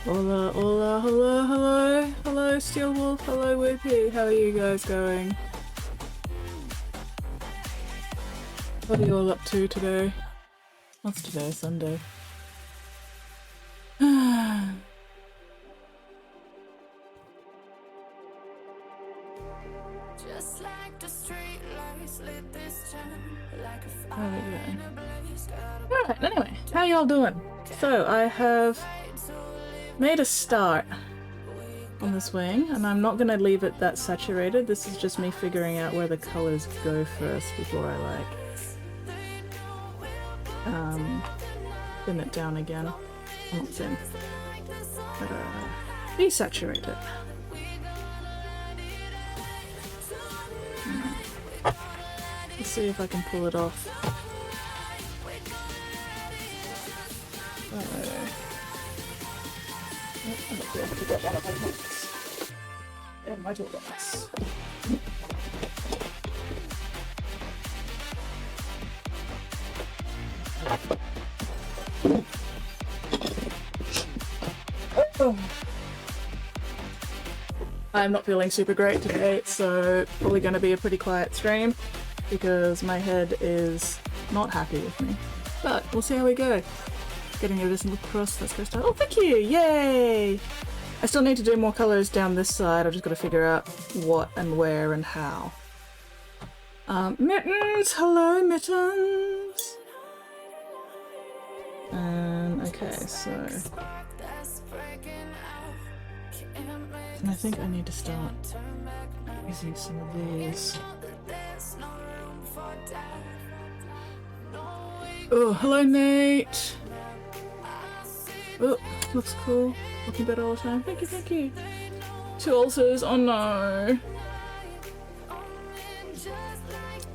Hola, hola, hello, hello, hello, Steelwolf, hello, Whoopie, how are you guys going? What are you all up to today? What's today? Sunday. Just like the street lights lit this town, like a Alright, anyway, how y'all doing? So, I have made a start on this wing, and I'm not going to leave it that saturated. This is just me figuring out where the colours go first before I, like, thin it down again. Not thin. Desaturate it. Let's see if I can pull it off. And my toolbox. I'm not feeling super great today, so probably going to be a pretty quiet stream because my head is not happy with me. But we'll see how we go. Getting everything across, let's go start. Oh, thank you! Yay! I still need to do more colours down this side. I've just got to figure out what and where and how. Mittens! Hello, Mittens! Okay, so... I think I need to start using some of these. Oh, hello, Nate! Oh, looks cool. Looking better all the time. Thank you, thank you. 2 ulcers, oh no.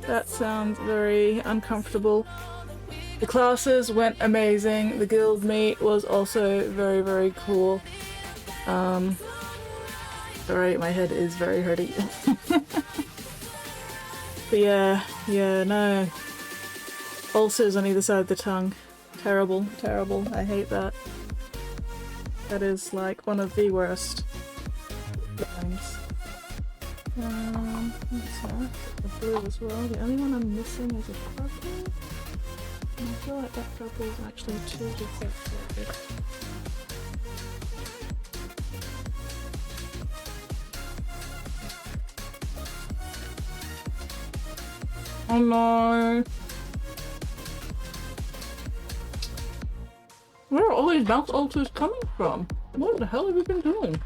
That sounds very uncomfortable. The classes went amazing. The guild meet was also very, very cool. Sorry, my head is very hurty. But yeah, no. Ulcers on either side of the tongue. Terrible, terrible. I hate that. That is like one of the worst things. Let's the blue as well. The only one I'm missing is a purple. And I feel like that purple is actually too defective. Oh no! Where are all these bounce altars coming from? What the hell have we been doing?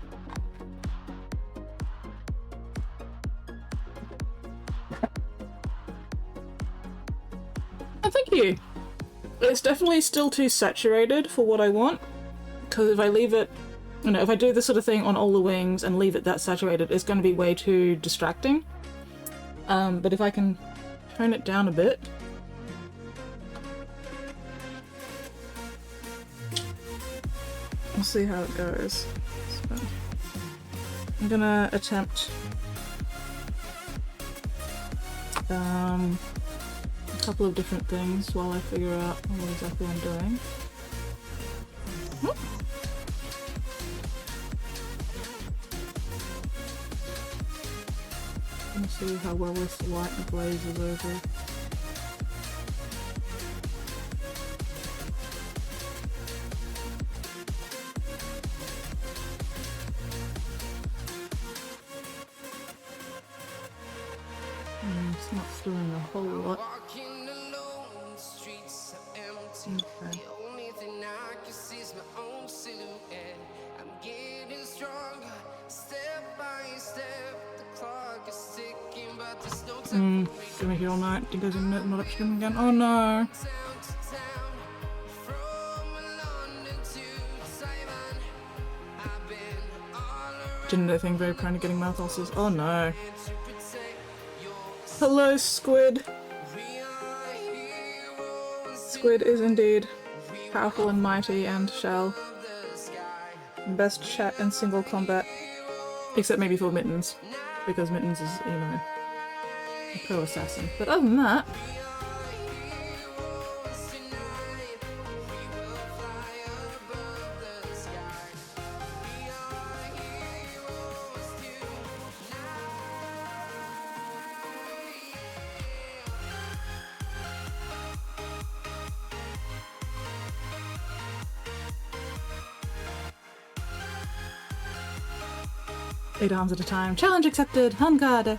Oh, thank you! It's definitely still too saturated for what I want. Because if I leave it, you know, if I do this sort of thing on all the wings and leave it that saturated, it's going to be way too distracting. But if I can turn it down a bit. We'll see how it goes. So, I'm gonna attempt a couple of different things while I figure out what exactly I'm doing. Let's see how well this light glazes over. It's not doing a whole lot. Okay. Gonna heal all night. Think there's not up Shugengan. Oh no! Didn't do anything very prone to getting mouth ulcers. Oh no! Hello, Squid! Squid is indeed powerful and mighty and shall best chat in single combat. Except maybe for Mittens. Because Mittens is, you know, a pro-assassin. But other than that... Eight arms at a time. Challenge accepted! On guard!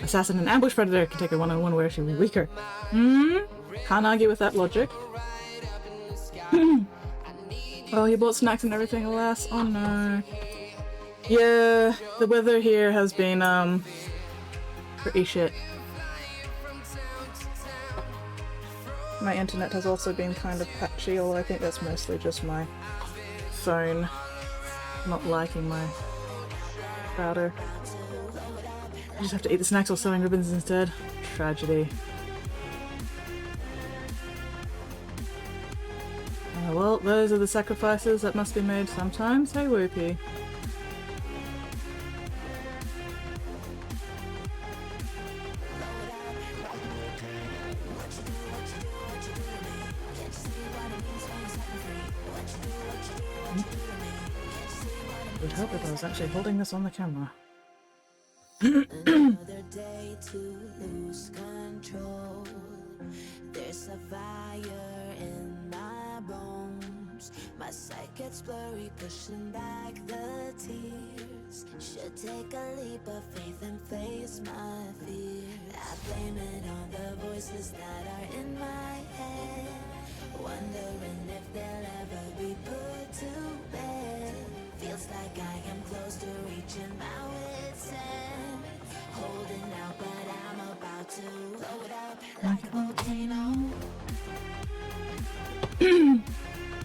Assassin and ambush predator can take a one-on-one where she'll be weaker. Can't argue with that logic. Oh, you bought snacks and everything, alas. Oh no. Yeah, the weather here has been, pretty shit. My internet has also been kind of patchy, although I think that's mostly just my phone not liking my router. I just have to eat the snacks while sewing ribbons instead. Tragedy. Well, those are the sacrifices that must be made sometimes. Hey, Whoopie. It would help if I was actually holding this on the camera. Another day to lose control. There's a fire in my bones. My sight gets blurry, pushing back the tears. Should take a leap of faith and face my fear. I blame it on the voices that are in my head, wondering if they'll ever be put to bed. Feels like I am close to reaching my wit's end. Holding out, but I'm about to blow it up like a volcano.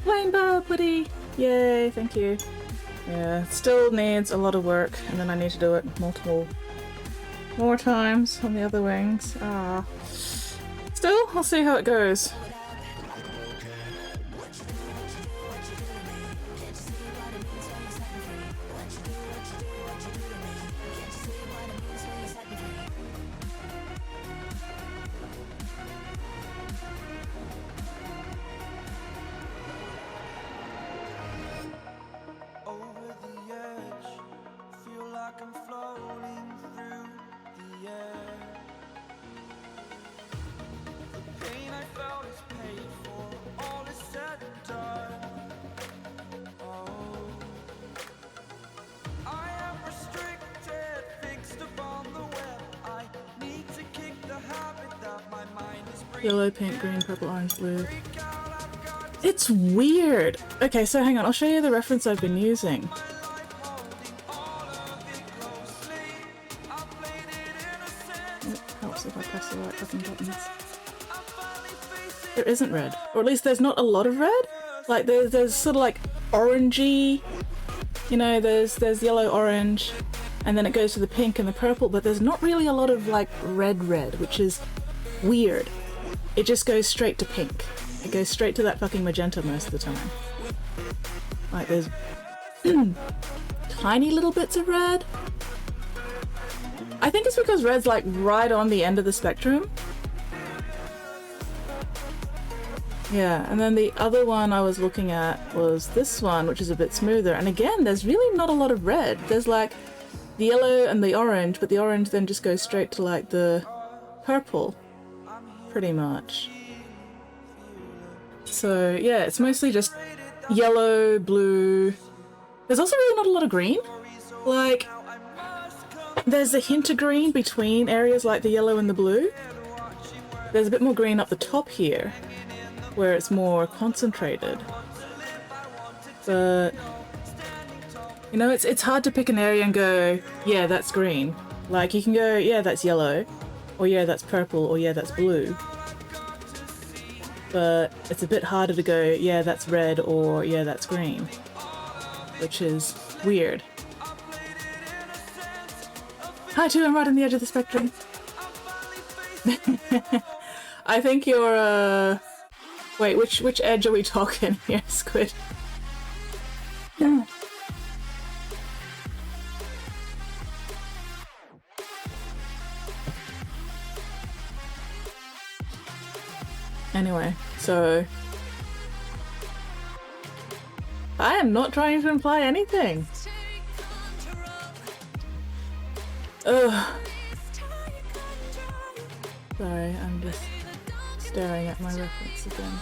Rainbow Woody! Yay, thank you. Yeah, it still needs a lot of work, and then I need to do it multiple more times on the other wings. Ah. Still, I'll see how it goes. Yellow, pink, green, purple, orange, blue. It's weird! Okay, so hang on, I'll show you the reference I've been using. It helps if I press the right fucking buttons. There isn't red. Or at least there's not a lot of red. Like, there's sort of like orangey, you know, there's yellow, orange, and then it goes to the pink and the purple, but there's not really a lot of like red, which is weird. It just goes straight to pink. It goes straight to that fucking magenta most of the time. Like, there's tiny little bits of red. I think it's because red's like right on the end of the spectrum. Yeah, and then the other one I was looking at was this one, which is a bit smoother. And again, there's really not a lot of red. There's like the yellow and the orange, but the orange then just goes straight to like the purple, pretty much. So yeah, it's mostly just yellow, blue. There's also really not a lot of green. Like, there's a hint of green between areas like the yellow and the blue. There's a bit more green up the top here, where it's more concentrated. But, you know, it's hard to pick an area and go, yeah, that's green. Like, you can go, yeah, that's yellow, or yeah, that's purple, or yeah, that's blue. But it's a bit harder to go, yeah, that's red, or yeah, that's green. Which is weird. Hi, too, I'm right on the edge of the spectrum. I think you're, wait, which edge are we talking here, Squid? Yeah. Anyway, so I am not trying to imply anything. Ugh. Sorry, I'm just staring at my reference again.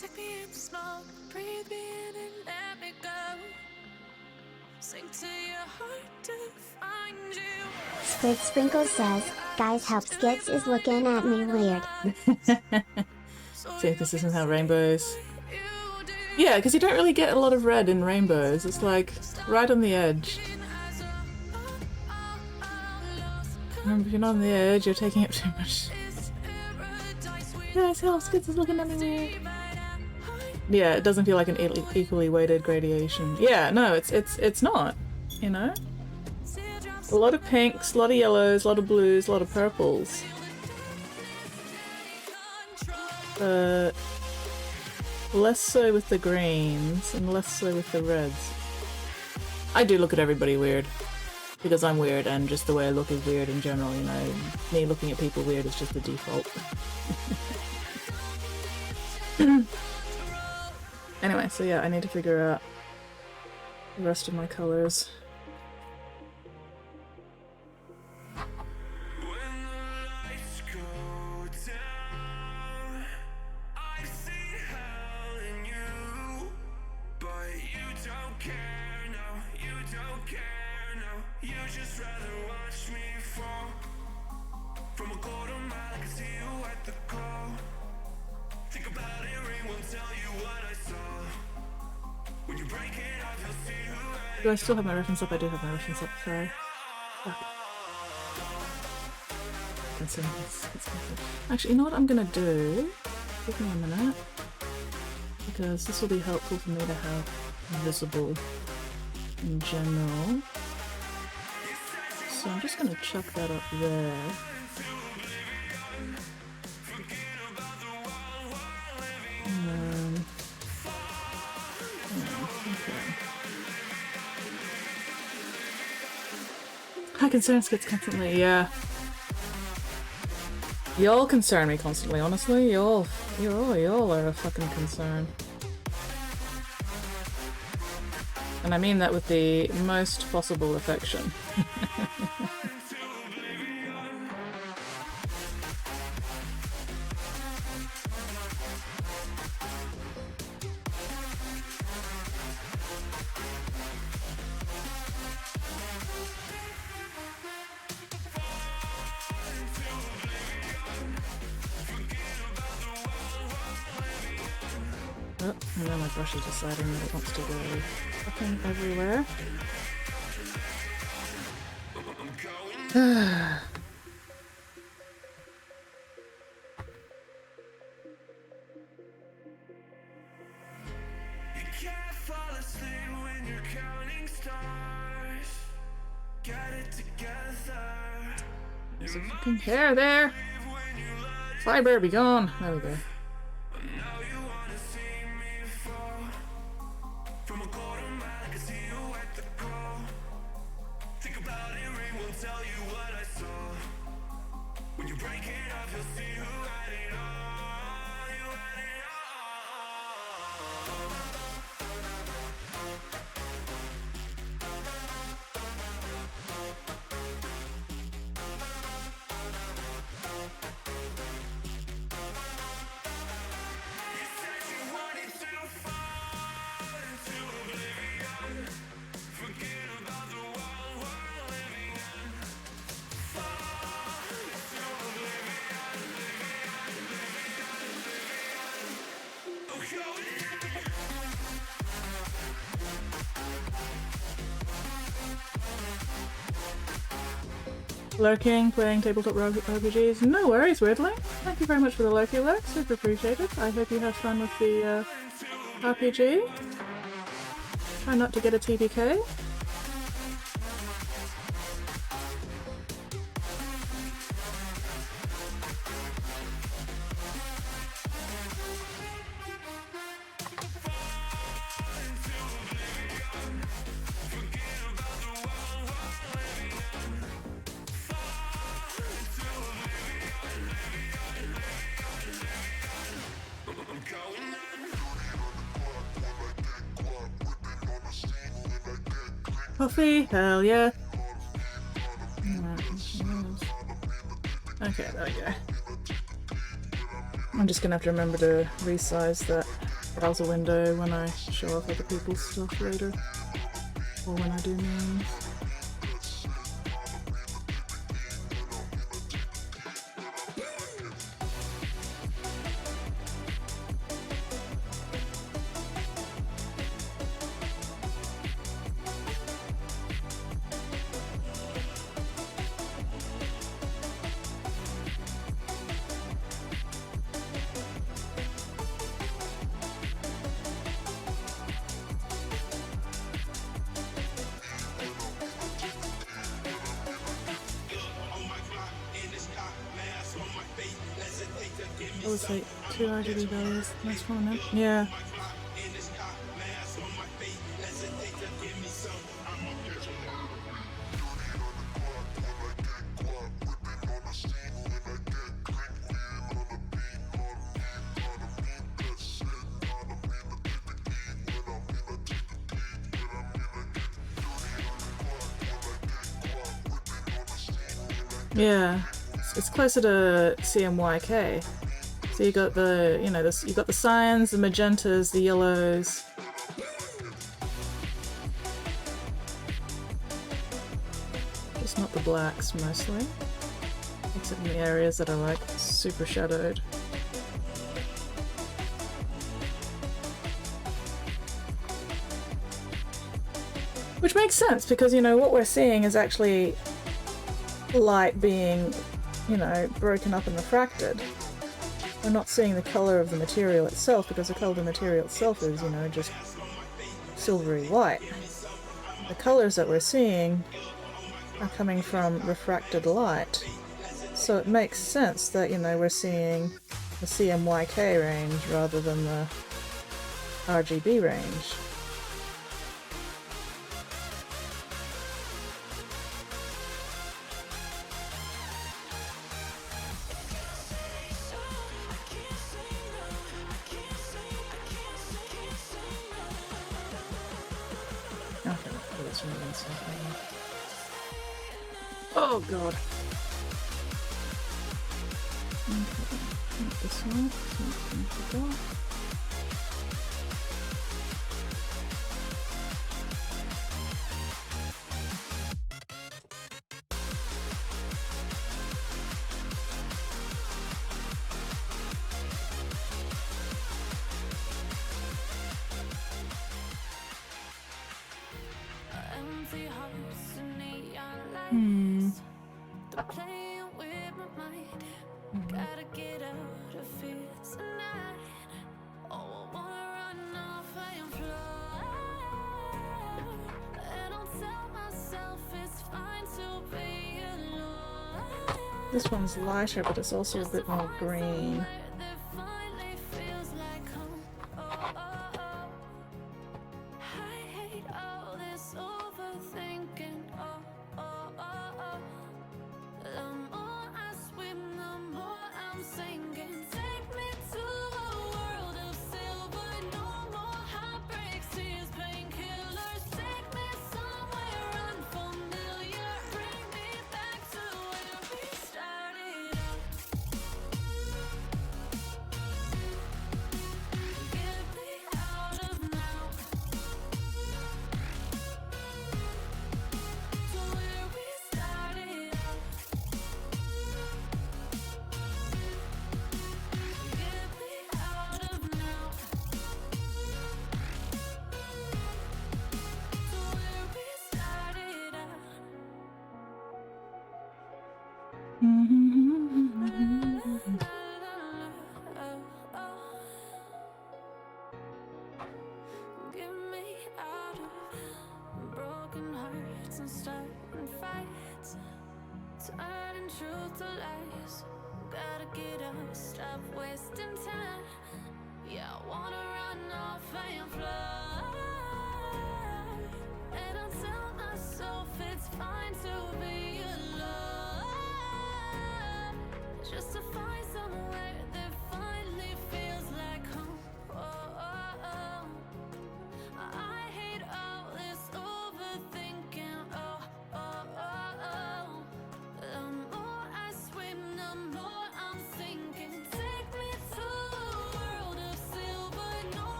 Take me in the smoke, breathe me in and let me go. Sink to your heart to find you. Squid Sprinkles says, guys help Skits is looking at me weird. See if this isn't how rainbows... Yeah, because you don't really get a lot of red in rainbows. It's like right on the edge. Remember, if you're not on the edge, you're taking up too much. Guys help Skits is looking at me weird. Yeah, it doesn't feel like an equally weighted gradation. Yeah, no, it's not, you know? A lot of pinks, a lot of yellows, a lot of blues, a lot of purples. But less so with the greens and less so with the reds. I do look at everybody weird. Because I'm weird and just the way I look is weird in general, you know? Me looking at people weird is just the default. Anyway, so yeah, I need to figure out the rest of my colors. Do I still have my reference up? I do have my reference up, sorry. Fuck. Actually, you know what I'm gonna do? Give me a minute. Because this will be helpful for me to have visible in general. So I'm just gonna chuck that up there. And then... I concern Skits constantly, yeah. Y'all concern me constantly, honestly. Y'all are a fucking concern. And I mean that with the most possible affection. Oh, and now my brush is deciding that it wants to go fucking everywhere. There's a fucking hair there! Fly bear, be gone! There we go. Lurking, playing tabletop RPGs. No worries, Weirdling. Thank you very much for the lurky lurk. Super appreciated. I hope you have fun with the RPG. Try not to get a TBK. Coffee? Hell yeah. Okay, there we go. I'm just gonna have to remember to resize that browser window when I show off other people's stuff later. Or when I do memes. That was like 2 RGB values. Nice one, eh? Yeah. Yeah, it's closer to CMYK. So you got the, you know, this. You got the cyans, the magentas, the yellows. Just not the blacks mostly. Except in the areas that are like super shadowed. Which makes sense because, you know, what we're seeing is actually light being, you know, broken up and refracted. We're not seeing the colour of the material itself because the colour of the material itself is, you know, just silvery white. The colours that we're seeing are coming from refracted light. So it makes sense that, you know, we're seeing the CMYK range rather than the RGB range. Oh god. Okay, not this one. So This one's lighter, but it's also a bit more green.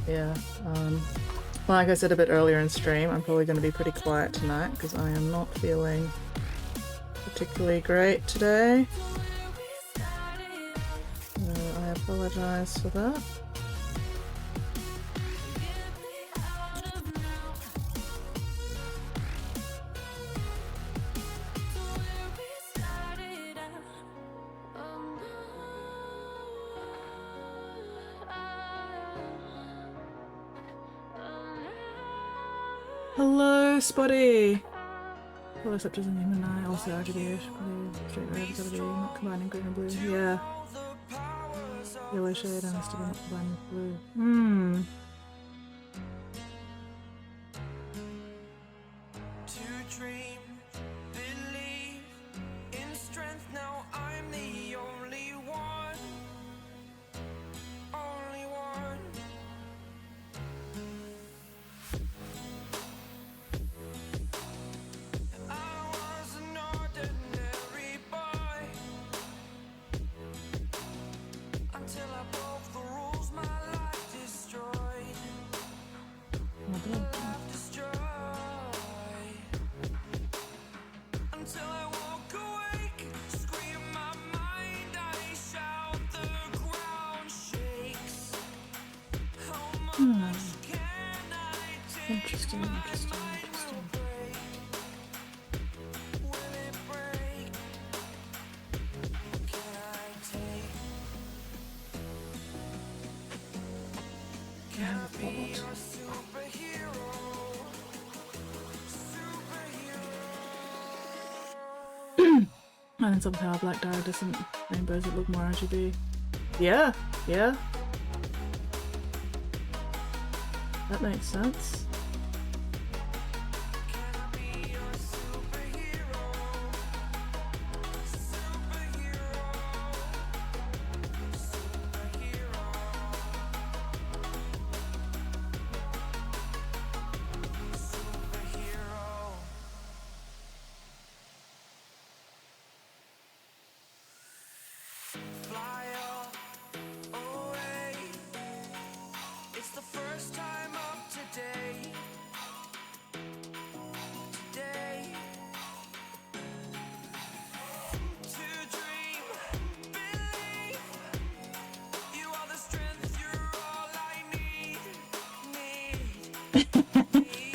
Yeah, like I said a bit earlier in stream, I'm probably going to be pretty quiet tonight because I am not feeling particularly great today. I apologise for that. Hello, Spotty! All except as an human eye, also RGB, straight red, gotta be not combining green and blue. Yeah. Yellow shade and still not combining with blue. Hmm. Interesting, interesting, interesting. And then somehow black iridescent rainbows that look more RGB. Yeah, yeah. That makes sense.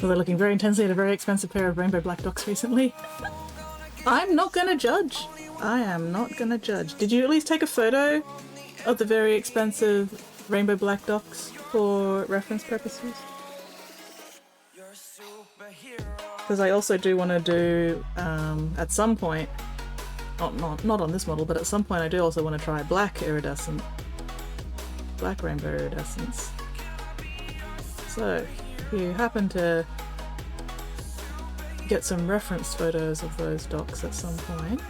Well, they're looking very intensely at a very expensive pair of rainbow black docs recently. I'm not gonna judge. I am not gonna judge. Did you at least take a photo of the very expensive rainbow black docs for reference purposes. Because I also do want to do, at some point, not on this model, but at some point I do also want to try black iridescent, black rainbow iridescence. So, if you happen to get some reference photos of those docs at some point,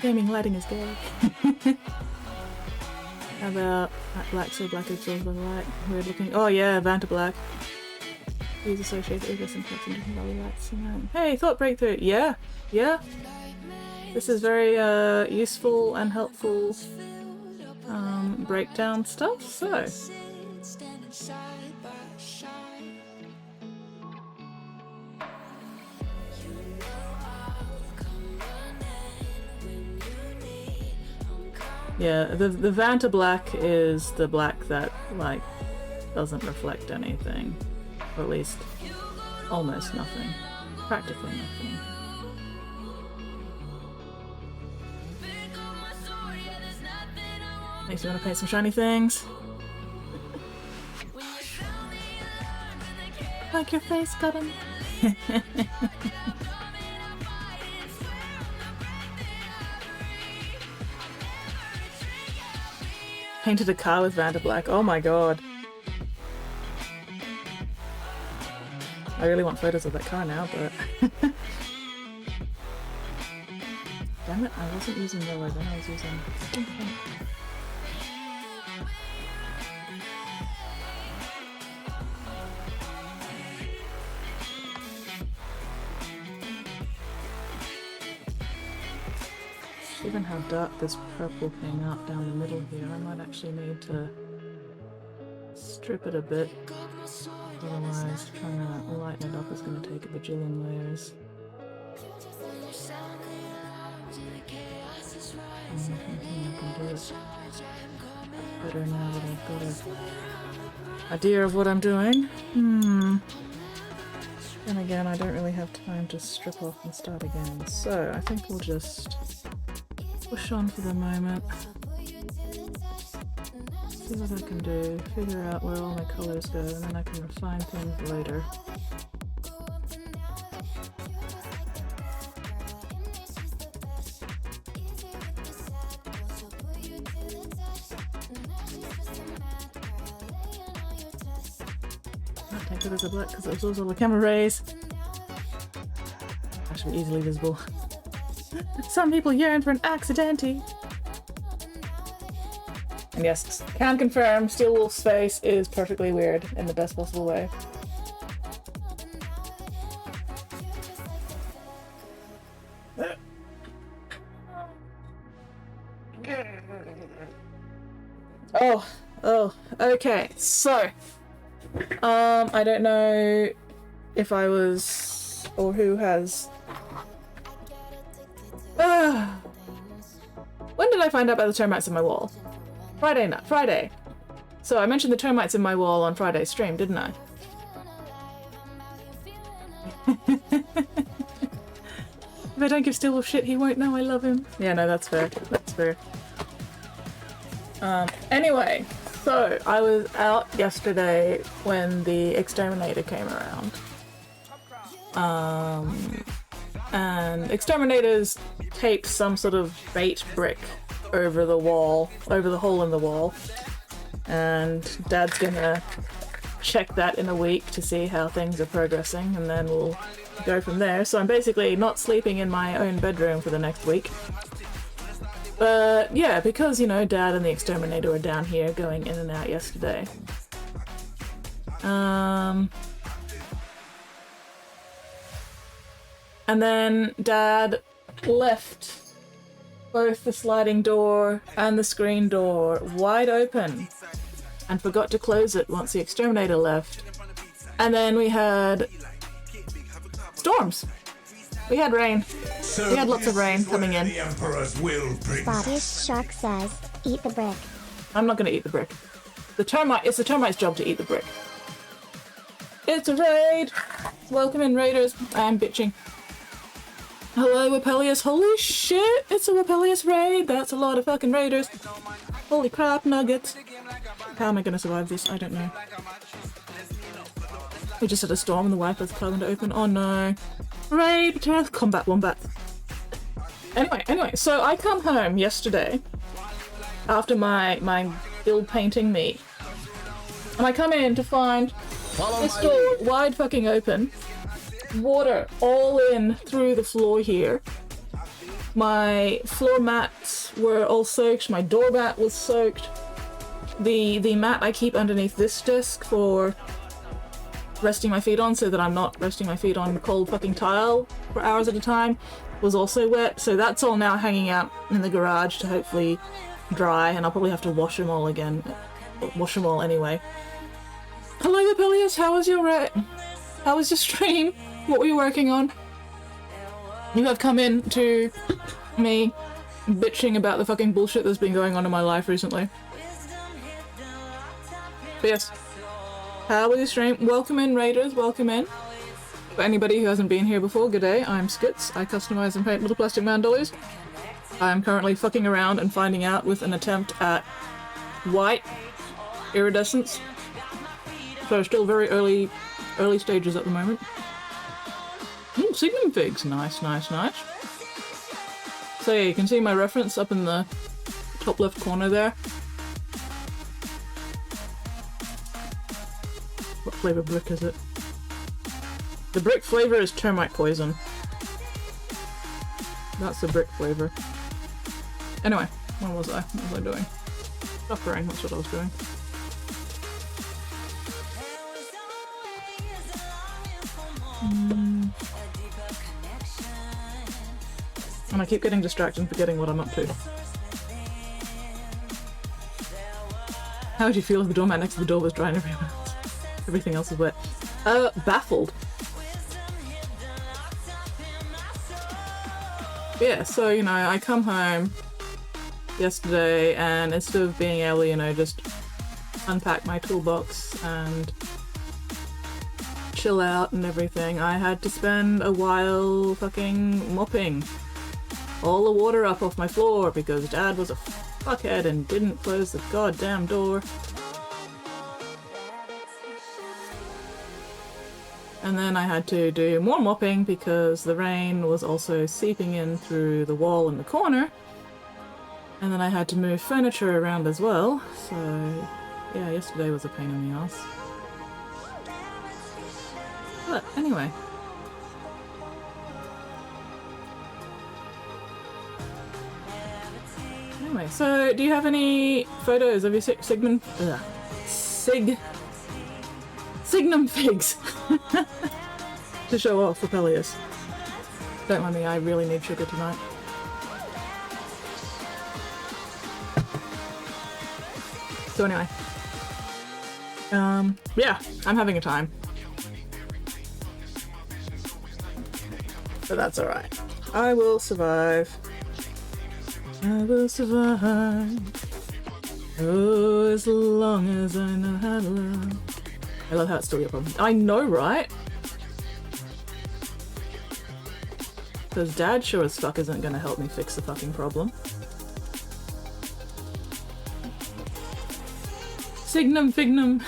gaming lighting is good. How about that black so black absorbs by the light? Weird looking. Oh yeah, Vanta Black. Use associated iridescent effects in different value lights. Hey, thought breakthrough. Yeah, yeah. This is very useful and helpful breakdown stuff. So. Yeah, the Vanta Black is the black that, like, doesn't reflect anything. Or at least, almost nothing. Practically nothing. Makes me want to paint some shiny things. Like your face, Cotton. Painted a car with Vanta Black. Oh my god. I really want photos of that car now, but... Damn it, I wasn't using yellow then, I was using something. Given how dark this purple came out down the middle here, I might actually need to strip it a bit. Otherwise, trying to lighten it up is going to take a bajillion layers. I'm thinking I can do it better now that I've got an idea of what I'm doing. Then again, I don't really have time to strip off and start again, so I think we'll just push on for the moment. See what I can do, figure out where all my colours go, and then I can refine things later. I'll take it as a black because it absorbs all the camera rays. Actually easily visible. Some people yearn for an accidente. And yes, can confirm Steel Wolf's face is perfectly weird in the best possible way. Oh, okay, so I don't know if I was or who has when did I find out about the termites in my wall? Friday night. Friday. So I mentioned the termites in my wall on Friday's stream, didn't I? I don't give Steelwolf shit, he won't know I love him. Yeah, no, that's fair. That's fair. Anyway, so I was out yesterday when the exterminator came around. And exterminators taped some sort of bait brick over the wall, over the hole in the wall. And Dad's gonna check that in a week to see how things are progressing, and then we'll go from there. So I'm basically not sleeping in my own bedroom for the next week. But yeah, because, you know, Dad and the exterminator were down here going in and out yesterday. And then Dad left both the sliding door and the screen door wide open and forgot to close it once the exterminator left. And then we had storms. We had rain. We had lots of rain coming in. Bobby's Shark says, eat the brick. I'm not gonna eat the brick. It's the termite's job to eat the brick. It's a raid! Welcome in, raiders. I'm bitching. Hello, Apellius. Holy shit! It's a Apellius raid! That's a lot of fucking raiders. Holy crap, nuggets. How am I gonna survive this? I don't know. We just had a storm and the Wi-Fi's plugged to open. Oh no. Raid! Combat wombat. Anyway, so I come home yesterday after my build painting meet. And I come in to find this door wide fucking open. Water all in through the floor here. My floor mats were all soaked. My door mat was soaked. The mat I keep underneath this desk for resting my feet on so that I'm not resting my feet on cold fucking tile for hours at a time was also wet. So that's all now hanging out in the garage to hopefully dry, and I'll probably have to wash them all again. Wash them all anyway. Hello, Apellius. How was your stream? What were you working on? You have come in to me bitching about the fucking bullshit that's been going on in my life recently. But yes. How was your stream? Welcome in, raiders. Welcome in. For anybody who hasn't been here before, good day. I'm Skits. I customize and paint little plastic man dollies. I'm currently fucking around and finding out with an attempt at white iridescence. So still very early stages at the moment. Ooh, Signum figs. Nice, nice, nice. So yeah, you can see my reference up in the top left corner there. What flavour brick is it? The brick flavour is termite poison. That's the brick flavour. Anyway, what was I? What was I doing? Stuffering, that's what I was doing. And I keep getting distracted and forgetting what I'm up to. How would you feel if the doormat next to the door was dry and everything else is wet? Baffled. Yeah, so, you know, I come home yesterday and instead of being able to, you know, just unpack my toolbox and chill out and everything, I had to spend a while fucking mopping all the water up off my floor because Dad was a fuckhead and didn't close the goddamn door. And then I had to do more mopping because the rain was also seeping in through the wall in the corner. And then I had to move furniture around as well. So yeah, yesterday was a pain in the ass. But anyway. Anyway, so do you have any photos of your Signum figs to show off for Pellius? Don't mind me, I really need sugar tonight. So anyway, yeah, I'm having a time. But that's alright. I will survive. I will survive. Oh, as long as I know how to love. I love how it's still your problem. I know, right? Because Dad sure as fuck isn't gonna help me fix the fucking problem. Signum fignum!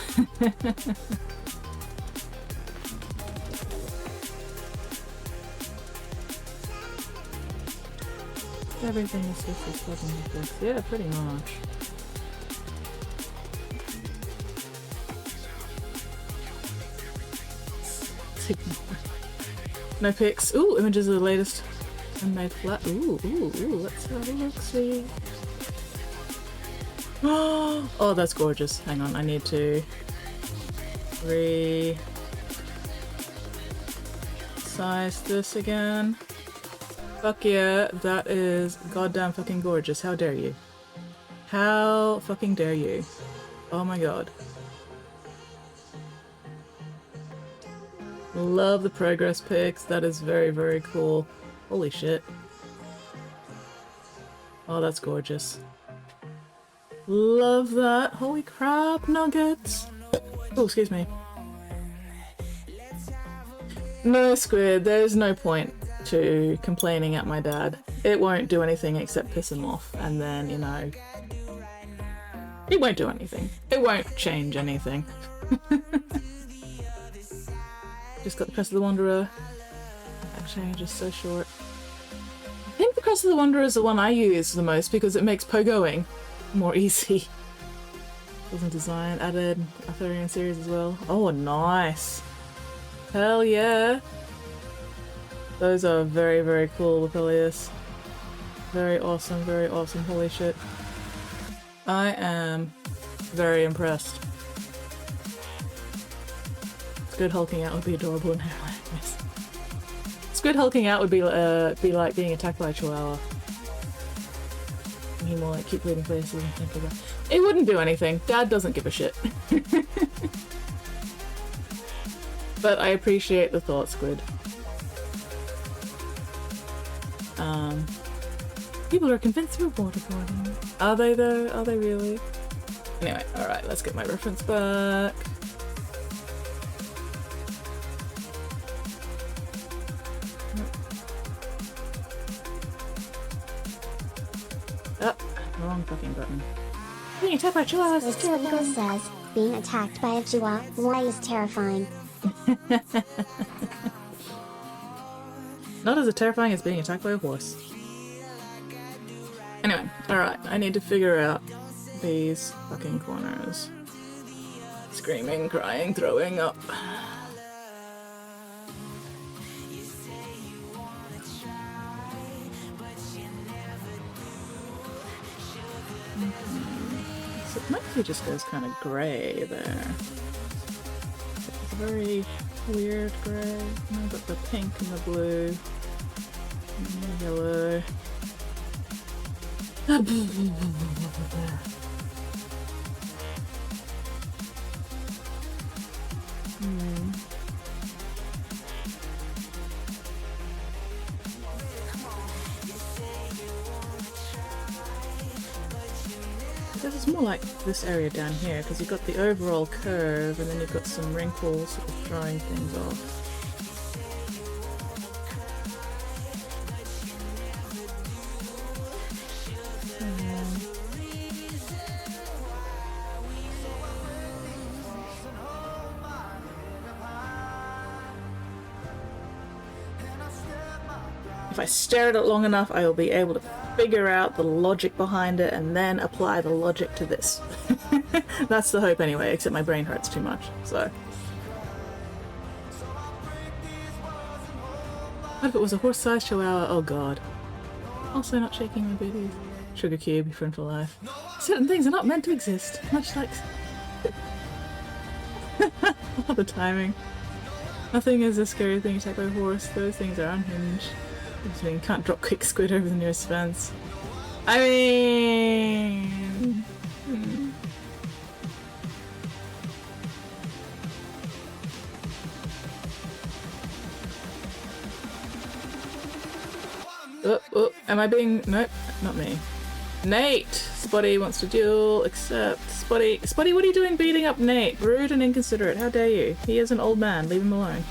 Everything is just fucking fixed. Yeah, pretty much. No pics. Ooh, images of the latest unmade flat. Ooh, let's have a look see. Oh, that's gorgeous. Hang on, I need to size this again. Fuck yeah, that is goddamn fucking gorgeous. How dare you? How fucking dare you? Oh my god. Love the progress pics. That is very, very cool. Holy shit. Oh, that's gorgeous. Love that. Holy crap, nuggets. Oh, excuse me. No, Squid, there's no point to complaining at my dad. It won't do anything except piss him off, and then, you know, it won't do anything. It won't change anything. Just got the Crest of the Wanderer. Actually, just so short. I think the Crest of the Wanderer is the one I use the most because it makes pogoing more easy. Wasn't design added Arthurian series as well. Oh, nice. Hell yeah. Those are very, very cool, Aphelios. Very awesome, very awesome. Holy shit. I am very impressed. Squid hulking out would be adorable and hilarious. Squid hulking out would be like being attacked by a chihuahua. He will like keep leaving places and things like that. It wouldn't do anything. Dad doesn't give a shit. But I appreciate the thought, Squid. People are convinced we're waterboarding. Are they though? Are they really? Anyway, alright, let's get my reference back. Oh, wrong fucking button. Being attacked by chihuahuas is Sprinkle says, being attacked by a chihuahua is terrifying. Not as terrifying as being attacked by a horse. Anyway, alright, I need to figure out these fucking corners. Screaming, crying, throwing up. So it mostly just goes kind of grey there. It's a very weird grey. I've got the pink and the blue and the yellow. This is more like this area down here because you've got the overall curve and then you've got some wrinkles sort of drying things off. If I stare at it long enough, I will be able to figure out the logic behind it and then apply the logic to this. That's the hope anyway, except my brain hurts too much, so. What if it was a horse-sized chihuahua? Oh god. Also not shaking my booties. Sugar cube, your friend for life. Certain things are not meant to exist, much like... Oh, the timing. Nothing is as scary as being attacked by a horse. Those things are unhinged. I mean, can't drop kick Squid over the nearest fence. I mean... Oh, am I being... Nope, not me. Nate! Spotty wants to duel, except... Spotty, what are you doing beating up Nate? Rude and inconsiderate, how dare you? He is an old man, leave him alone.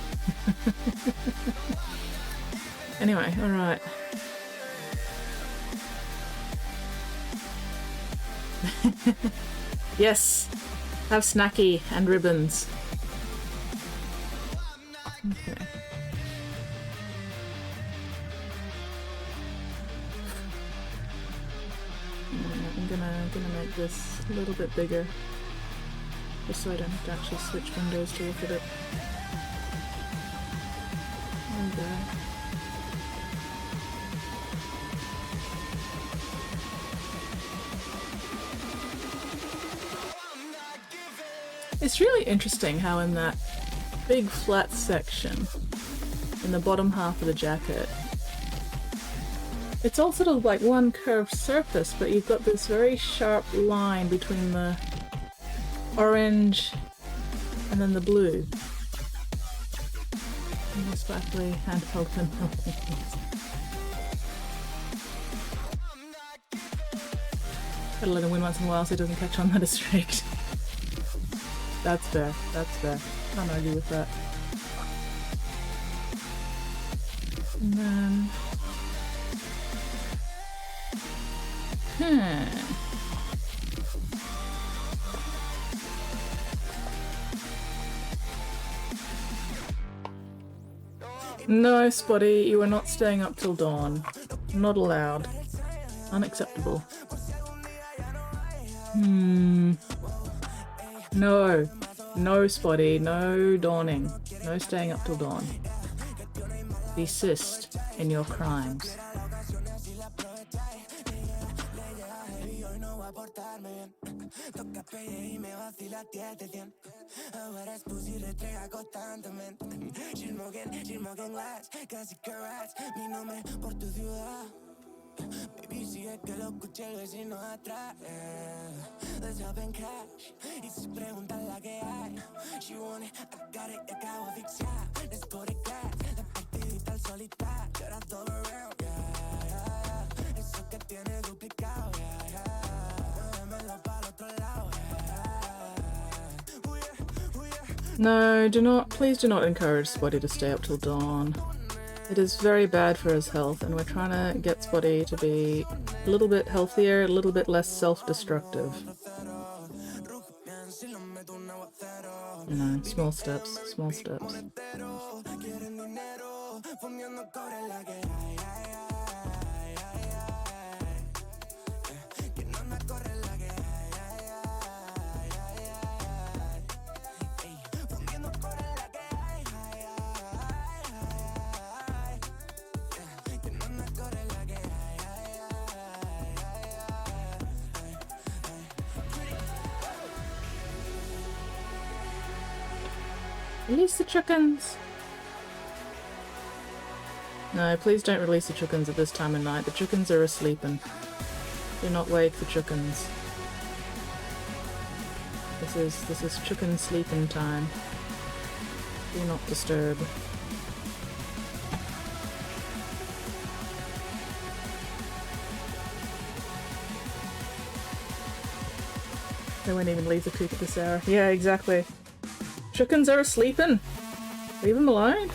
Anyway, alright. Yes! Have snacky and ribbons. Okay. I'm gonna make this a little bit bigger, just so I don't have to actually switch windows to look at it. There we go. It's really interesting how in that big flat section in the bottom half of the jacket, it's all sort of like one curved surface, but you've got this very sharp line between the orange and then the blue. And the sparkly handheld pencil. Gotta let him win once in a while so he doesn't catch on that it's rigged. That's fair, that's fair. Can't argue with that. And then... No, Spotty, you are not staying up till dawn. Not allowed. Unacceptable. No. No, Spotty. No dawning. No staying up till dawn. Desist in your crimes. Baby, sigue que lo escuché el vecino atrás. Let's hop in cash. Y si preguntan la que hay, she want it, I got it, acabo de asfixiar. Let's put it gas, la partidita al solitario. You're double around, yeah. Eso que tiene duplicado, yeah. Démelo para el otro lado, yeah. No, do not, please do not encourage Spotty to stay up till dawn. It is very bad for his health, and we're trying to get Spotty to be a little bit healthier, a little bit less self-destructive. You know, small steps, small steps. Release the chickens! No, please don't release the chickens at this time of night. The chickens are asleep and do not wake the chickens. This is chicken sleeping time. Do not disturb. They won't even leave the coop at this hour. Yeah, exactly. Chickens are sleeping. Leave them alone.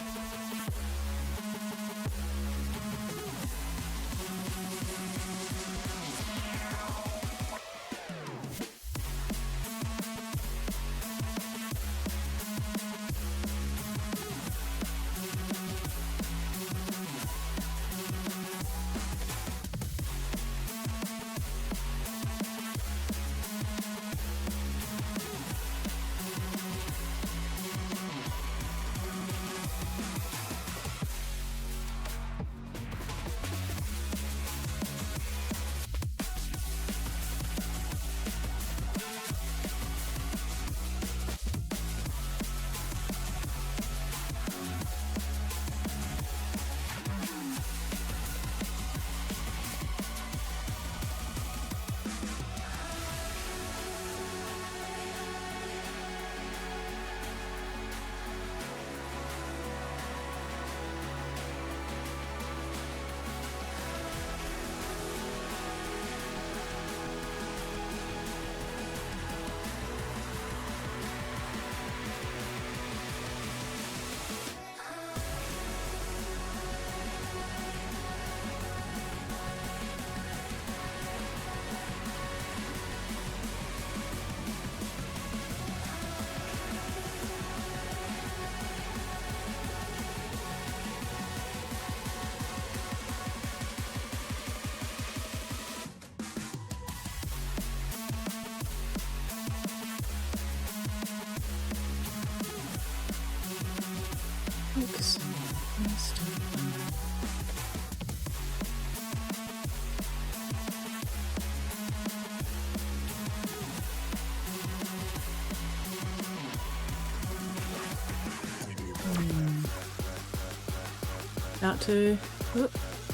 Out to... Oh,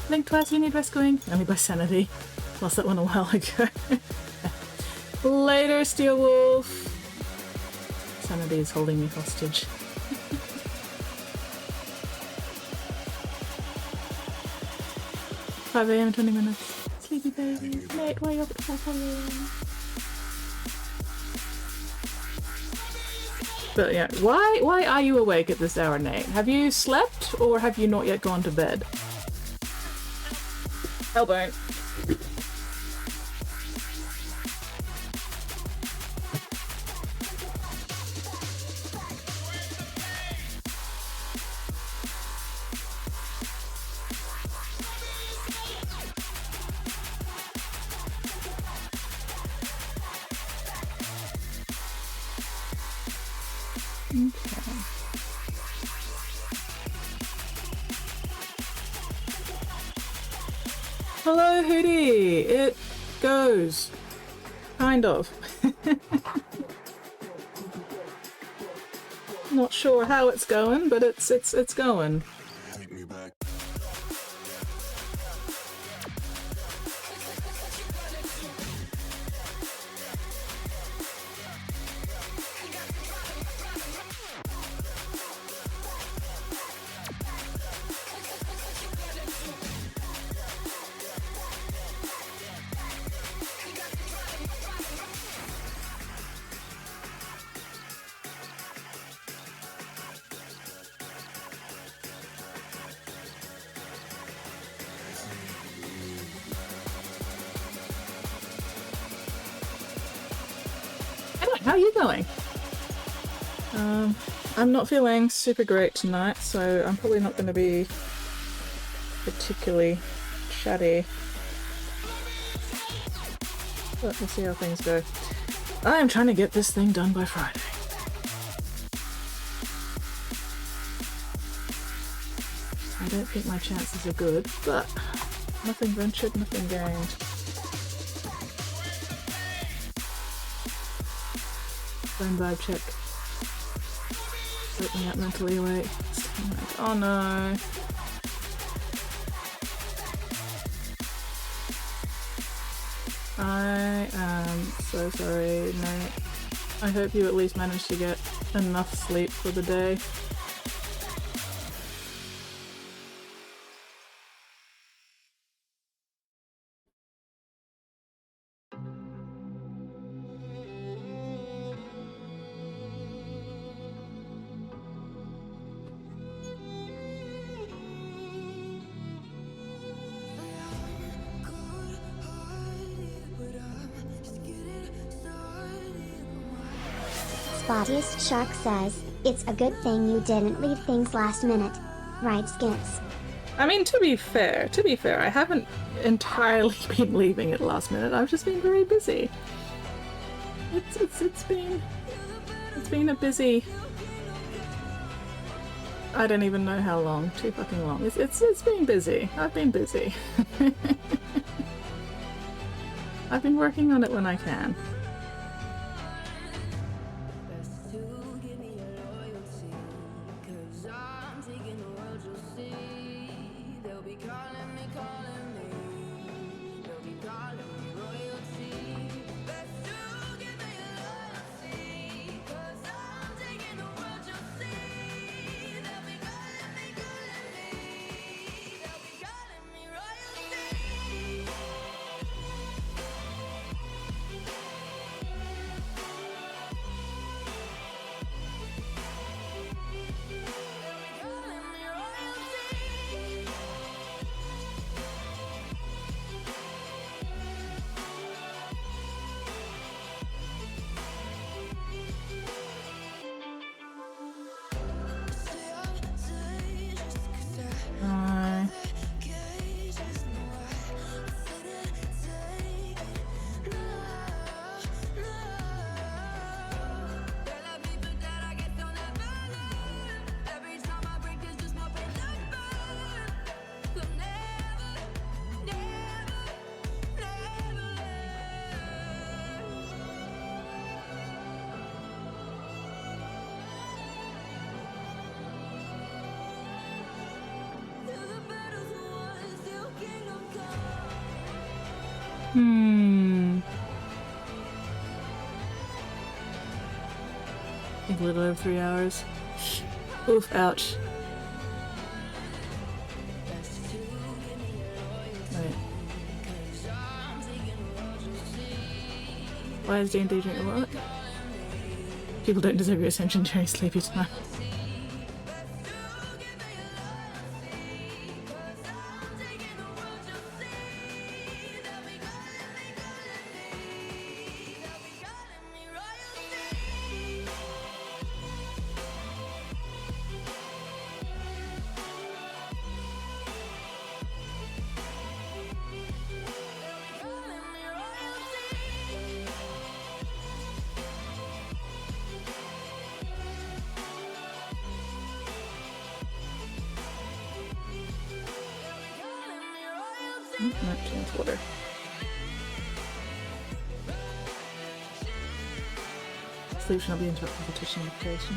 blink twice, you need rescuing. Only by sanity. Lost that one a while ago. Later, Steel Wolf. Sanity is holding me hostage. 5 AM in 20 minutes. Sleepy baby. Nate, why are you up at 5 AM? But yeah, why are you awake at this hour, Nate? Have you slept or have you not yet gone to bed? Hellbone. Hello, Hootie! It goes. Kind of. Not sure how it's going, but it's going. Take me back. How are you going? I'm not feeling super great tonight, so I'm probably not going to be particularly chatty. But we'll see how things go. I am trying to get this thing done by Friday. I don't think my chances are good, but nothing ventured, nothing gained. Phone vibe check. Waking up mentally awake. Oh no. I am so sorry, Nate. I hope you at least managed to get enough sleep for the day. Spottiest Shark says, it's a good thing you didn't leave things last minute. Right, Skits? I mean, to be fair, I haven't entirely been leaving it last minute. I've just been very busy. It's been a busy. I don't even know how long. Too fucking long. It's been busy. I've been busy. I've been working on it when I can. I think a little over 3 hours. Oof, ouch. Wait. Why is D&D doing what? People don't deserve your attention during sleepy time. No, too much water. Sleep should not be interrupted with touching notification.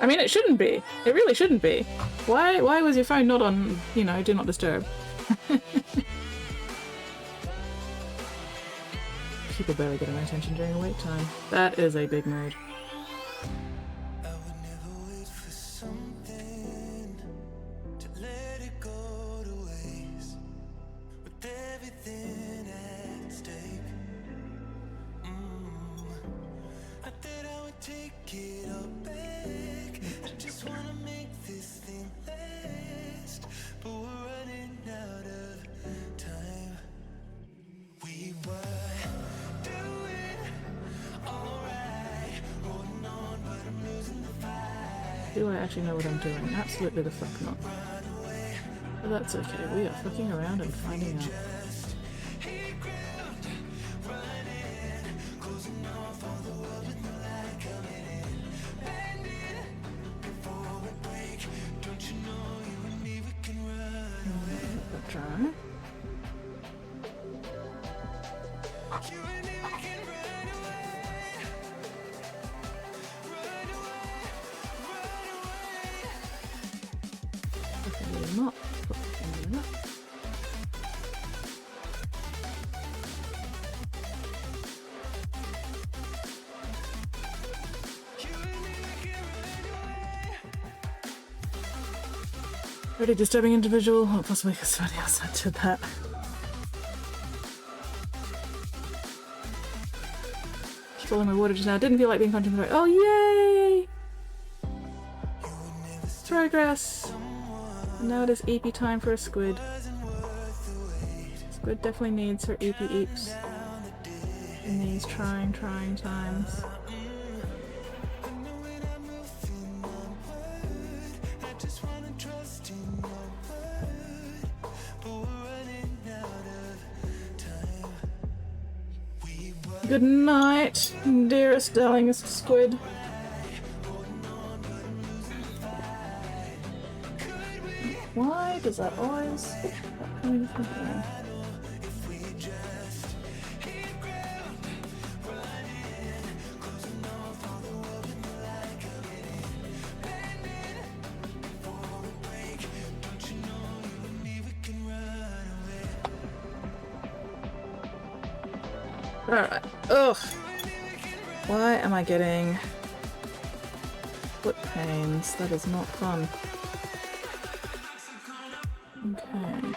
I mean, it shouldn't be. It really shouldn't be. Why was your phone not on, you know, do not disturb? People barely get my attention during awake time. That is a big mood. Do I actually know what I'm doing? Absolutely the fuck not. But that's okay, we are fucking around and finding out. Try. Not put in that. Pretty disturbing individual, or possibly because somebody else did that. Swallowing my water just now. Didn't feel like being content. Oh yay! Progress. And now it is EP time for a squid. Squid definitely needs her EP eeps in these trying times. Good night, dearest, darlingest squid. Why does that always come from here? Alright. Ugh. Why am I getting foot pains? That is not fun. Okay.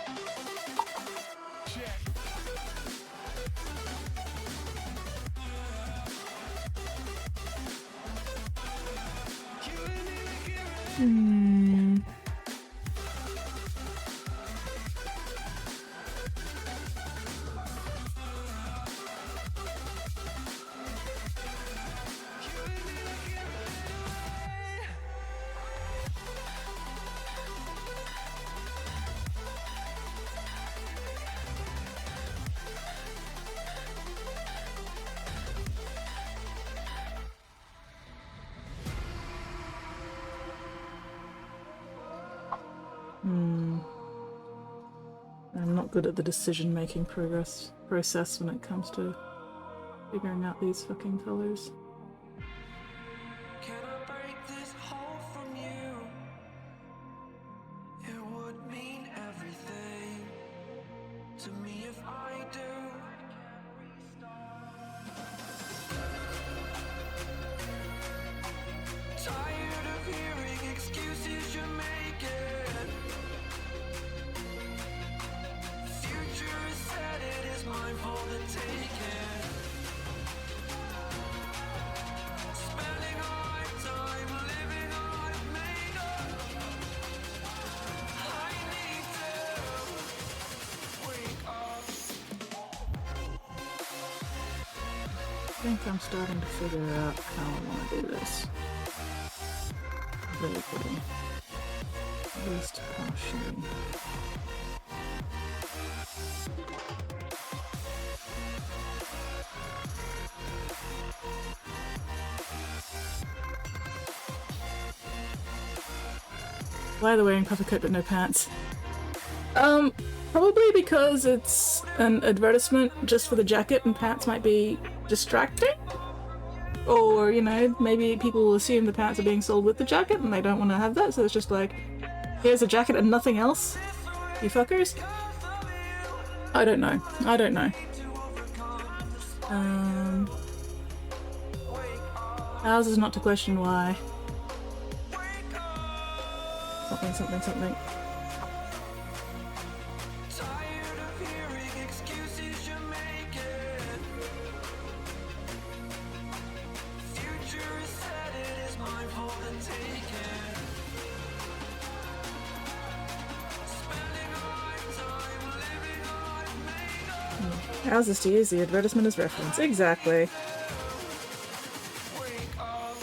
I'm not good at the decision-making process when it comes to figuring out these fucking colors. Can I break this hole from you? It would mean everything to me if I do. Tired of hearing excuses you're making. Future is set, it is mine for the taking. Spending all my time living all I've made up. I need to wake up. I think I'm starting to figure out how I want to do this. Vaguely. At least partially. Why are they wearing puffer coat but no pants? Probably because it's an advertisement just for the jacket and pants might be distracting. Or, you know, maybe people will assume the pants are being sold with the jacket and they don't want to have that, so it's just like, here's a jacket and nothing else, you fuckers. I don't know. I don't know. Ours is not to question why. Something, something, something. Tired of hearing excuses you're making. Future is set, it is mine for the taking. Spending all my time living all I've made up. Ours is to use the advertisement as reference. Exactly. Wake up.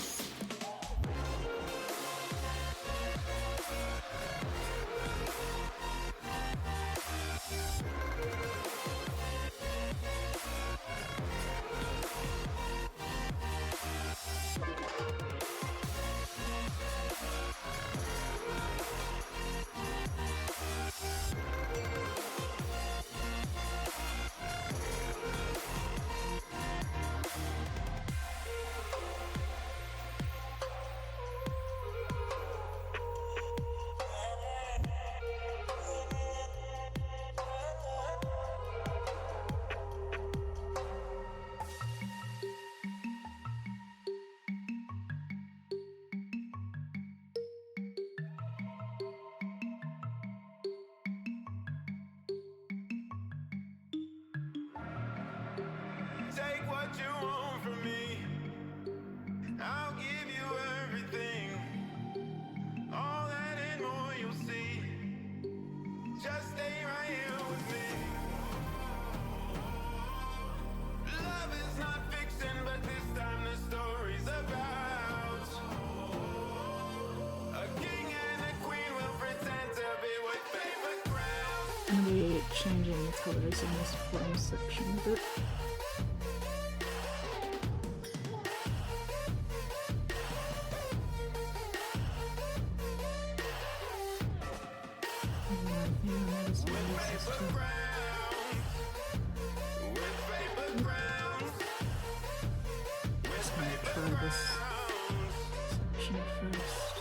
Take what you want from me. I'll give you everything. All that and more you'll see. Just stay right here with me. Love is not fiction, but this time the story's about a king and a queen will pretend to be with favorite crowns. I'm gonna be changing the colors in this form section a bit. Just gonna try this section first.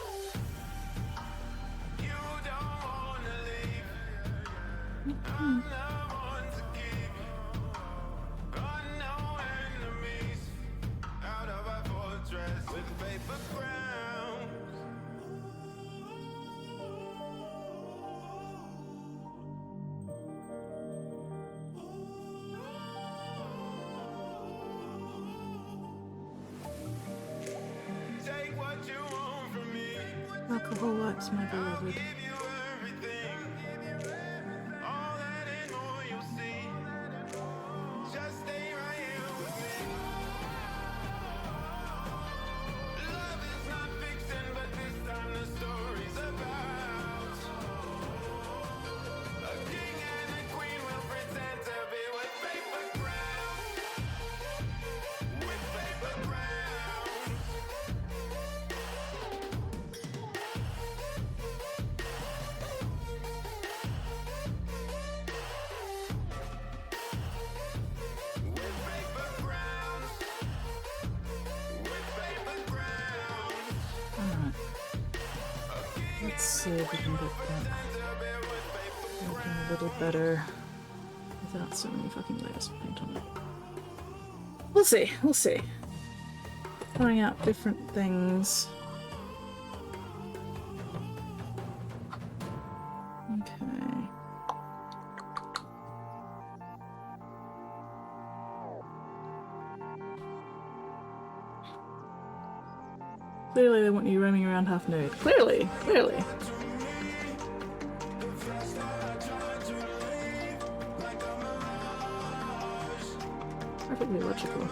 You don't wanna leave. I'm the one to keep. Got no enemies. Out of our fortress with paper crowns. Take what you want from me. Alcohol wipes, my beloved. Give you everything. All that and more you'll see. Just stay right here with me. Love is not fiction, but this time the story's about a king and a queen will pretend to be with paper crowns. With paper crowns. With paper crowns. With paper crowns. Alright. Let's see if we can get that looking a little better. without so many fucking layers of paint on it. We'll see, we'll see. Trying out different things. Okay. Clearly they want you roaming around half nude. Clearly, clearly. Perfectly logical.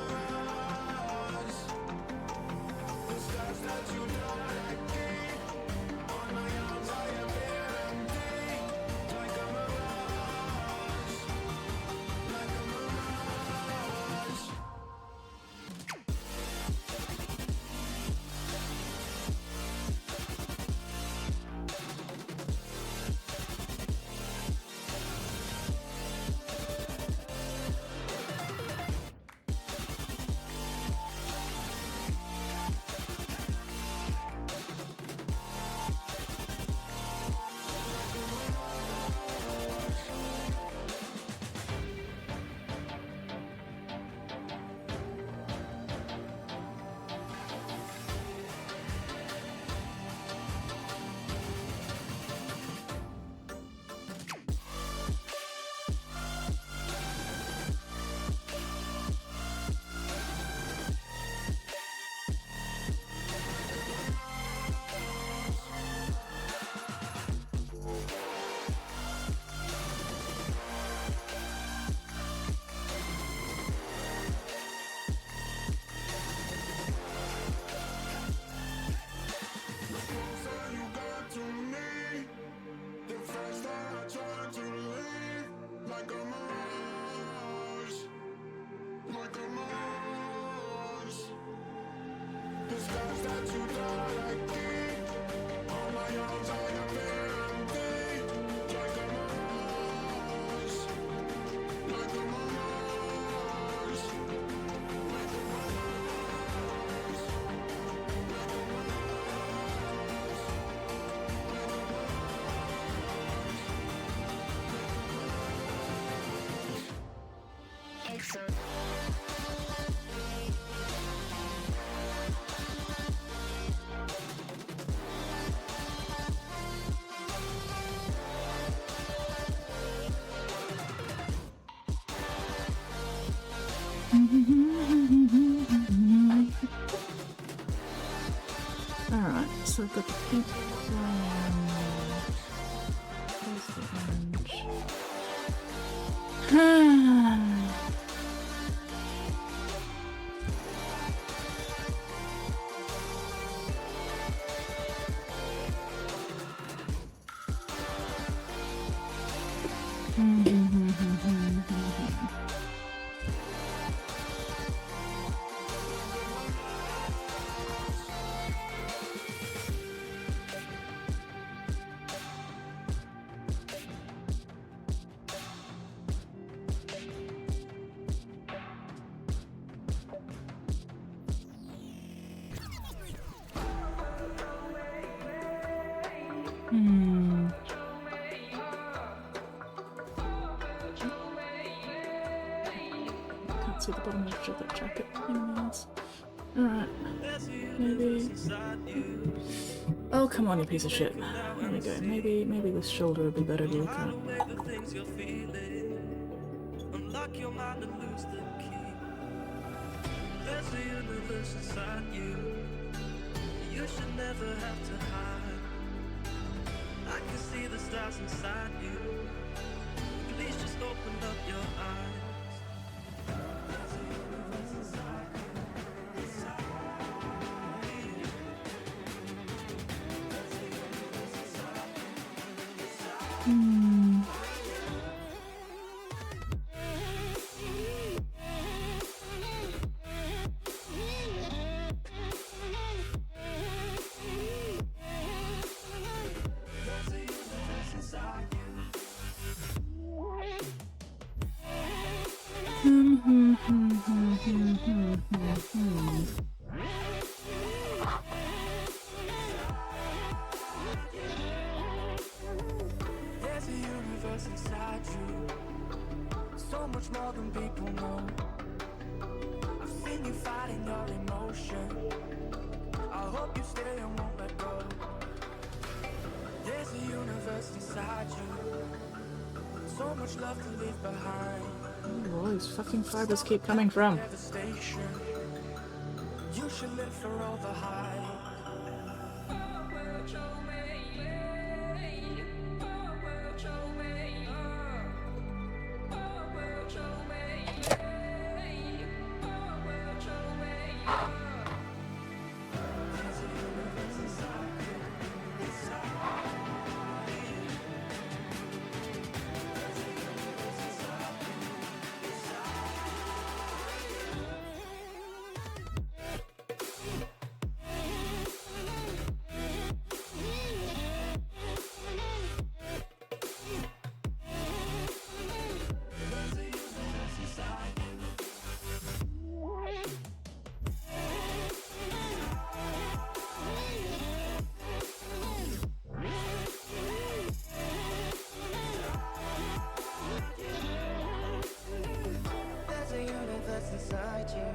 Alright, so I've got the pink one. Where's the orange? Can't see the bottom edge of that jacket. Alright. Maybe. Oh, come on, you piece of shit. There we go. Maybe this shoulder would be better to look at. Unlock your mind and lose the key. There's a universe inside you. You should never have to hide. I can see the stars inside you. Please just open up your eyes. There's a universe inside you. So much more than people know. I've seen you fighting your emotion. I hope you stay and won't let go. There's a universe inside you, so much love to leave behind. Where all these fucking fibers keep coming from? Devastation. You should live for all the hype. Inside you,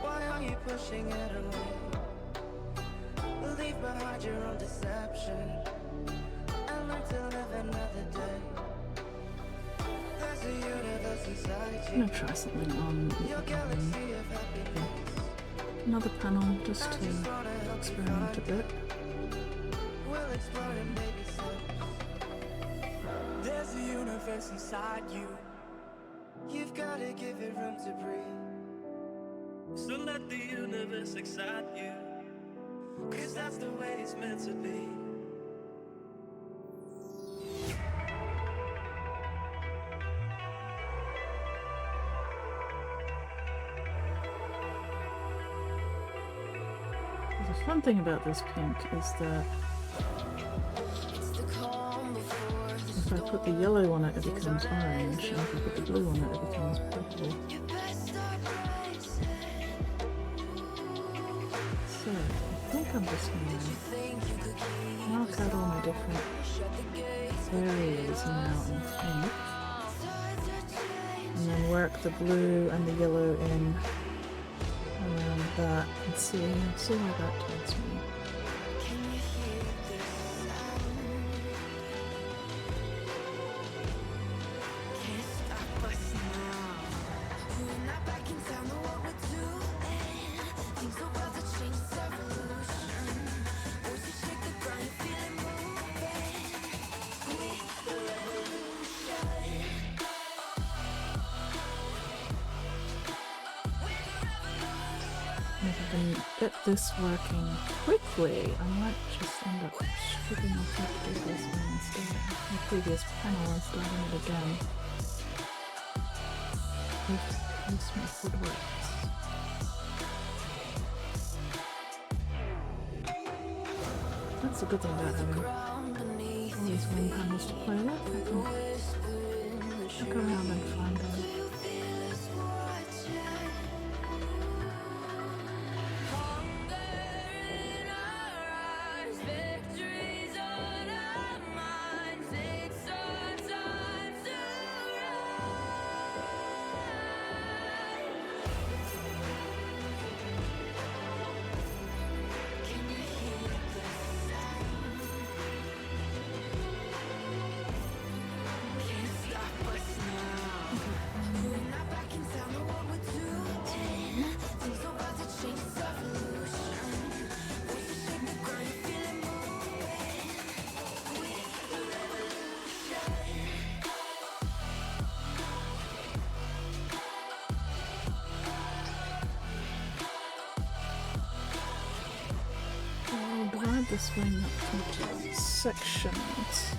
why are you pushing it away? Leave behind your own deception and learn to live another day. There's a universe inside I'm you. gonna try something on Your galaxy of happiness. another panel just to experiment a bit. We'll explore in baby steps. There's a universe inside you. You've gotta give it room to breathe. So let the universe excite you, 'cause that's the way it's meant to be. The fun thing about this pink is that if I put the yellow on it, it becomes orange, and if I put the blue on it, it becomes purple. So, I think I'm just going to mark out all my different areas now in pink, and then work the blue and the yellow in around that, and see how that takes me. If I can get this working quickly, I might just end up stripping off that to do this one instead. The previous panel and starting it again. If this method works. That's a good thing about having all these one panels to play with. I can look around and find them. I'll divide this wing up into sections.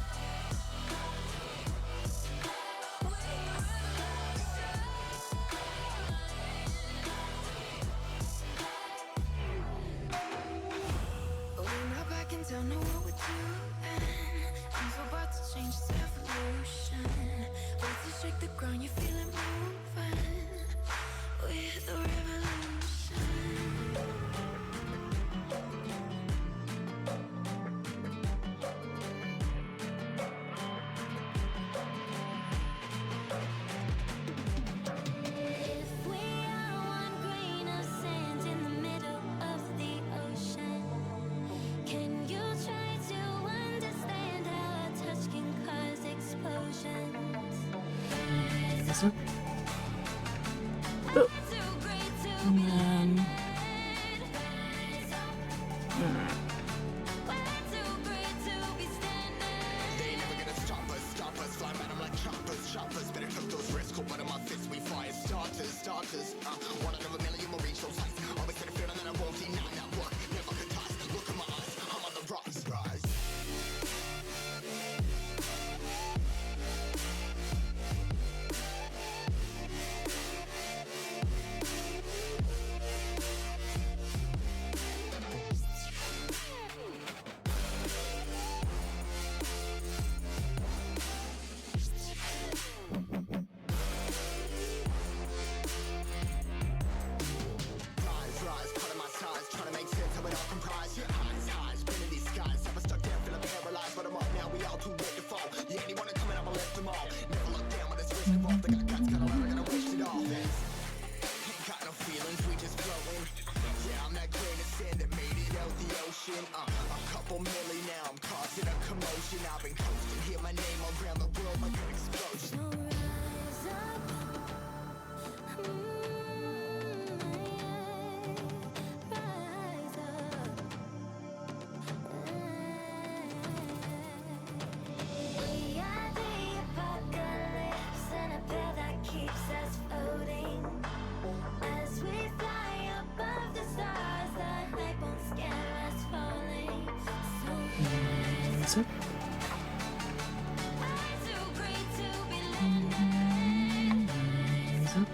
Zip. Oh. And then... Zip. Zip.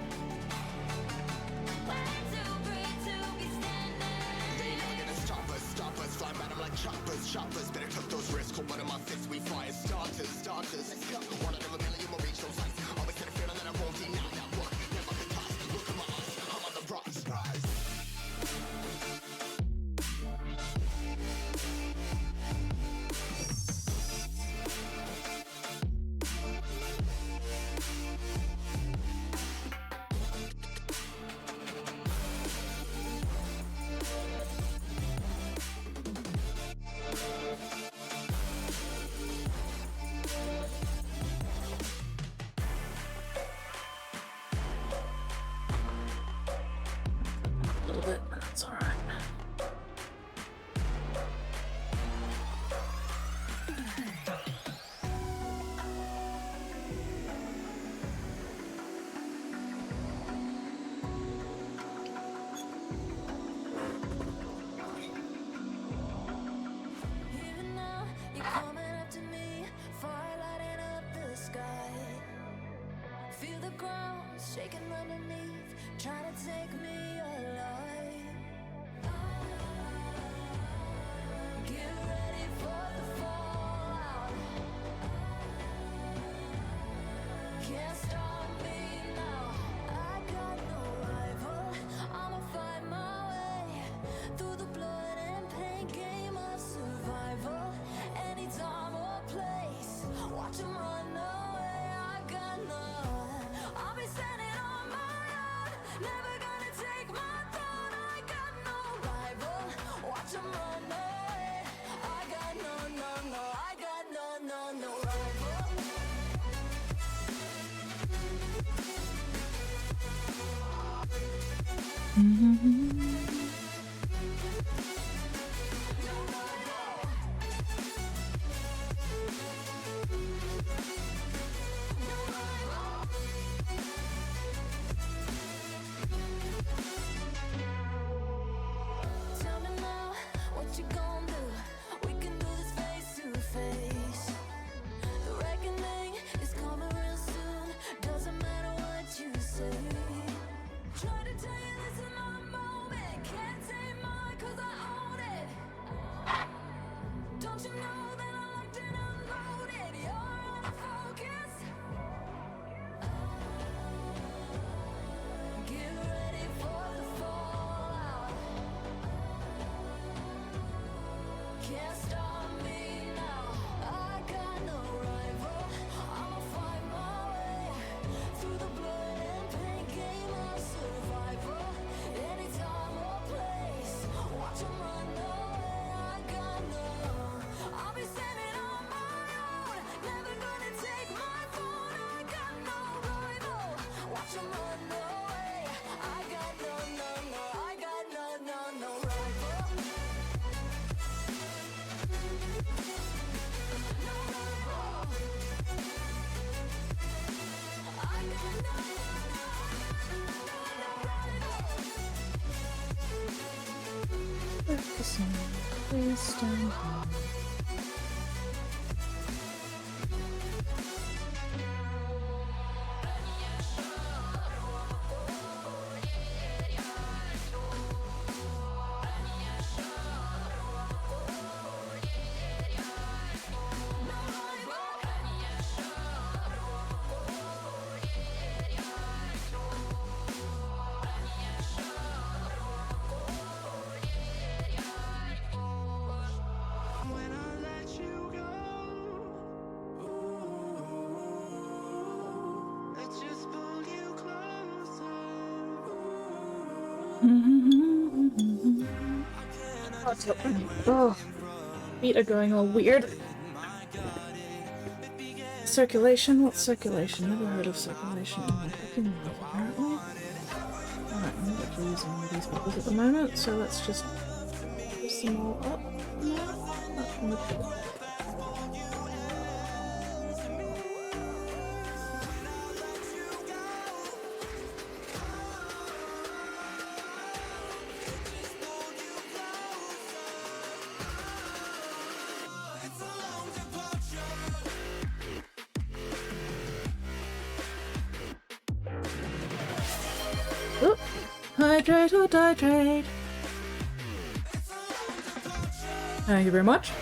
A little bit, but that's alright. Even now, you're coming up to me, fire lighting up the sky. Feel the ground shaking underneath, trying to take me alive. Get ready for the fallout. Can't stop me now. I got no rival. I'ma find my way through the blood and pain game of survival. Any time or place, watch 'em run away. I got none. I'll be standing on my own, never gonna take my throne. I got no rival. Watch 'em run away. I got no. listen. Please stand by. When I let you go, I just pulled you closer. Oh, feet are going all weird. Circulation? What's circulation? Never heard of circulation in my fucking life, apparently. Alright, I'm not actually using all these bubbles at the moment, so let's just push them all up now. Up from the top. Oop. Hydrate or dihydrate. Thank you very much.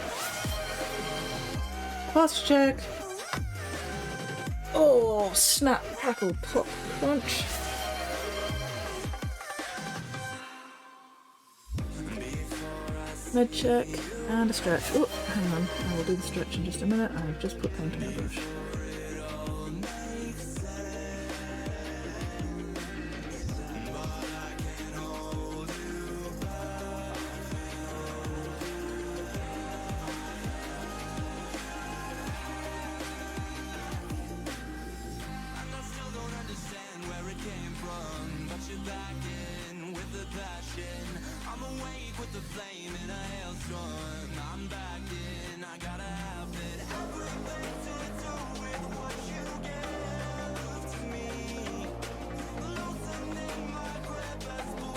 Posture check. Oh, snap, crackle, pop, crunch. Med check and a stretch. Oh, hang on. I will do the stretch in just a minute. I've just put paint on my brush.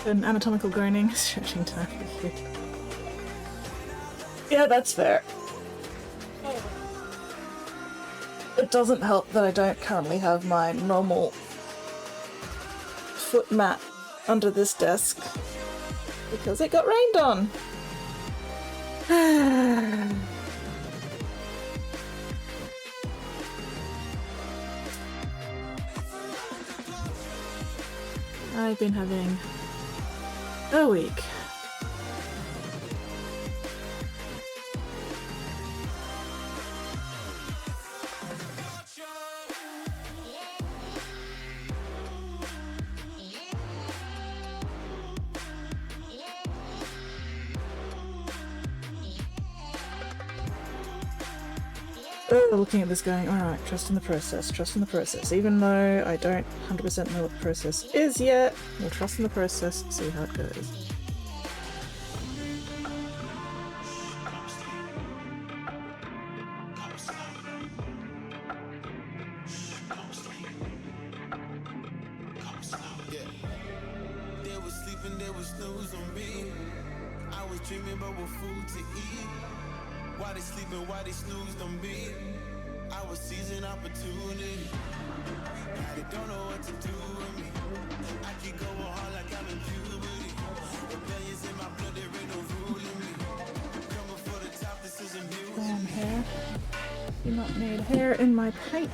An anatomical groaning, stretching time. Yeah, that's fair. It doesn't help that I don't currently have my normal foot mat under this desk because it got rained on. I've been having a week. Looking at this going, alright, trust in the process, trust in the process. Even though I don't 100% know what the process is yet, we'll trust in the process, see how it goes. They was sleeping, they was snooze on me. I was dreaming about what food to eat. Why they sleeping, why they snoozed on me? I was seizing opportunity. Now they don't know what to do with me. I keep going hard like I'm in puberty. Rebellions in my blood, there ain't no ruling me. Coming for the top, this isn't beauty. Hair. Do not need hair in my paint.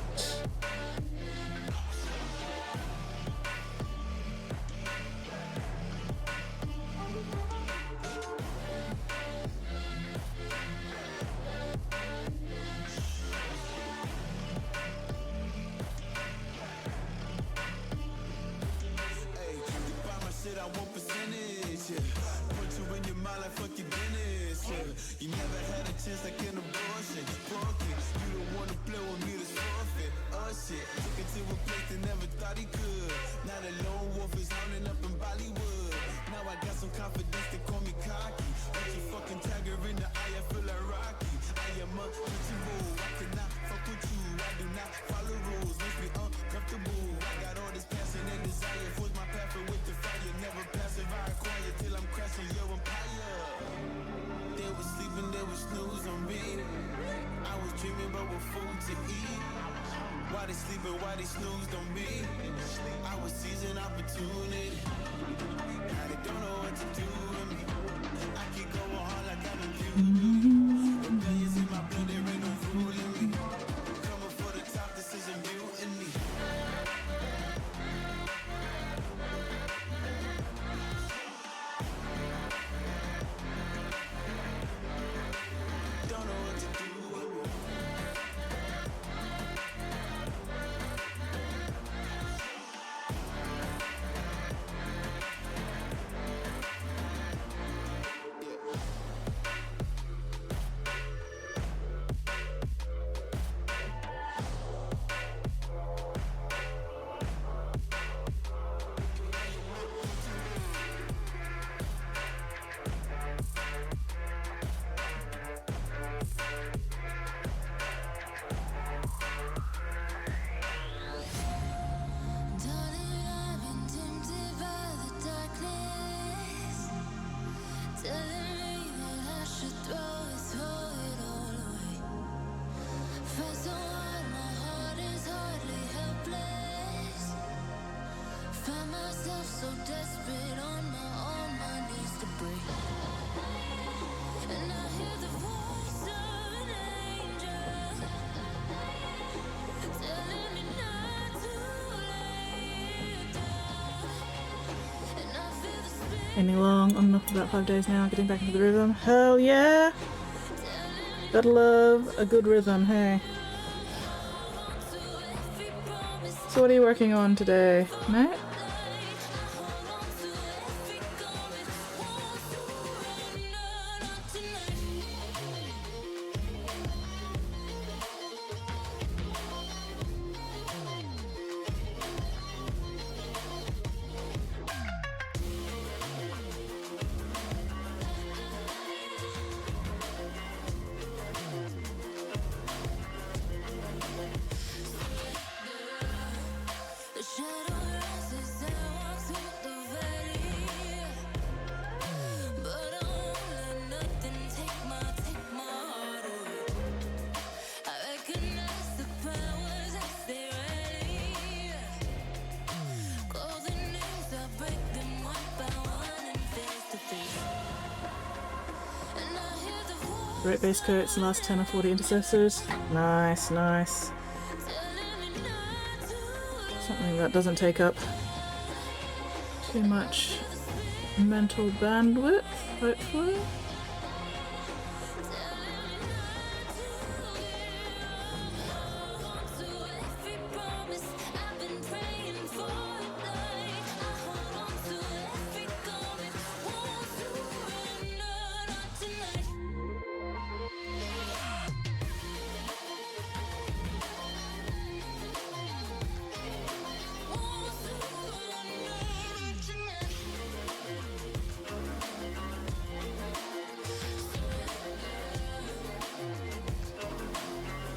You never had a chance like an abortion. Fuck it, you don't wanna play with me, this forfeit. Oh shit, took it to a place they never thought he could. Now the lone wolf is hounding up in Bollywood. Now I got some confidence, they call me cocky. Put your fucking tiger in the eye, I feel like Rocky. I am untouchable, I cannot fuck with you. I do not follow rules, makes me uncomfortable. I got all this passion and desire, force my path with the fire. Never passive, I acquire till I'm crashing your empire. to eat. Why they sleeping, why they snooze on me? I was seizing opportunity. Now they don't know what to do with me. I keep going hard like I'm immune. Rebellions in my blood, there ain't no ruling me. Coming for the top, this is a mutiny. Don't know what to do with me. Darling, I've been tempted by the darkness, telling me that I should throw it all away. Fight so hard, my heart is hardly helpless. Find myself so desperate on my knees to break. And I hear the voice of an angel telling me not to lay down. And I feel the spirit Aiming long, on and off for about 5 days now, getting back into the rhythm. Hell yeah! Gotta love a good rhythm, hey. to every promise So what are you working on today, mate? I hold on to every garment. Won't surrender, not tonight. The shadow rises and walks with the valley, but I won't let nothing take my heart away. I recognize the powers as they rally. Call the names, I break them one by one and face to face. And I hear the voice Great base coats, last 10 or 40 intercessors. Nice, nice. telling me not to Something that doesn't take up too much mental bandwidth, hopefully. to every promise I've been praying for at night. I hold on to every garment. Won't surrender, not tonight. Won't surrender, not tonight.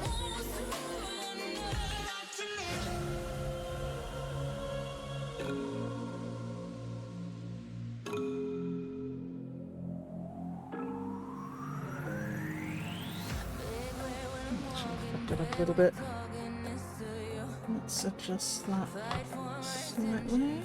Won't surrender, not tonight. Fucked it up a little bit. Let's adjust that slightly.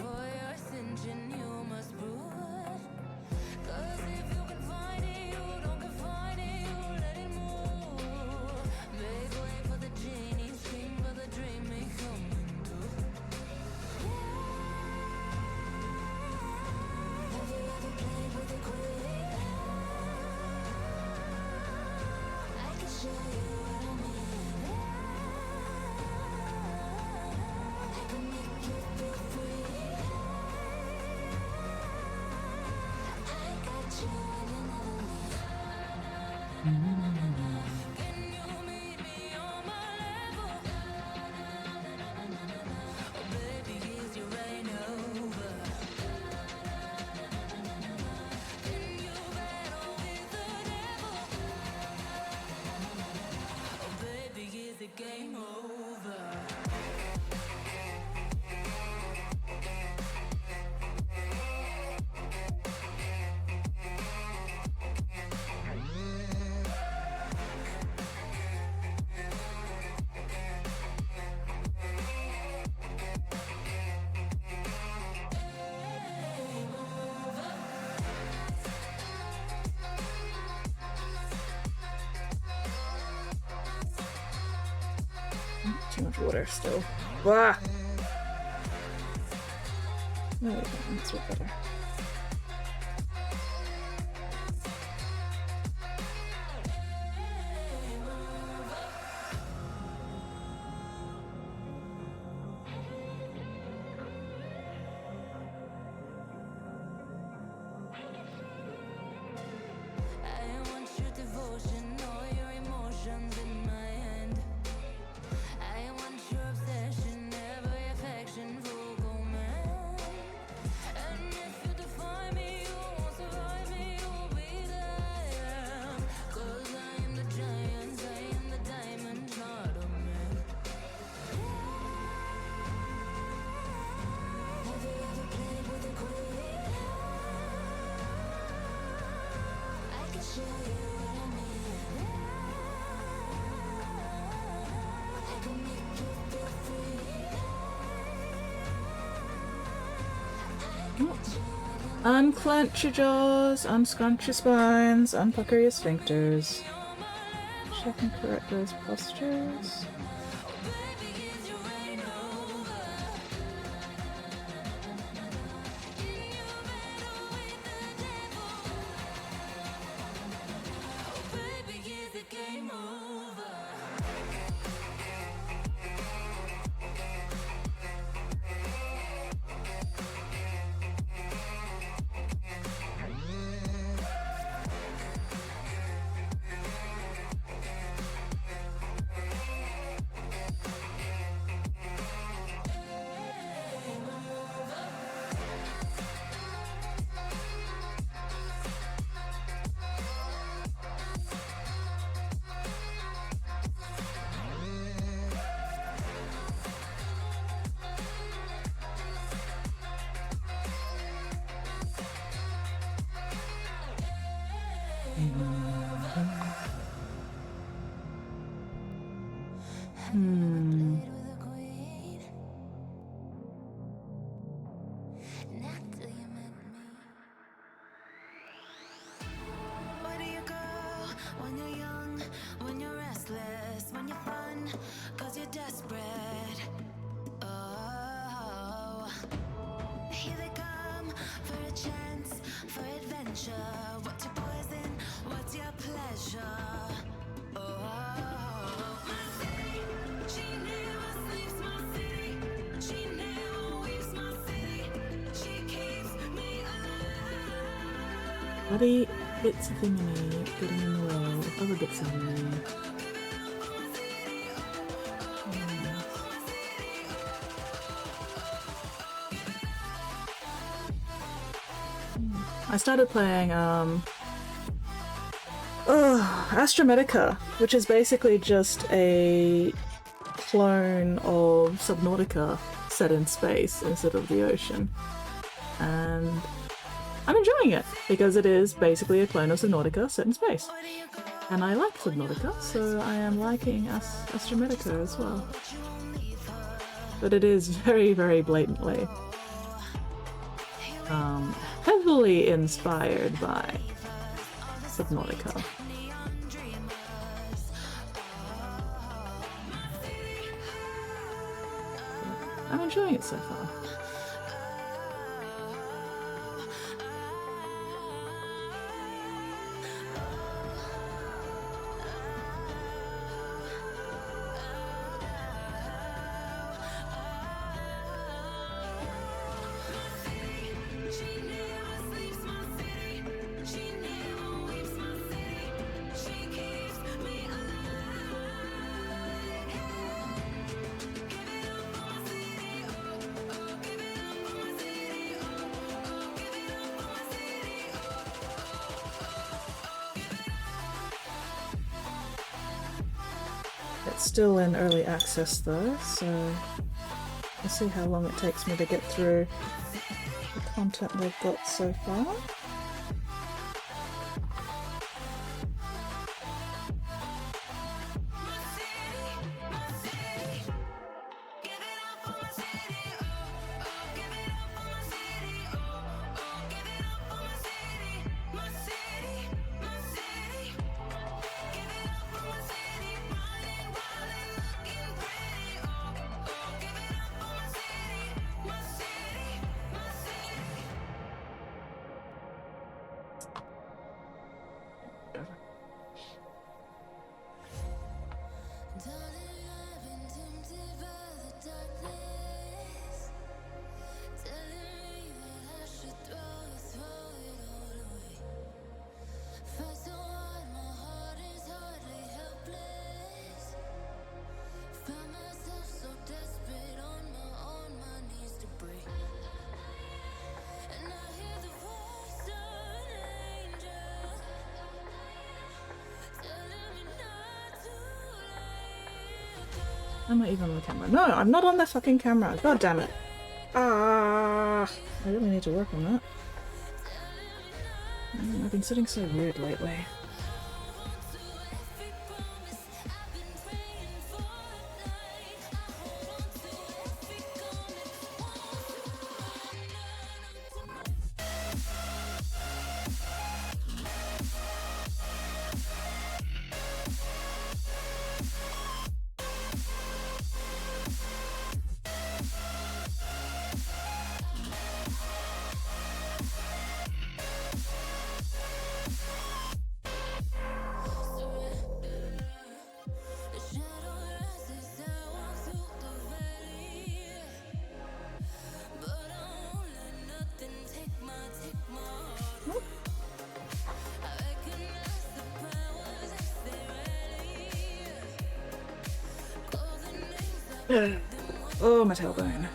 too much water still. Wah! There we go, that's a bit better. I want your devotion, all your emotions in my hand. I want your obsession, every affection, full man. And if you define me, you won't survive me, you'll be there. 'Cause I am the giant, I am the diamond, not a man. Have you ever played with a queen? I can show you what I mean. I can make you feel free. Unclench your jaws, unscrunch your spines, unpucker your sphincters. Check and correct those postures. Where do you go when you're young, when you're restless, when you're fun, 'cause you're desperate? Oh, here they come for a chance, for adventure. What's your poison? What's your pleasure? Oh, my city, she never sleeps, my city, she never weeps, my city, she keeps me alive. Bloody bits of thingy getting in the way of other bits of thingy. I started playing Astromedica, which is basically just a clone of Subnautica set in space instead of the ocean. And I'm enjoying it because it is basically a clone of Subnautica set in space. And I like Subnautica, so I am liking Astromedica as well. But it is very, very blatantly heavily inspired by Subnautica. I'm enjoying it so far. It's still in early access though, so we'll see how long it takes me to get through the content they've got so far. Darling, I've been tempted by the darkness, telling me that I should throw it all away. Fight so hard, my heart is hardly helpless. Found myself so desperate on my knees to break. And I hear the voice of an angel telling me not to let go. Am I even on the camera? No, I'm not on the fucking camera. God damn it. Ah, I really need to work on that. I've been sitting so weird lately. Oh, my tailbone.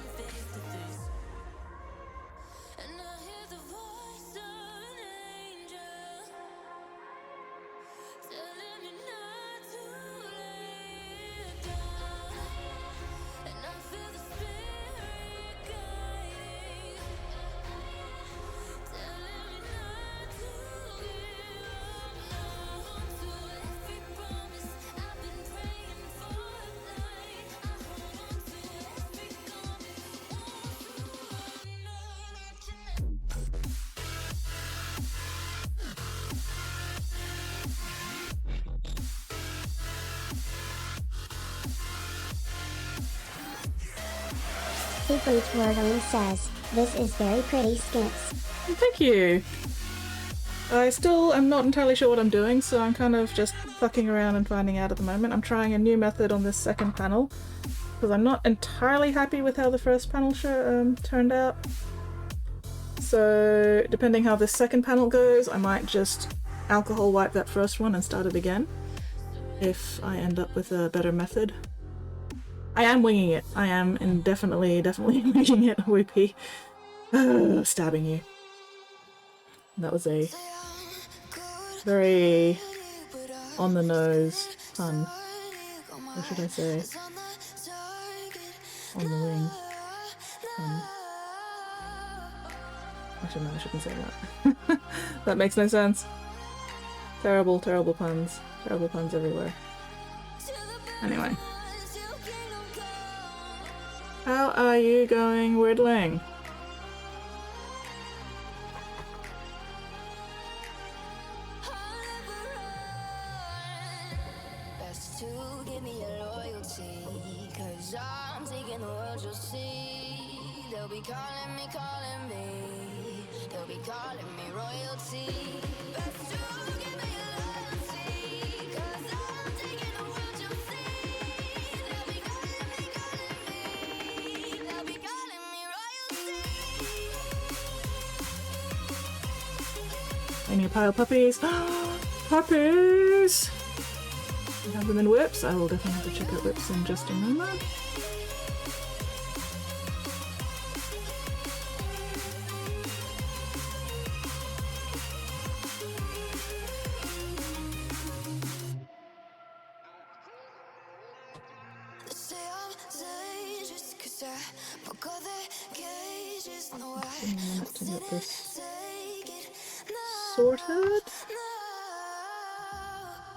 Super Twirling says, this is very pretty skits. Thank you. I still am not entirely sure what I'm doing, so I'm kind of just fucking around and finding out at the moment. I'm trying a new method on this second panel, because I'm not entirely happy with how the first panel turned out. So depending how this second panel goes, I might just alcohol wipe that first one and start it again, if I end up with a better method. I am winging it. I am definitely winging it, Whoopie. Stabbing you. That was a very on the nose pun. Or should I say on the wing pun. Actually no, I shouldn't say that. That makes no sense. Terrible, terrible puns. Terrible puns everywhere. Anyway. How are you going, Weirdling? Best to give me your loyalty, 'cause I'm taking the world, you'll see. They'll be calling me, they'll be calling me royalty. Best to give me your loyalty, 'cause I'm taking the world, you'll see. They'll be calling me, they'll be calling me royalty. I need a pile of puppies. Puppies! I have them in whips. I will definitely have to check out whips in just a moment. They say I'm dangerous 'cause I broke all their cages. No, I Give me a minute to get this take it. sorted.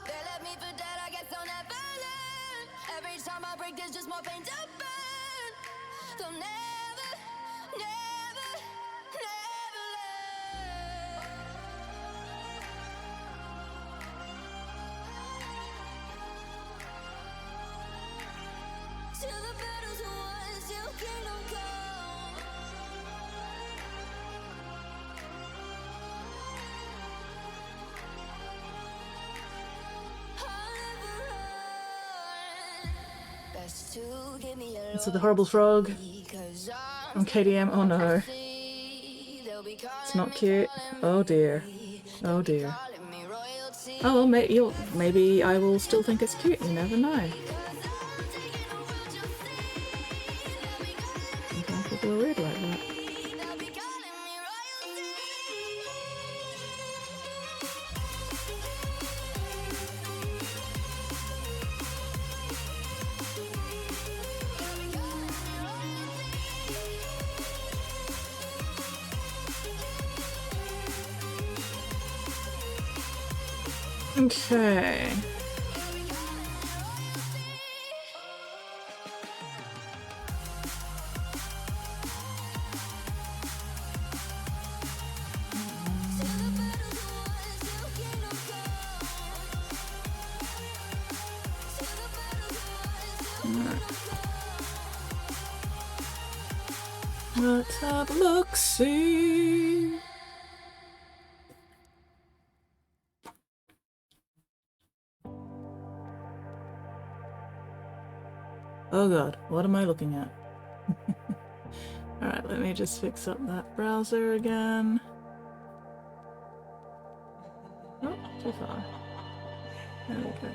They left me for dead, I guess I'll never learn. Every time I break, there's just more pain to burn. They'll never, never, never learn. Till the battle's won, till kingdom come. I'll never run. So the horrible frog from KDM. Oh no. It's not cute. Oh dear. Oh dear. Oh well, maybe I will still think it's cute. You never know. Sometimes people are weird like that. Okay. Let's have a look-see. Oh god, what am I looking at? Alright, let me just fix up that browser again. Oh, too far. There we go.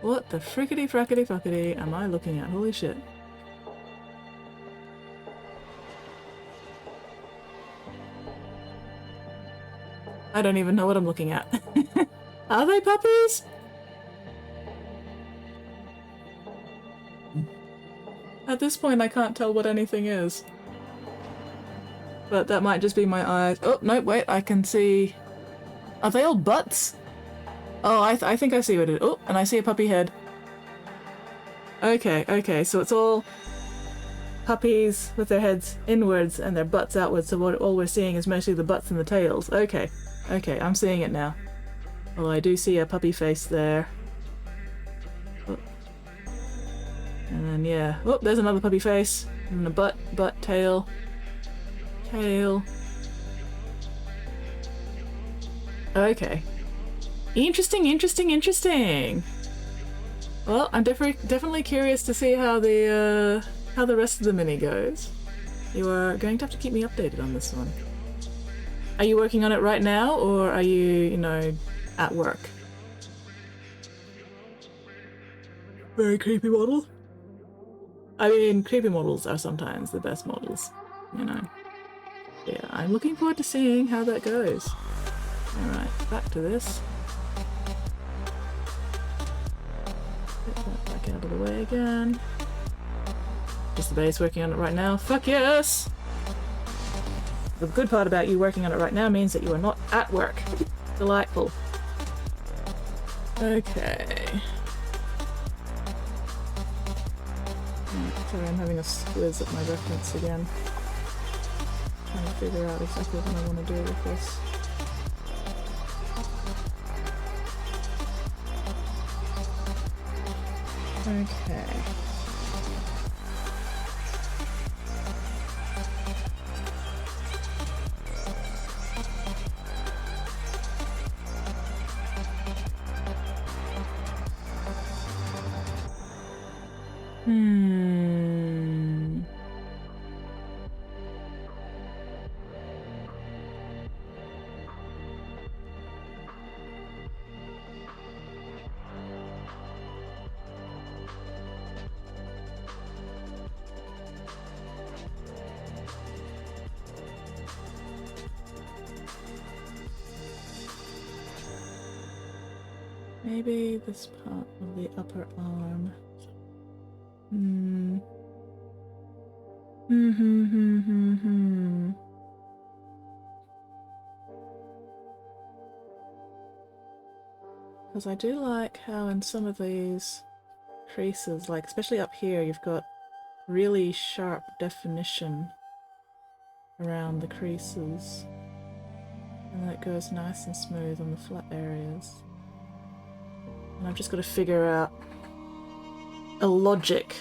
What the frickety frackety fuckety am I looking at? Holy shit. I don't even know what I'm looking at. Are they puppies? At this point I can't tell what anything is. But that might just be my eyes. Oh, no, wait, I can see... Are they all butts? Oh, I think I see what it is. Oh, and I see a puppy head. Okay, okay, so it's all puppies with their heads inwards and their butts outwards, so all we're seeing is mostly the butts and the tails. Okay, okay, I'm seeing it now. Well, I do see a puppy face there. Oh. And then, yeah. Oh, there's another puppy face. And a butt, tail. Tail. Okay. Interesting, interesting, interesting! Well, I'm definitely curious to see how the rest of the mini goes. You are going to have to keep me updated on this one. Are you working on it right now, or are you know, at work? Very creepy model. I mean, creepy models are sometimes the best models, you know. Yeah, I'm looking forward to seeing how that goes. Alright, back to this. Get that back out of the way again. Just the base working on it right now. Fuck yes! The good part about you working on it right now means that you are not at work. Delightful. Okay. Sorry, I'm having a squiz at my reference again. Trying to figure out exactly what I want to do with this. Okay. Maybe this part of the upper arm. Because I do like how in some of these creases, like especially up here, you've got really sharp definition around the creases. And that goes nice and smooth on the flat areas. And I've just got to figure out a logic,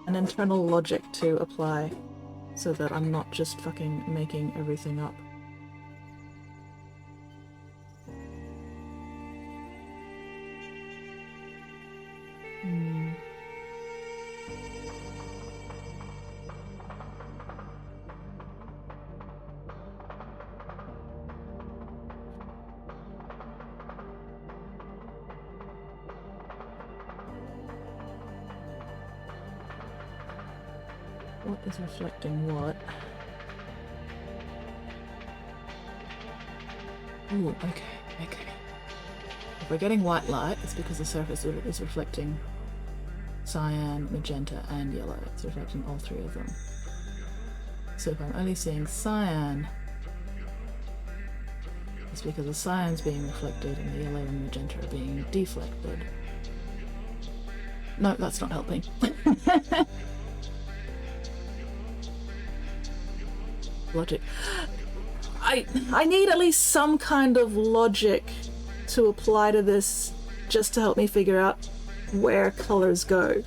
an internal logic to apply so that I'm not just fucking making everything up. what is reflecting what? Ooh, okay. If we're getting white light, it's because the surface is reflecting cyan, magenta, and yellow. It's reflecting all three of them. So if I'm only seeing cyan, it's because the cyan's being reflected and the yellow and magenta are being deflected. No, that's not helping. Logic. I need at least some kind of logic to apply to this just to help me figure out where colors go.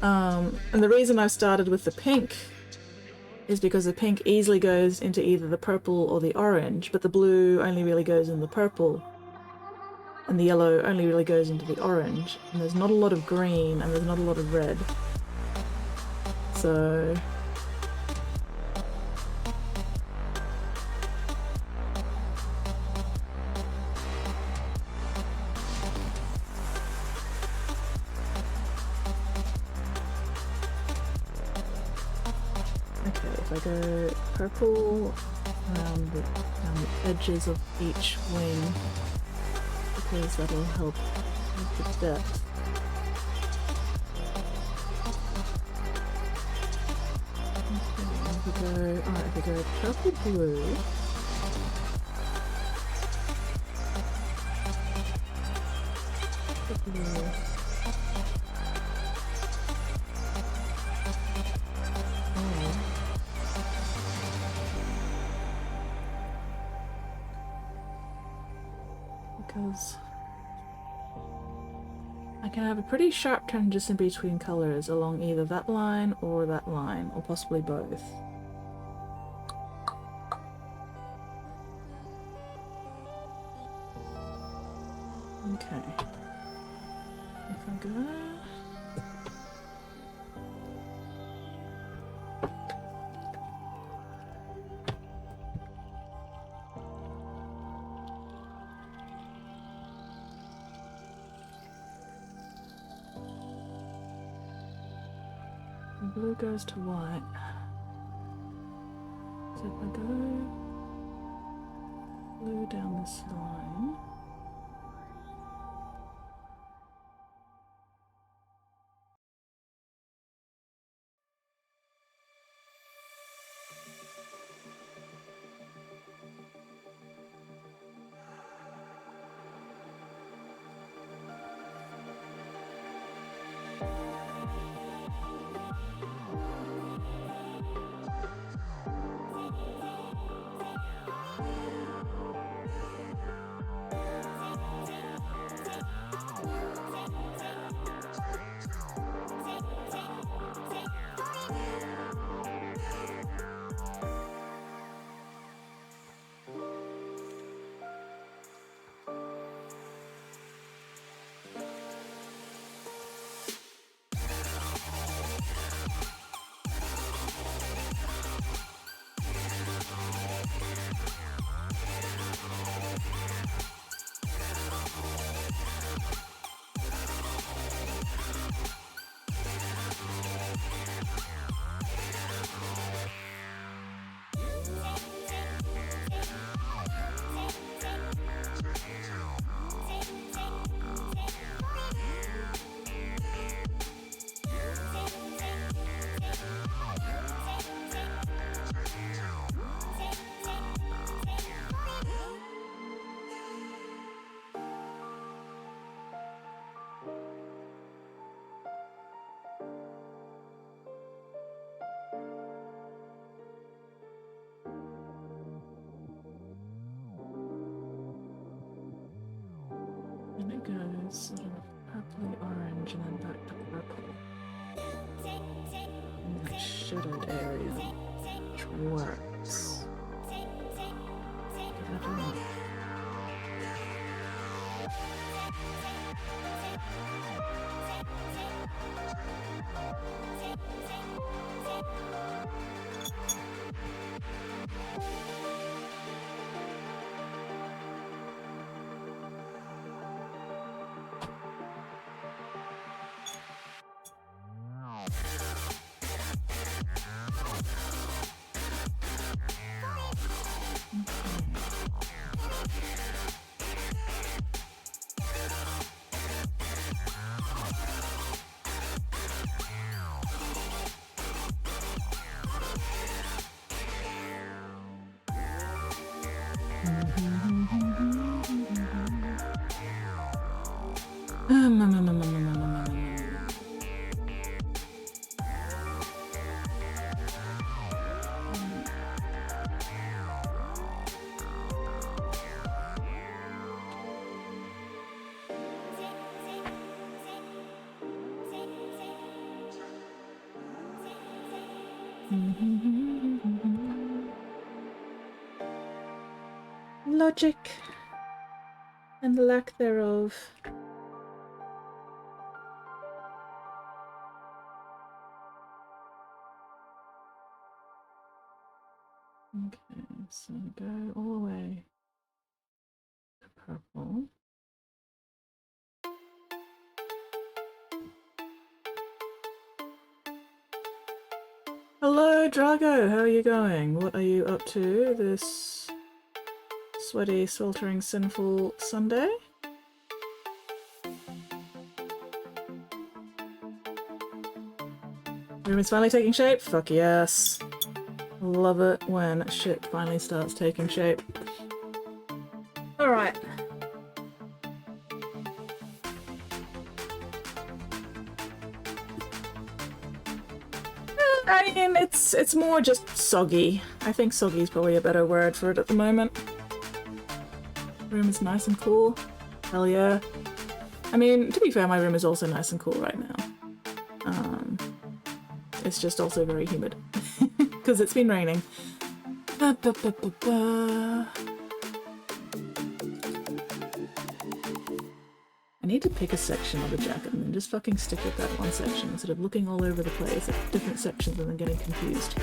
And the reason I've started with the pink is because the pink easily goes into either the purple or the orange, but the blue only really goes in the purple, and the yellow only really goes into the orange, and there's not a lot of green and there's not a lot of red. So I go purple around the edges of each wing because that'll help with the depth. Okay, if we go purple blue. Because I can have a pretty sharp transition between colors along either that line, or possibly both. Okay. If I go... Blue goes to white. So if I go blue down this line, and it goes sort of purpley orange and then back to purple in that shadowed area, which works. Give it a look. Logic and lack thereof. Okay, so go all the way to purple. Hello, Drago. How are you going? What are you up to this sweaty, sweltering, sinful Sunday? Room is finally taking shape? Fuck yes. Love it when shit finally starts taking shape. Alright. I mean, it's more just soggy. I think soggy is probably a better word for it at the moment. Room is nice and cool. Hell yeah. I mean, to be fair, my room is also nice and cool right now. It's just also very humid. Because it's been raining. I need to pick a section of the jacket and then just fucking stick with that one section instead of looking all over the place at different sections and then getting confused.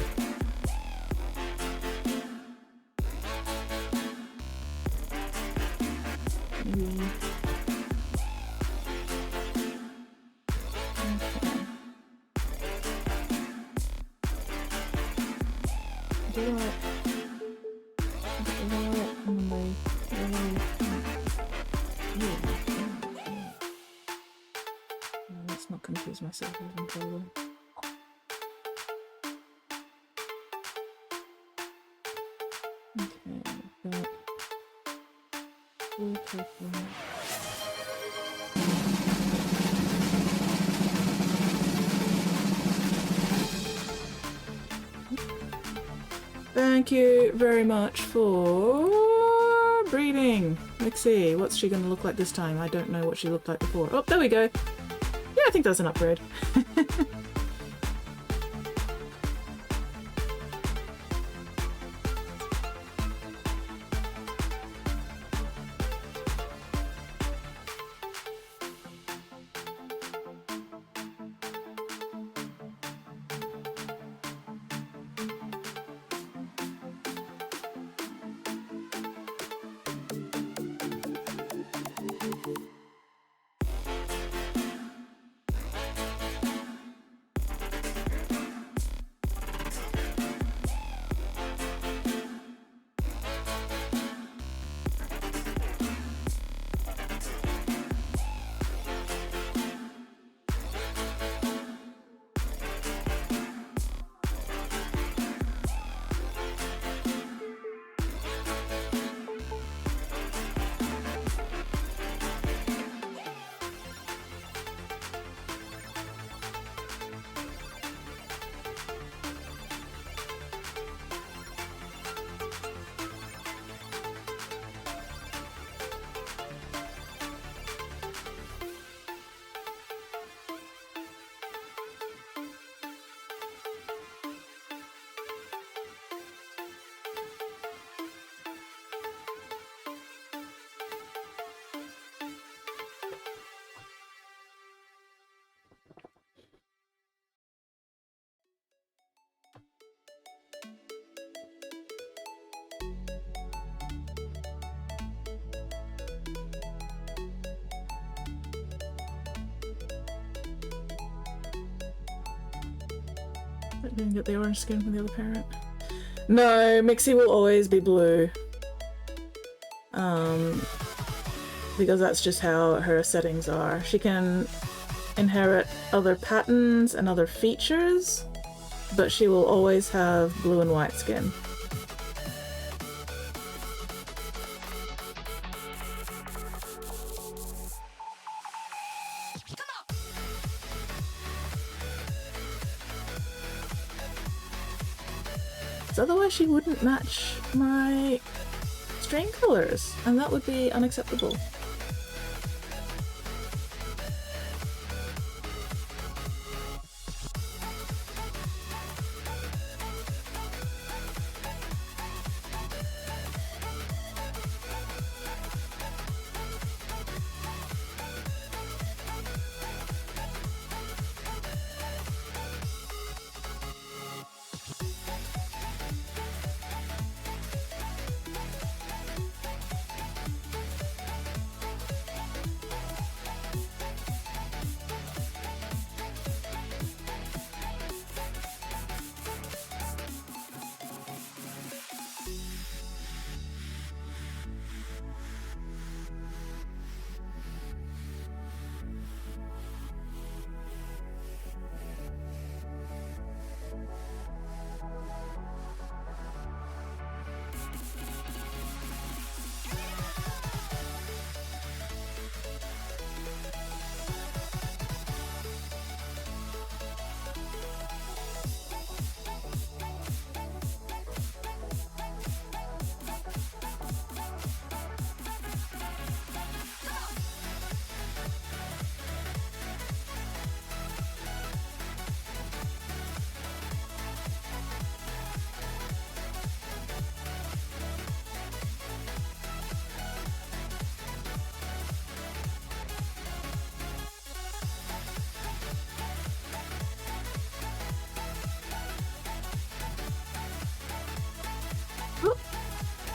Maybe... Let's not confuse myself with trouble. Okay, that full purple. Thank you very much for breeding. Mixie, what's she gonna look like this time? I don't know what she looked like before. Oh, there we go. Yeah, I think that's an upgrade. Didn't get the orange skin from the other parent. No, Mixie will always be blue. Because that's just how her settings are. She can inherit other patterns and other features, but she will always have blue and white skin. 'Cause otherwise she wouldn't match my string colors, and that would be unacceptable.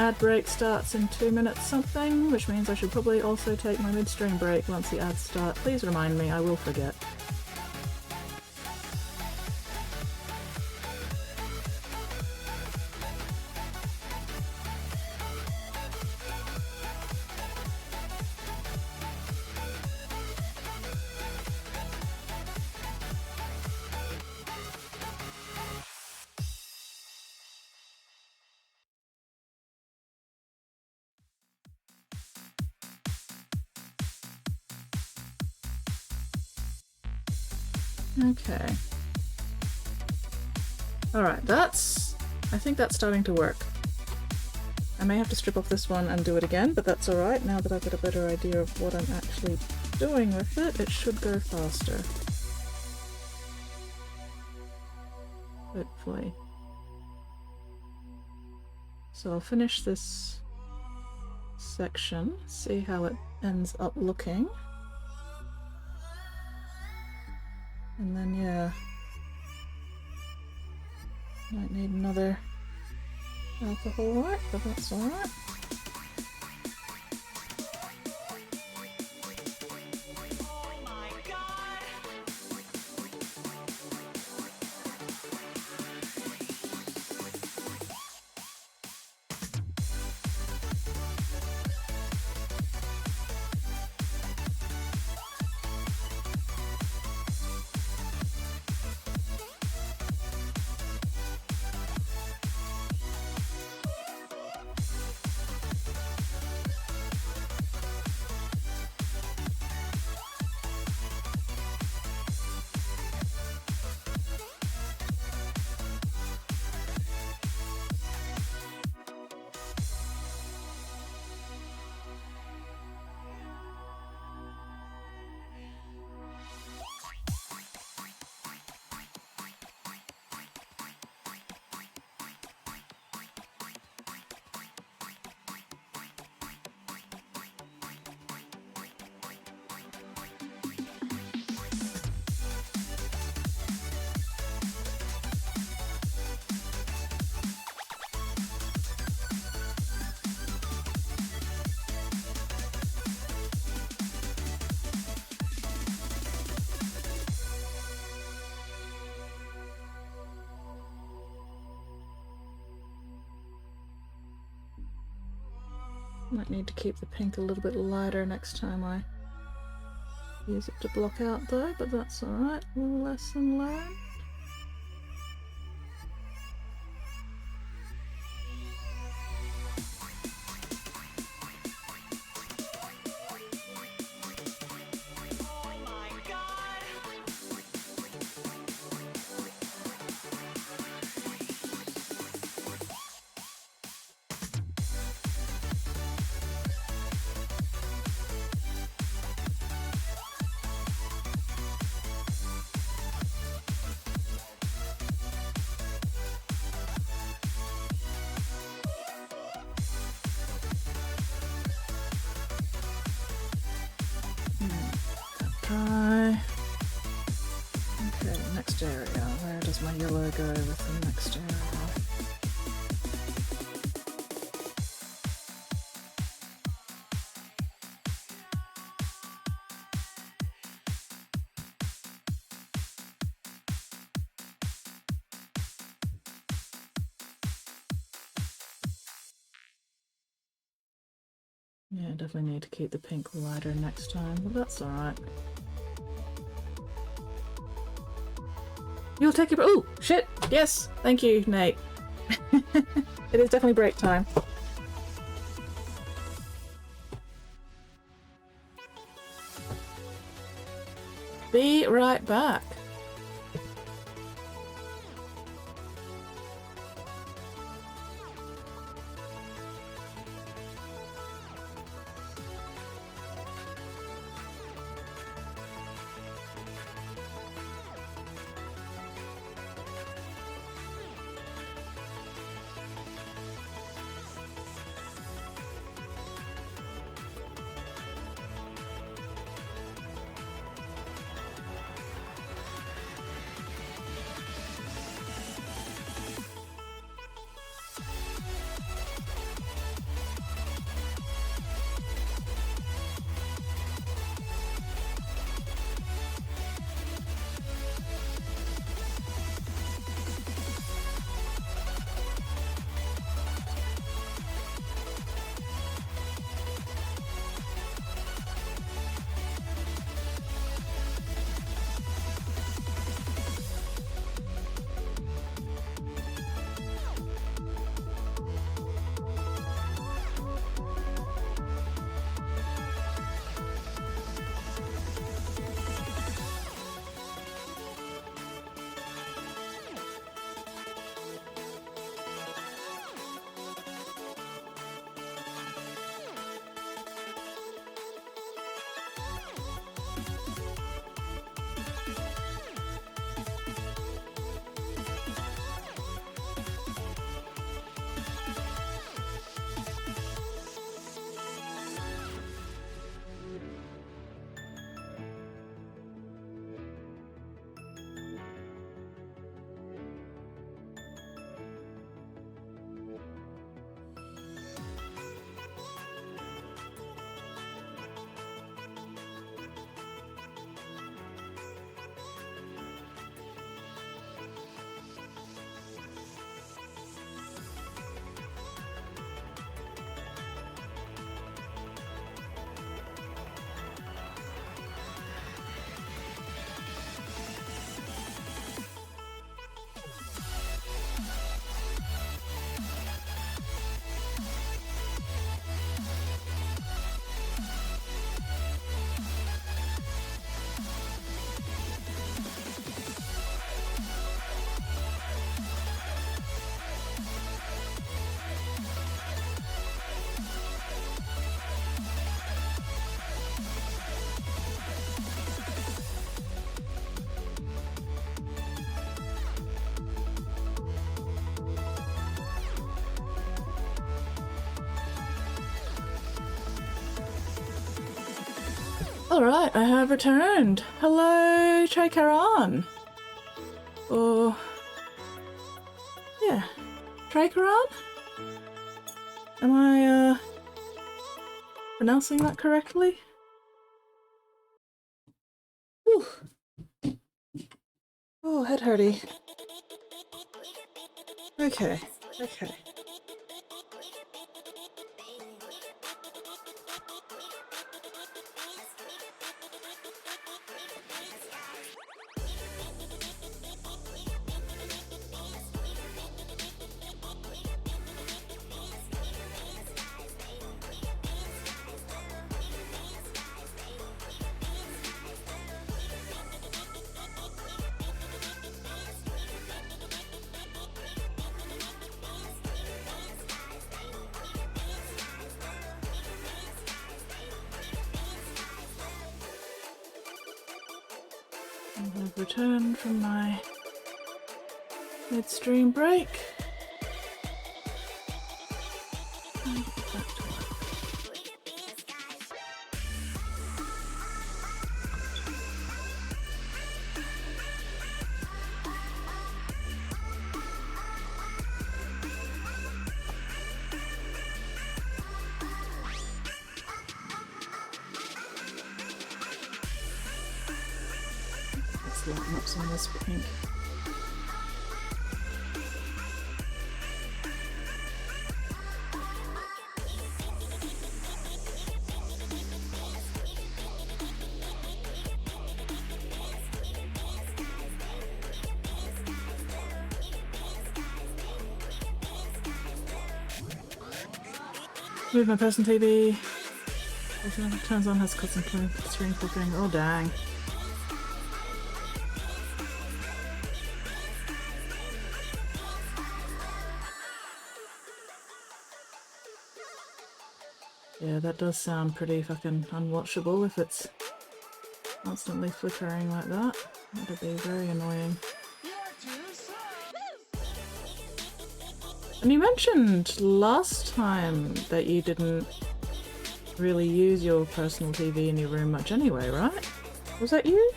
Ad break starts in 2 minutes something, which means I should probably also take my midstream break once the ads start. Please remind me, I will forget. Okay. Alright, I think that's starting to work. I may have to strip off this one and do it again, but that's alright. Now that I've got a better idea of what I'm actually doing with it, it should go faster. Hopefully. So I'll finish this section, see how it ends up looking. And then, yeah, might need another alcohol wipe, but that's alright. Might need to keep the pink a little bit lighter next time I use it to block out though, but that's alright. Lesson learned. try. Okay, next area. Where does my yellow go with the next area? Yeah, definitely need to keep the pink lighter next time, but that's alright. You'll take your— oh, shit! Yes! Thank you, Nate. It is definitely break time. Be right back. Alright, I have returned. Hello, Trekaran. Or... yeah, Trekaran? Am I, pronouncing that correctly? Whew. Oh, head hurty. Okay, okay. I've returned from my midstream break. And get back to work. just lighten up some of this pink. Move my person TV. Turns on, has custom screen flickering. Oh dang. Yeah, that does sound pretty fucking unwatchable if it's constantly flickering like that. That'd be very annoying. And you mentioned last time that you didn't really use your personal TV in your room much anyway, right? Was that you?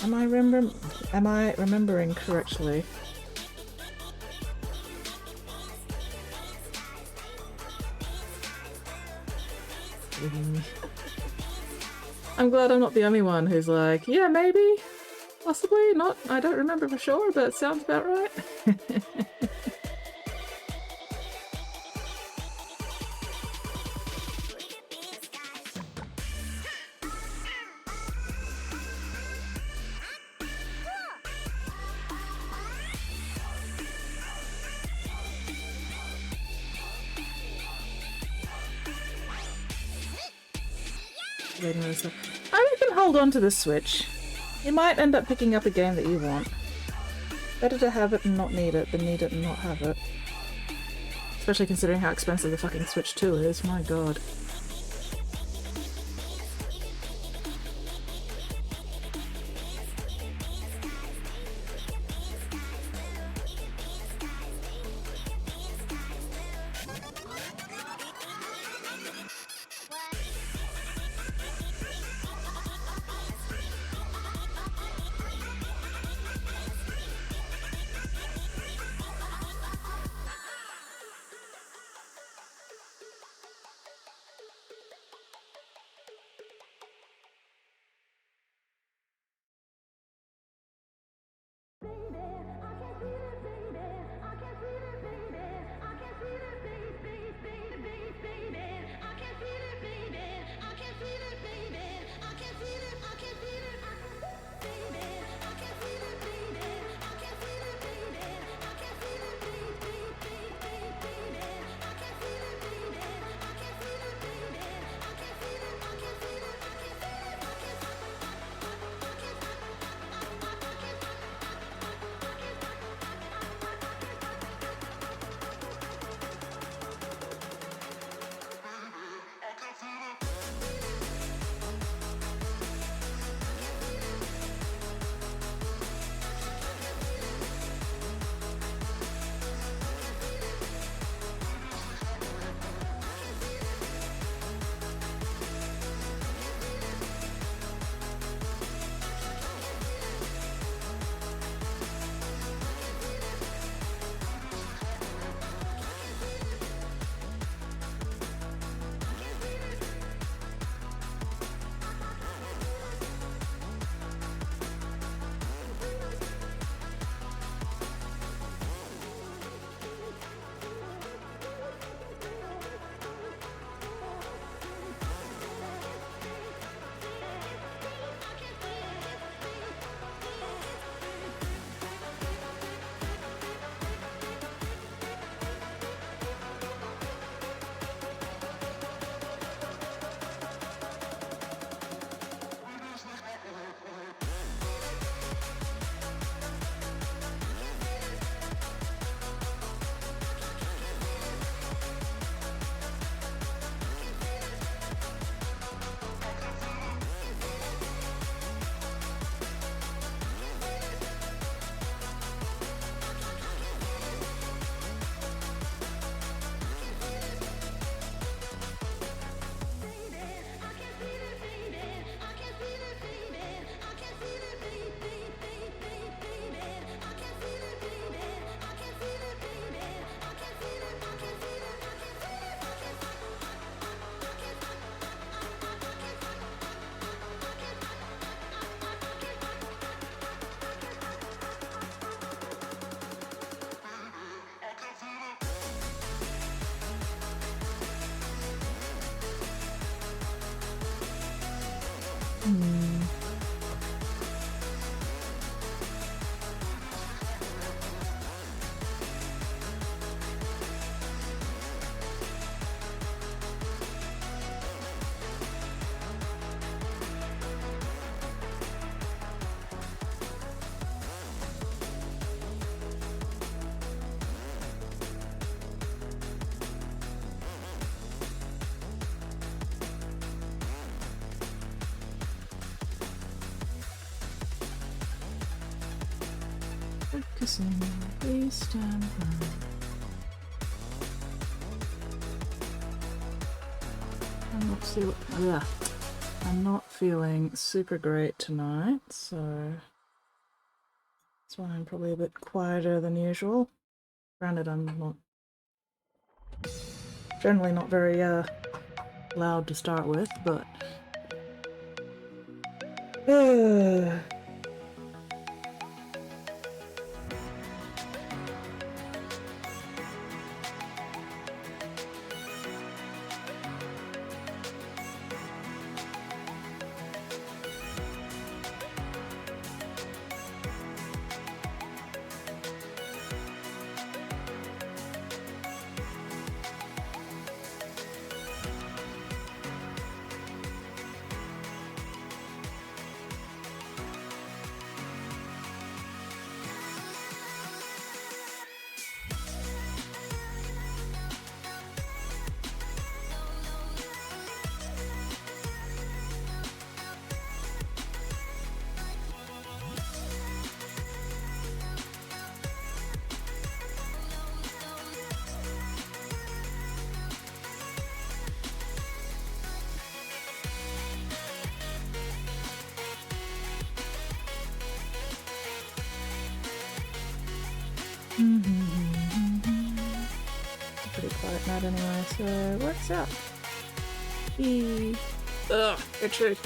Am I remembering correctly? I'm glad I'm not the only one who's like, yeah, maybe, possibly, not, I don't remember for sure, but it sounds about right. I can hold on to the Switch. You might end up picking up a game that you want. Better to have it and not need it than need it and not have it. Especially considering how expensive the fucking Switch 2 is, my god. Focusing, please stand by. I'm not feeling super great tonight, so that's why I'm probably a bit quieter than usual. Granted, I'm not generally not very loud to start with, but pretty quiet night anyway, so it works out. Ugh, itchy.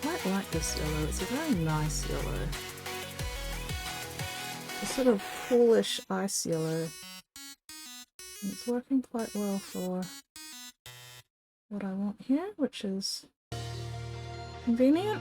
I like this yellow, it's a very nice yellow. A sort of coolish ice yellow. And it's working quite well for what I want here, which is convenient.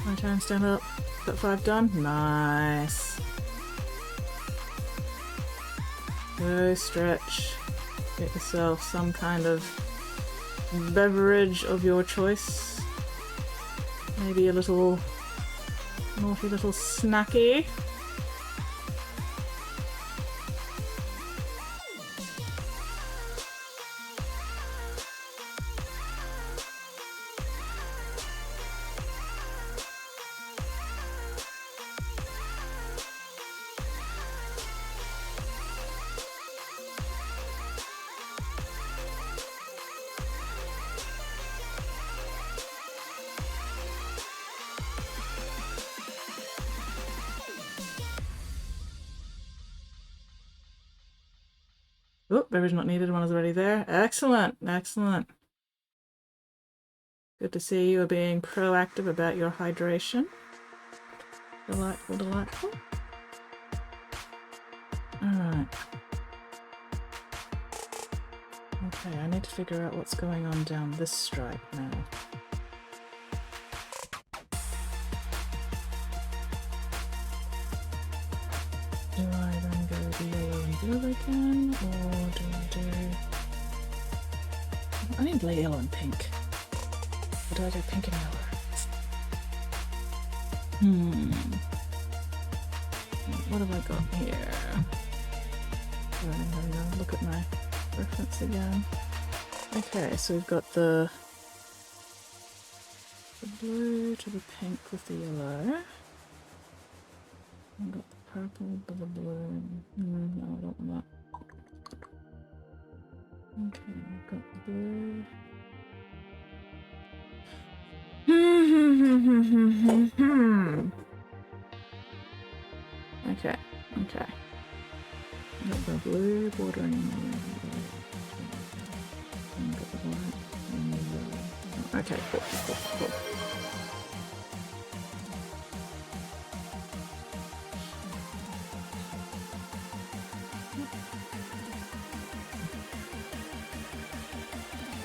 My turn, stand up. Got 5 done. Nice. Go stretch. Get yourself some kind of beverage of your choice. Maybe a little naughty little snacky. Oh, beverage not needed, one is already there. Excellent, excellent. Good to see you are being proactive about your hydration. Delightful, delightful. Alright. Okay, I need to figure out what's going on down this stripe now. Do I then go the yellow and blue again, or do I do... I need yellow and pink. Or do I do pink and yellow? What have I got here? I'm gonna look at my reference again. Okay, so we've got the blue to the pink with the yellow. I've got the purple to the blue. No, I don't want that. Okay, I've got the blue. Okay, okay. I've got the blue bordering on the yellow. I've got the white and the yellow. Okay, cool.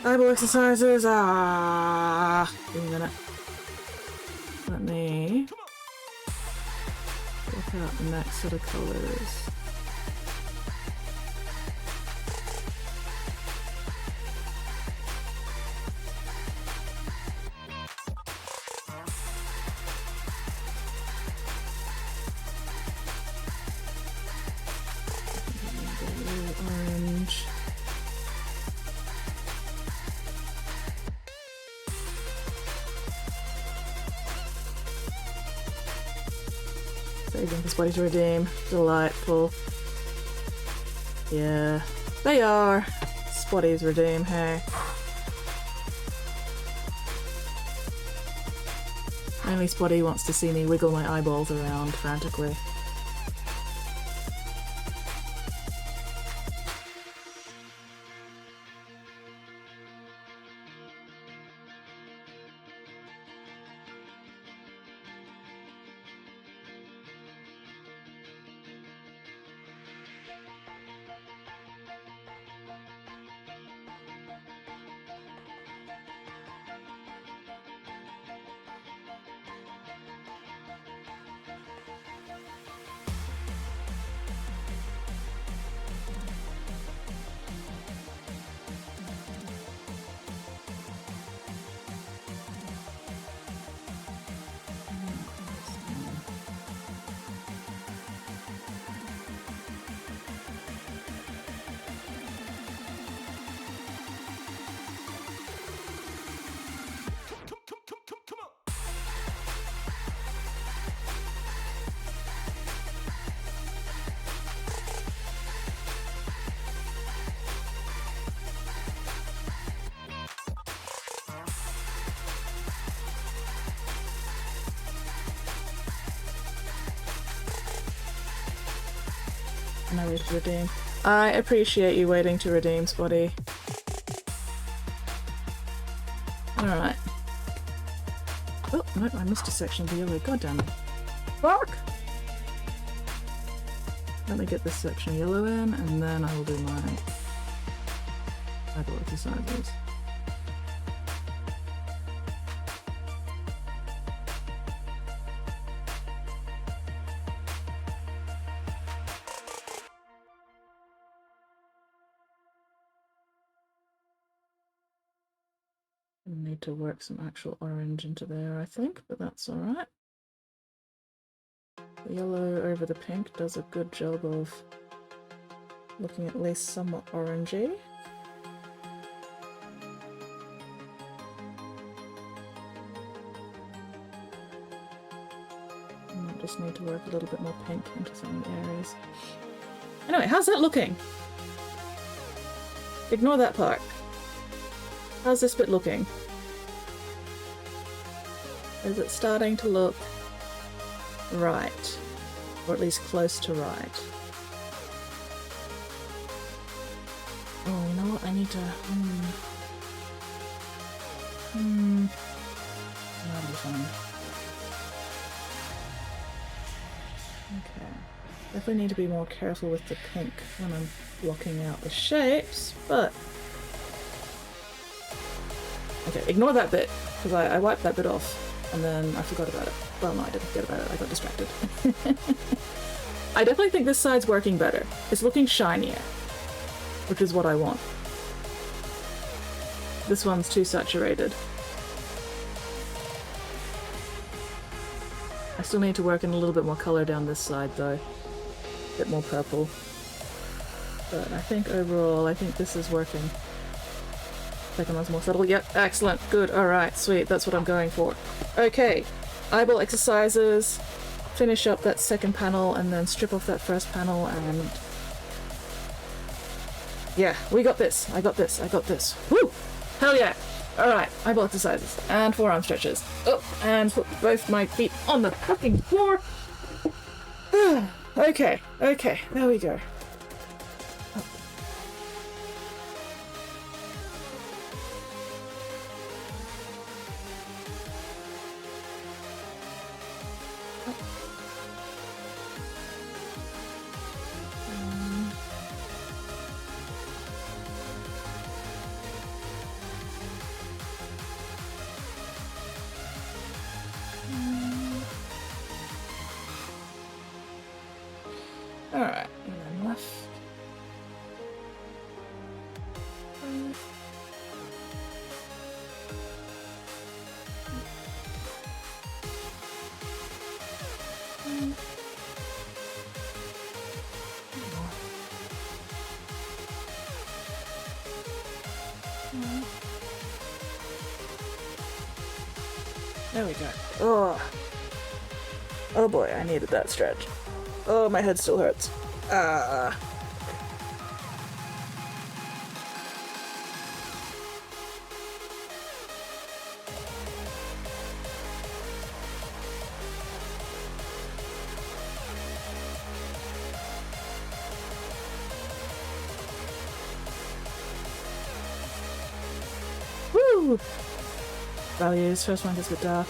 Eyeball exercises. Give me a minute. Let me work out the next set of colours. Orange. Saving this body to redeem. Delightful. Yeah, they are. Spotties redeem, hey. Only Spotty wants to see me wiggle my eyeballs around frantically. No way to redeem. I appreciate you waiting to redeem, Spotty. Alright. Oh, no, I missed a section of the yellow. God damn it. Fuck! Let me get this section of yellow in, and then I will do my eyeball exercises. need to work some actual orange into there, I think, but that's alright. The yellow over the pink does a good job of looking at least somewhat orangey. And I just need to work a little bit more pink into some of the areas. Anyway, how's that looking? Ignore that part. How's this bit looking? Is it starting to look right? Or at least close to right? Oh, you know what? I need to... That'll be fine. Okay. Definitely need to be more careful with the pink when I'm blocking out the shapes, but... Okay, ignore that bit, because I wiped that bit off, and then I forgot about it. Well, no, I didn't forget about it, I got distracted. I definitely think this side's working better. It's looking shinier, which is what I want. This one's too saturated. I still need to work in a little bit more colour down this side, though. A bit more purple. But I think overall, I think this is working. Second one's more subtle. Yep, excellent. Good. Alright, sweet. That's what I'm going for. Okay. Eyeball exercises. Finish up that second panel and then strip off that first panel and... Yeah, we got this. I got this. I got this. Woo! Hell yeah! Alright, eyeball exercises. And forearm stretches. Up and put both my feet on the fucking floor. Okay, okay. There we go. Alright, and then left. There we go. Oh. Oh boy, I needed that stretch. Oh, my head still hurts. Ah. Woo! Values, first one gets a bit dark.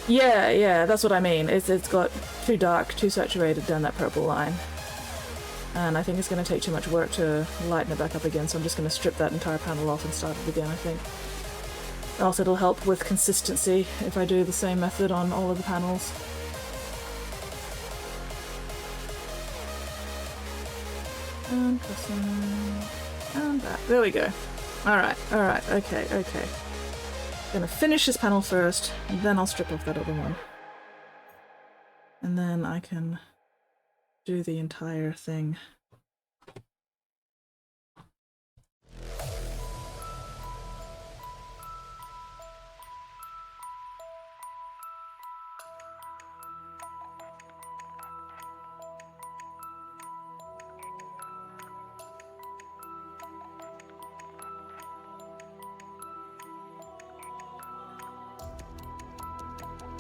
Yeah, that's what I mean. It's got too dark, too saturated down that purple line. And I think it's going to take too much work to lighten it back up again, so I'm just going to strip that entire panel off and start it again, I think. Also, it'll help with consistency if I do the same method on all of the panels. And this one. And that. There we go. Alright, okay. Gonna finish this panel first, and then I'll strip off that other one. And then I can do the entire thing.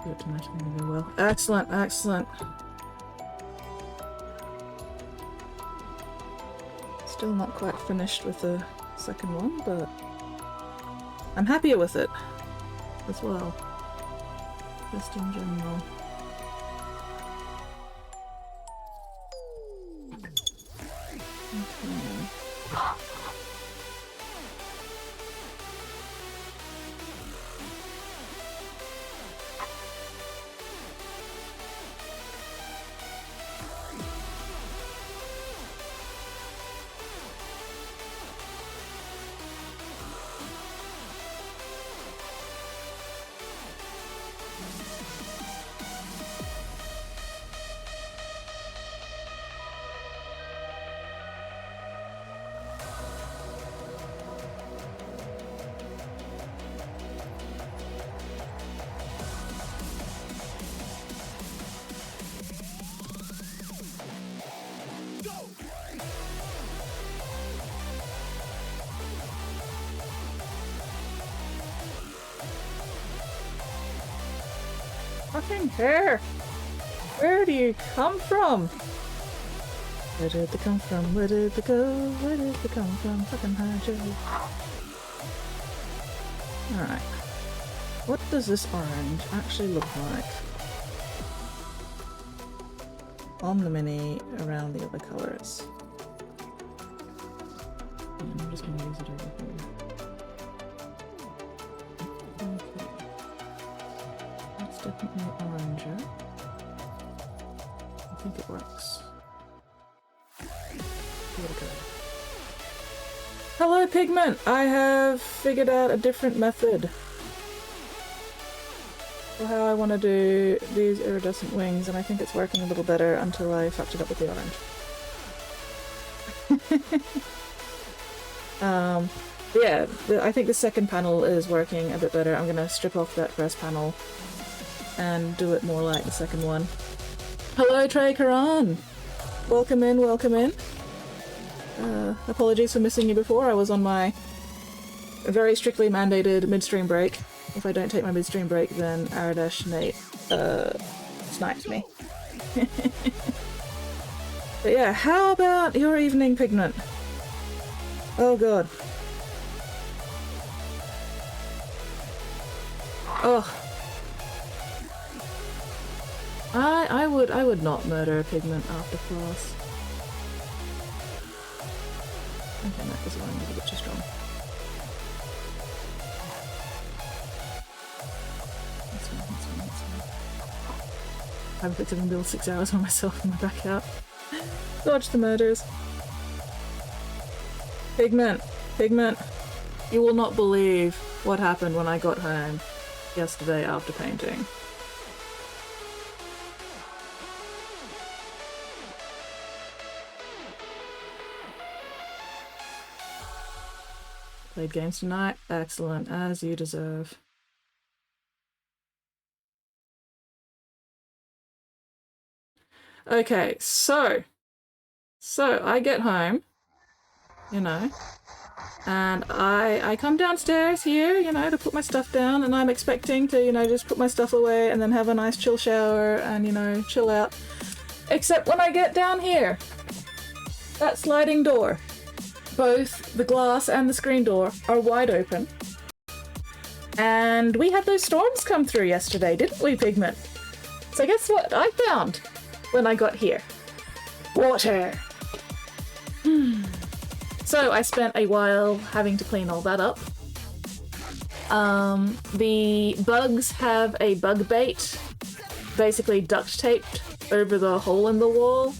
Do it tonight, I'm gonna go well. Excellent, excellent. Still not quite finished with the second one, but I'm happier with it as well. Just in general. Okay. Fucking hair! Where do you come from? Where did they come from? Where did they go? Where did they come from? Fucking Hydro. Alright. What does this orange actually look like? On the mini, around the other colours. And I'm just going to use it over here. Okay. That's definitely oranger. I think it works. Here we go. Hello, Pigment! I have figured out a different method for how I want to do these iridescent wings, and I think it's working a little better until I fucked it up with the orange. Yeah, I think the second panel is working a bit better. I'm gonna strip off that first panel and do it more like the second one. Hello, Trey Karan! Welcome in, welcome in. Apologies for missing you before. I was on my very strictly mandated midstream break. If I don't take my midstream break, then Aradesh Nate snipes me. But yeah, how about your evening, Pigment? Oh god. Oh. I would not murder a Pigment after class. Okay, that was a little bit too strong. That's fine. I haven't picked up and build 6 hours on myself in my back out. Dodge the murders. Pigment! You will not believe what happened when I got home yesterday after painting. Played games tonight? Excellent, as you deserve. Okay, so I get home, you know, and I come downstairs here, you know, to put my stuff down, and I'm expecting to, you know, just put my stuff away and then have a nice chill shower and, you know, chill out. Except when I get down here, that sliding door, both the glass and the screen door are wide open. And we had those storms come through yesterday, didn't we, Pigment? So guess what I found when I got here? Water! So I spent a while having to clean all that up. The bugs have a bug bait, basically duct taped over the hole in the wall.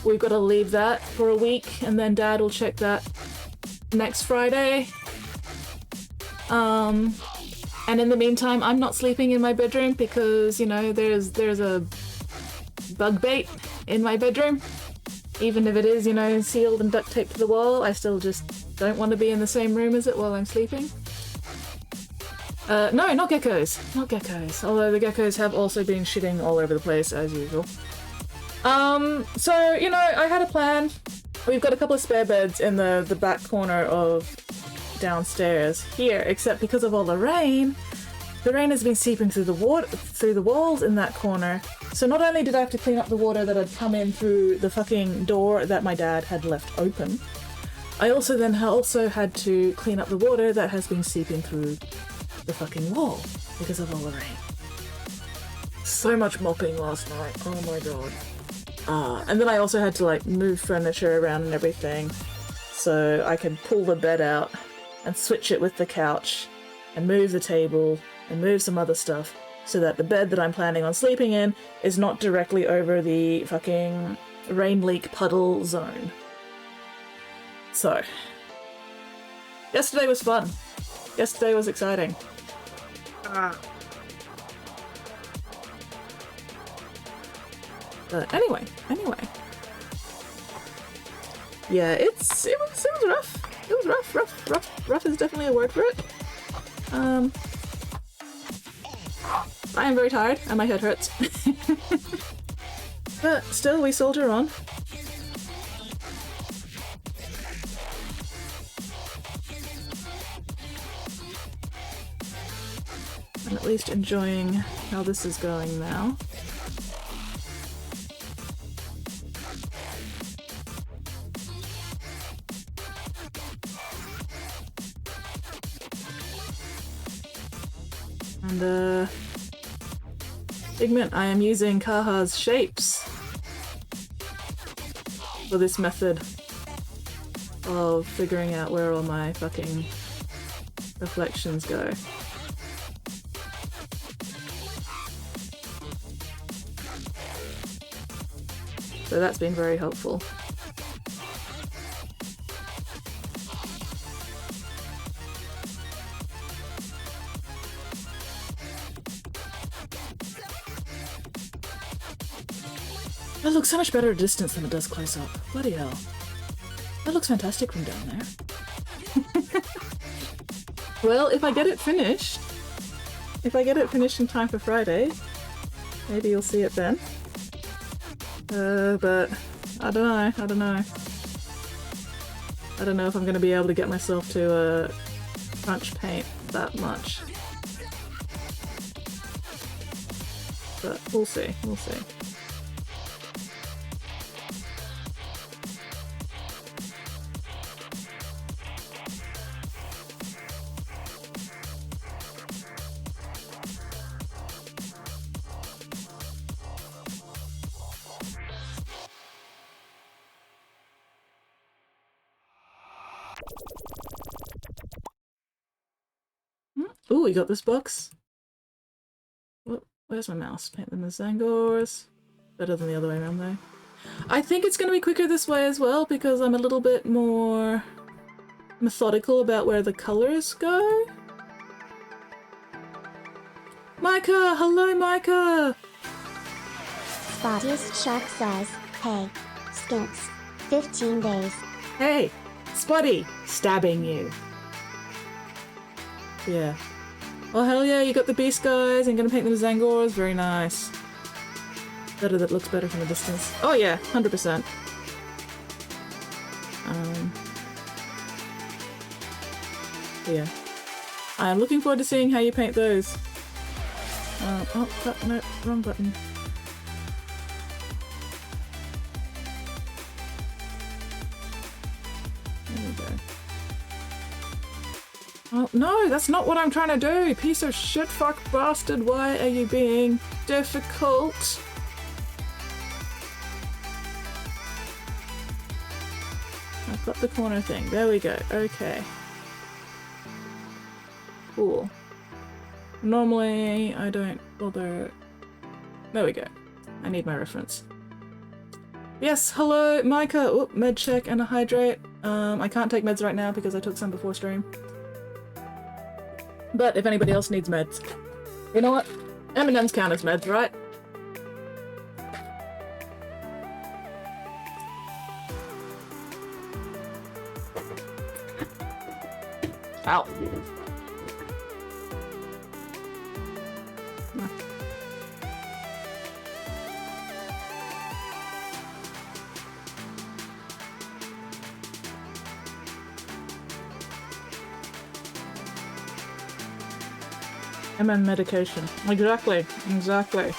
We've got to leave that for a week, and then Dad will check that next Friday. And in the meantime, I'm not sleeping in my bedroom because, you know, there's a bug bait in my bedroom. Even if it is, you know, sealed and duct taped to the wall, I still just don't want to be in the same room as it while I'm sleeping. No, not geckos. Not geckos. Although the geckos have also been shitting all over the place, as usual. So, you know, I had a plan. We've got a couple of spare beds in the back corner of downstairs here, except because of all the rain has been seeping through the walls in that corner. So not only did I have to clean up the water that had come in through the fucking door that my dad had left open, I also had to clean up the water that has been seeping through the fucking wall because of all the rain. So much mopping last night. Oh my god. And then I also had to like move furniture around and everything so I could pull the bed out and switch it with the couch and move the table and move some other stuff so that the bed that I'm planning on sleeping in is not directly over the fucking rain leak puddle zone. So, yesterday was fun. Yesterday was exciting. But anyway. Yeah, it was rough. It was rough. Rough is definitely a word for it. I am very tired and my head hurts. But still, we soldier on. And at least enjoying how this is going now. And pigment, I am using Kaha's shapes for this method of figuring out where all my fucking reflections go. So that's been very helpful. That looks so much better at distance than it does close up. Bloody hell. That looks fantastic from down there. Well, if I get it finished in time for Friday, maybe you'll see it then. But I don't know. I don't know if I'm going to be able to get myself to crunch paint that much. But we'll see. Ooh, we got this box. Where's my mouse? Paint them as Zangors. Better than the other way around though. I think it's going to be quicker this way as well because I'm a little bit more methodical about where the colours go. Micah! Hello, Micah! Spottiest Shark says, hey, Skinks, 15 days. Hey, Spotty! Stabbing you. Yeah. Oh hell yeah, you got the beast guys and gonna paint them as Zangors. Very nice. Better, that looks better from a distance. Oh yeah, 100%. Yeah. I'm looking forward to seeing how you paint those. Oh, no, wrong button. There we go. Oh, no, that's not what I'm trying to do! Piece of shit fuck bastard, why are you being difficult? I've got the corner thing. There we go. Okay. Cool. Normally, I don't bother... There we go. I need my reference. Yes, hello, Micah! Oh, med check and a hydrate. I can't take meds right now because I took some before stream. But if anybody else needs meds, you know what? M&M's count as meds, right? Ow. M&M medication. Exactly. Exactly.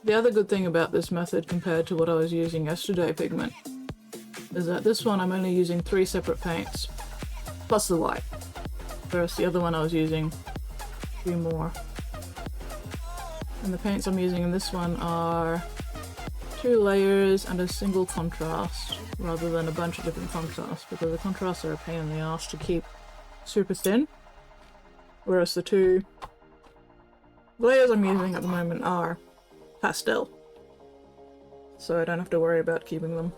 The other good thing about this method compared to what I was using yesterday, Pigment, is that this one I'm only using 3 separate paints, plus the white, whereas the other one I was using a few more. And the paints I'm using in this one are 2 layers and a single contrast, rather than a bunch of different contrasts, because the contrasts are a pain in the ass to keep super thin. Whereas the 2 layers I'm using at the moment are pastel. So I don't have to worry about keeping them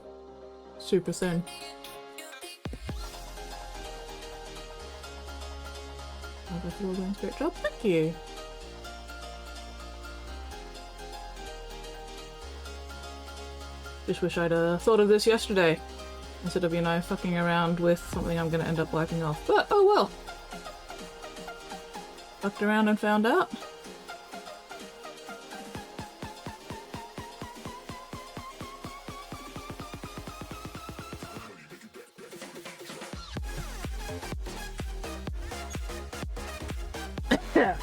super thin. Oh, that's all doing a great job. Thank you. Just wish I'd thought of this yesterday, instead of, you know, fucking around with something I'm gonna end up wiping off. But, oh well. Fucked around and found out. Yeah.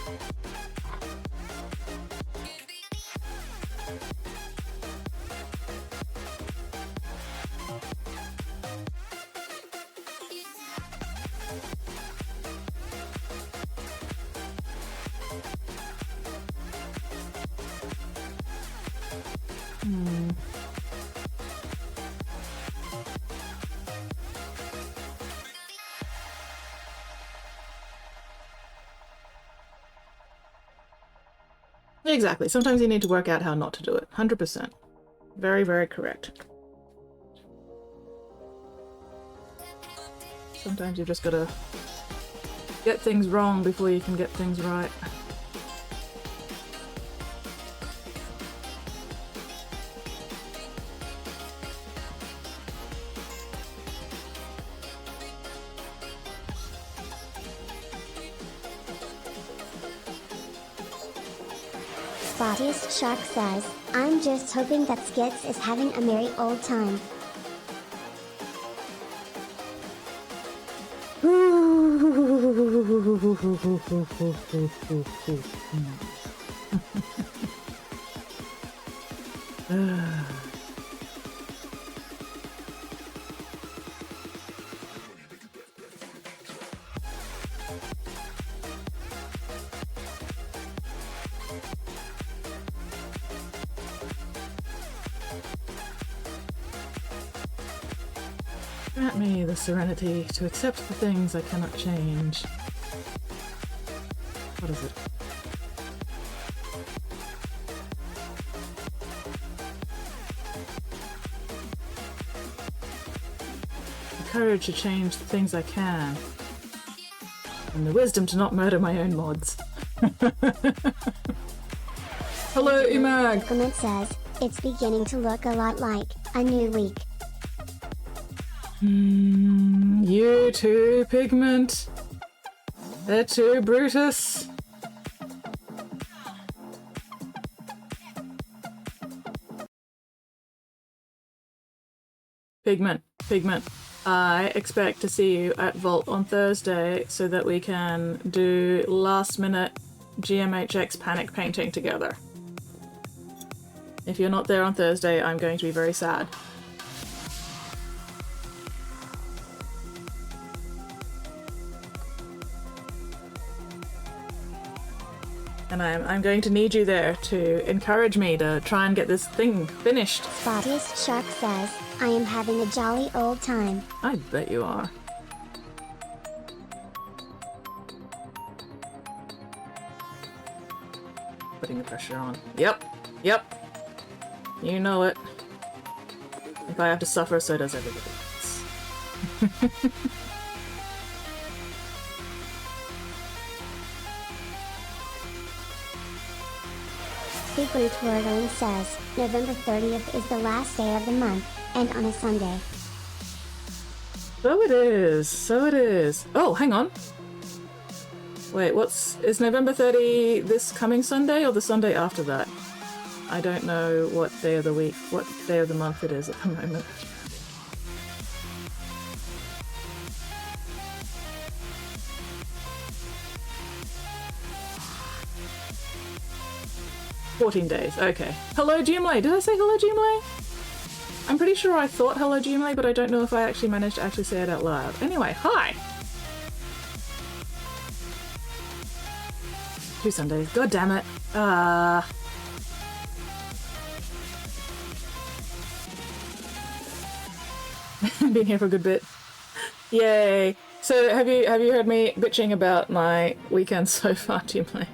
Exactly. Sometimes you need to work out how not to do it. 100%. Very, very correct. Sometimes you've just gotta get things wrong before you can get things right. Spottiest Shark says, I'm just hoping that Skits is having a merry old time. Grant me the serenity to accept the things I cannot change. What is it? The courage to change the things I can. And the wisdom to not murder my own mods. Hello, Imag! Comment says, it's beginning to look a lot like a new week. You too, Pigment. They're too, Brutus. Pigment. I expect to see you at Vault on Thursday so that we can do last minute GMHX panic painting together. If you're not there on Thursday, I'm going to be very sad. And I'm going to need you there to encourage me to try and get this thing finished. Spottiest Shark says, I am having a jolly old time. I bet you are. Putting the pressure on. Yep. You know it. If I have to suffer, so does everybody else. Secret Twirling says, November 30th is the last day of the month, and on a Sunday. So it is. Oh, hang on. Wait, is November 30 this coming Sunday or the Sunday after that? I don't know what day of the week, what day of the month it is at the moment. "14 days, okay. Hello, Jimley. Did I say hello, Jimley? I'm pretty sure I thought hello, Jimley, but I don't know if I actually managed to actually say it out loud. Anyway, hi! 2 Sundays. God damn it. Been here for a good bit. Yay! So have you heard me bitching about my weekend so far, Team Play?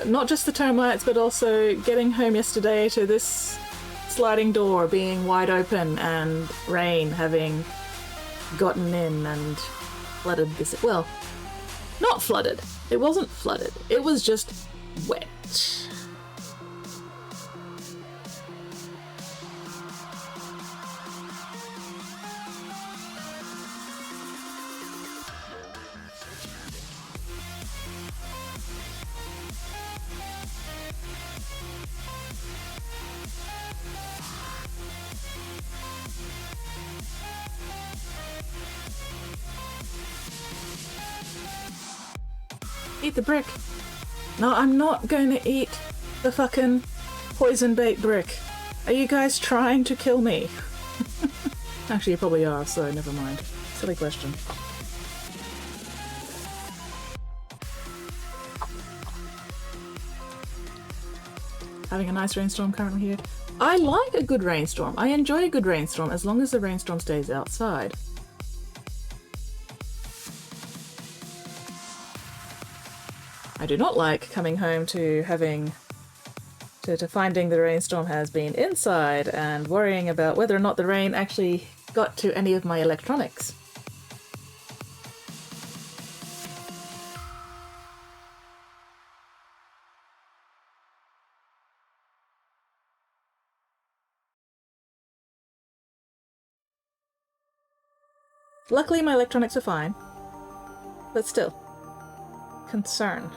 Not just the termites, but also getting home yesterday to this sliding door being wide open and rain having gotten in and flooded this. Well, not flooded. It wasn't flooded. It was just wet. Eat the brick. No, I'm not going to eat the fucking poison bait brick. Are you guys trying to kill me? Actually, you probably are, so never mind. Silly question. Having a nice rainstorm currently here. I like a good rainstorm. I enjoy a good rainstorm as long as the rainstorm stays outside. I do not like coming home to having to finding the rainstorm has been inside and worrying about whether or not the rain actually got to any of my electronics. Luckily my electronics are fine, but still, concern.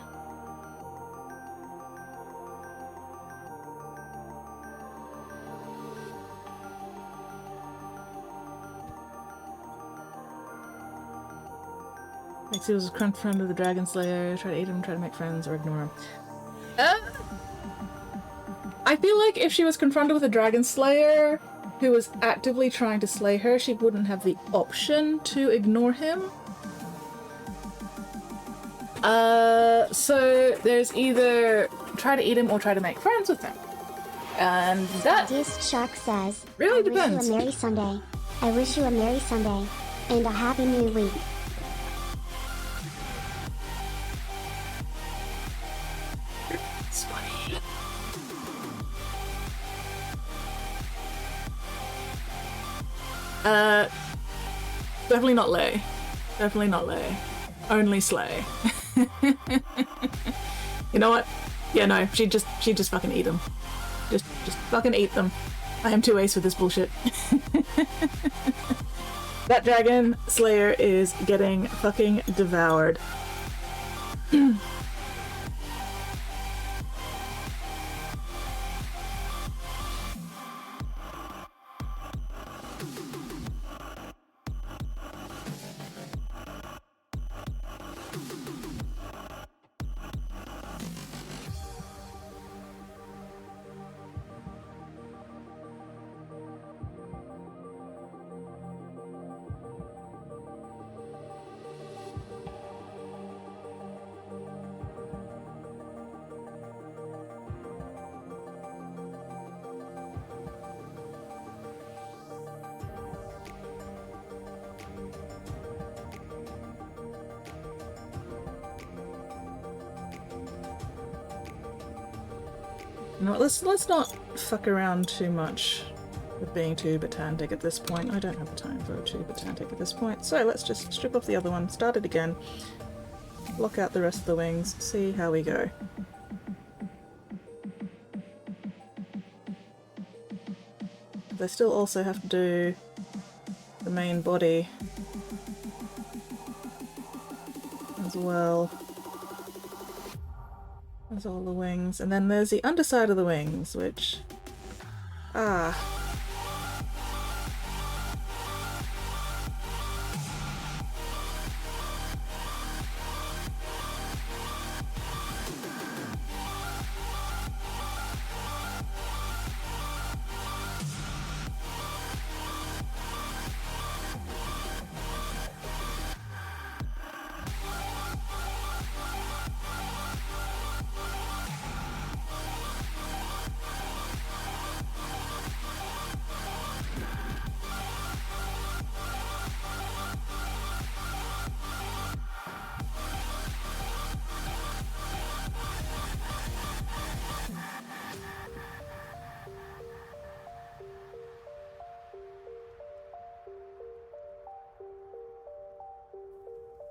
Lexi was a confront of the Dragon Slayer, try to eat him, try to make friends, or ignore him. I feel like if she was confronted with a Dragon Slayer who was actively trying to slay her, she wouldn't have the option to ignore him. So there's either try to eat him or try to make friends with him. And that Shark says, really I depends. wish you a Merry Sunday. I wish you a Merry Sunday. And a Happy New Week. It's funny. Definitely not lay. Definitely not lay. Only slay. You know what? Yeah, no, she'd just fucking eat them. Just fucking eat them. I am too ace for this bullshit. That Dragon Slayer is getting fucking devoured. You know what, let's not fuck around too much with being too botantic at this point. I don't have the time for too botantic at this point. So let's just strip off the other one, start it again, block out the rest of the wings, see how we go. They still also have to do the main body as well. There's all the wings, and then there's the underside of the wings, which...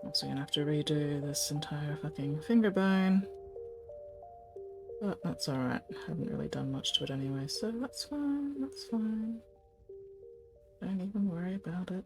Also gonna have to redo this entire fucking finger bone. But that's alright. I haven't really done much to it anyway, so that's fine, that's fine. Don't even worry about it.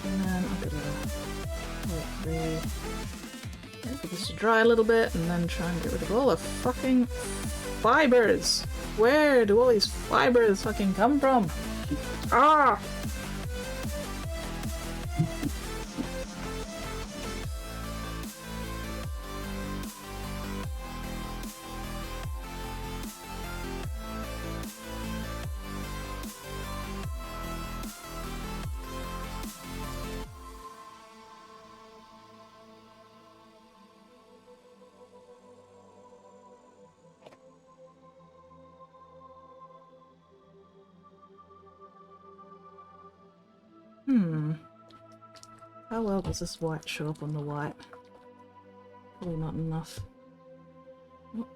And then I'm gonna wait for this to dry a little bit and then try and get rid of all the fucking fibers. Where do all these fibers fucking come from? Ah! How well does this white show up on the white? Probably not enough. Oh.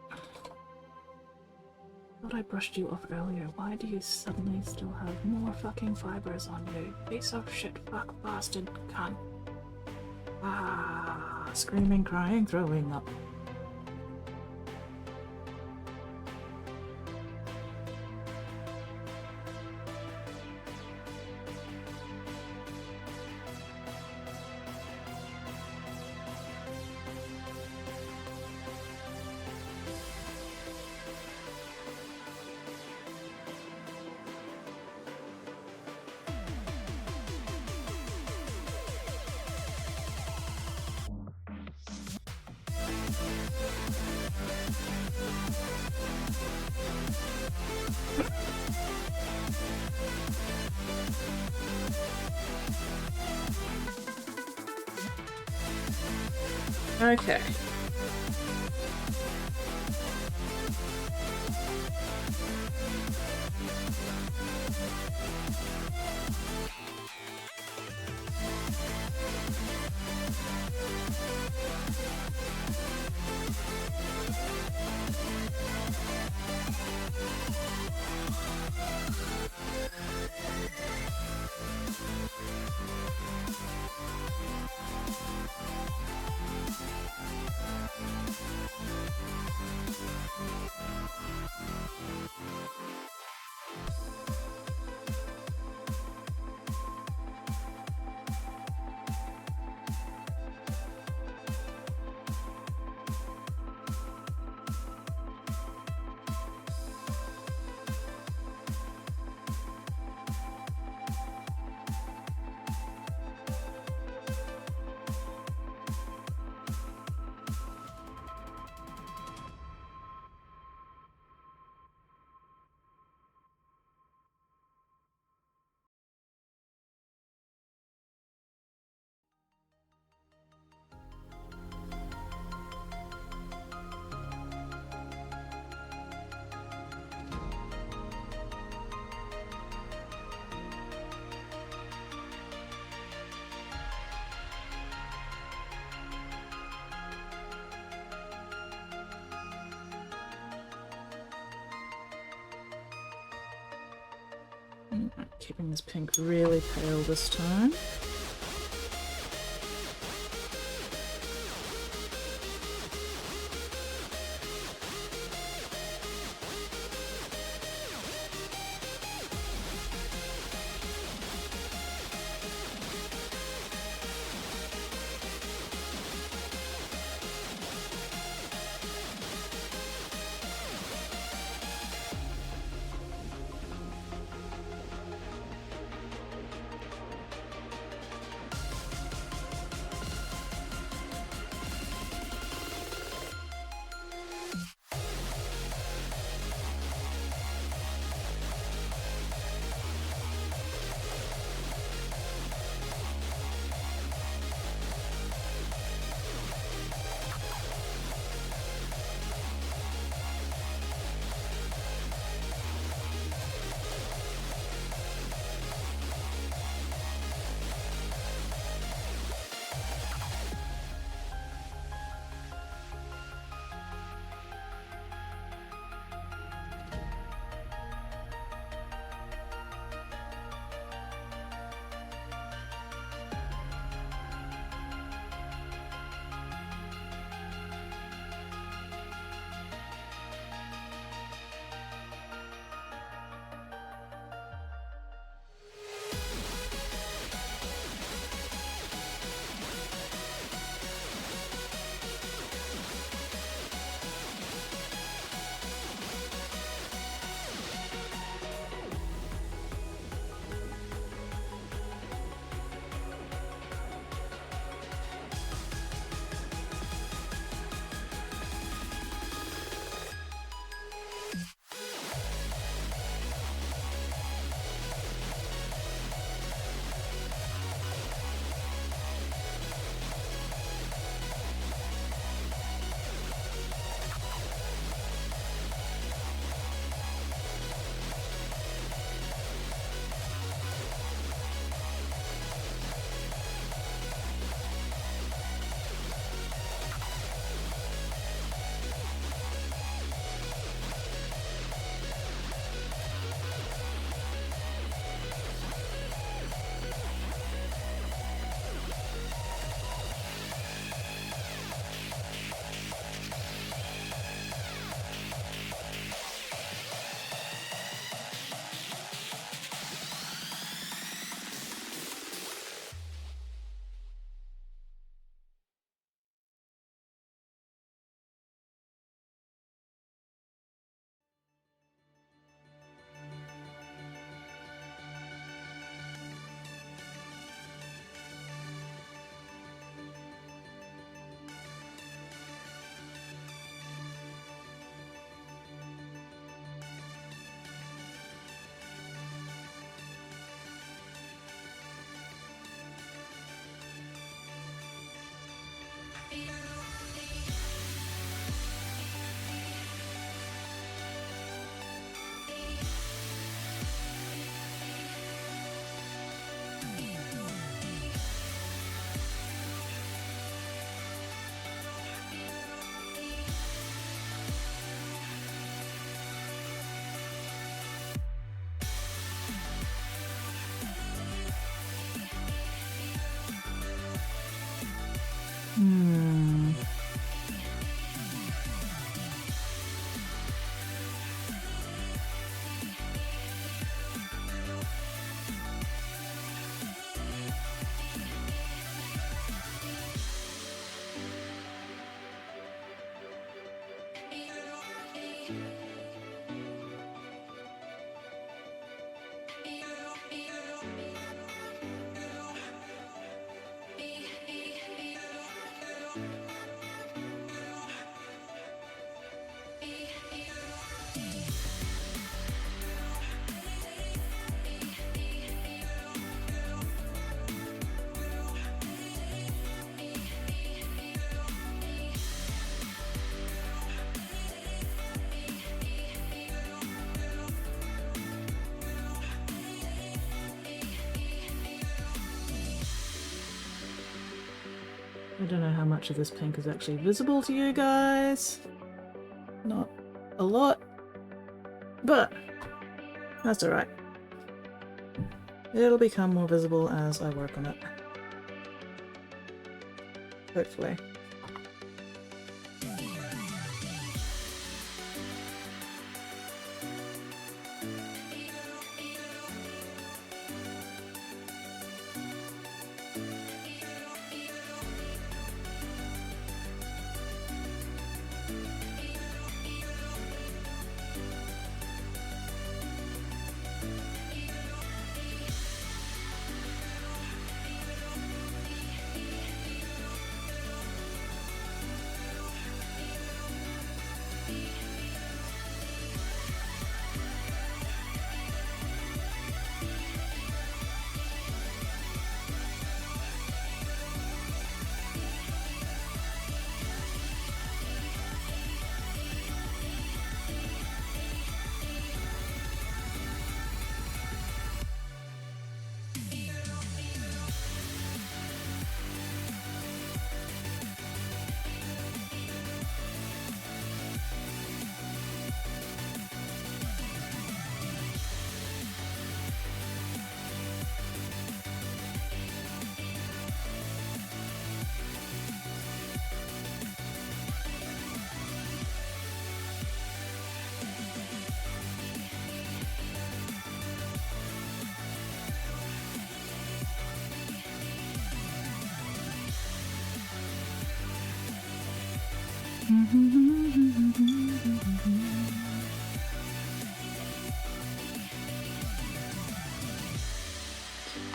Thought I brushed you off earlier. Why do you suddenly still have more fucking fibers on you? Piece of shit, fuck, bastard, cunt. Ah, screaming, crying, throwing up. Okay. Keeping this pink really pale this time. I don't know how much of this pink is actually visible to you guys. Not a lot, but that's alright. It'll become more visible as I work on it. Hopefully.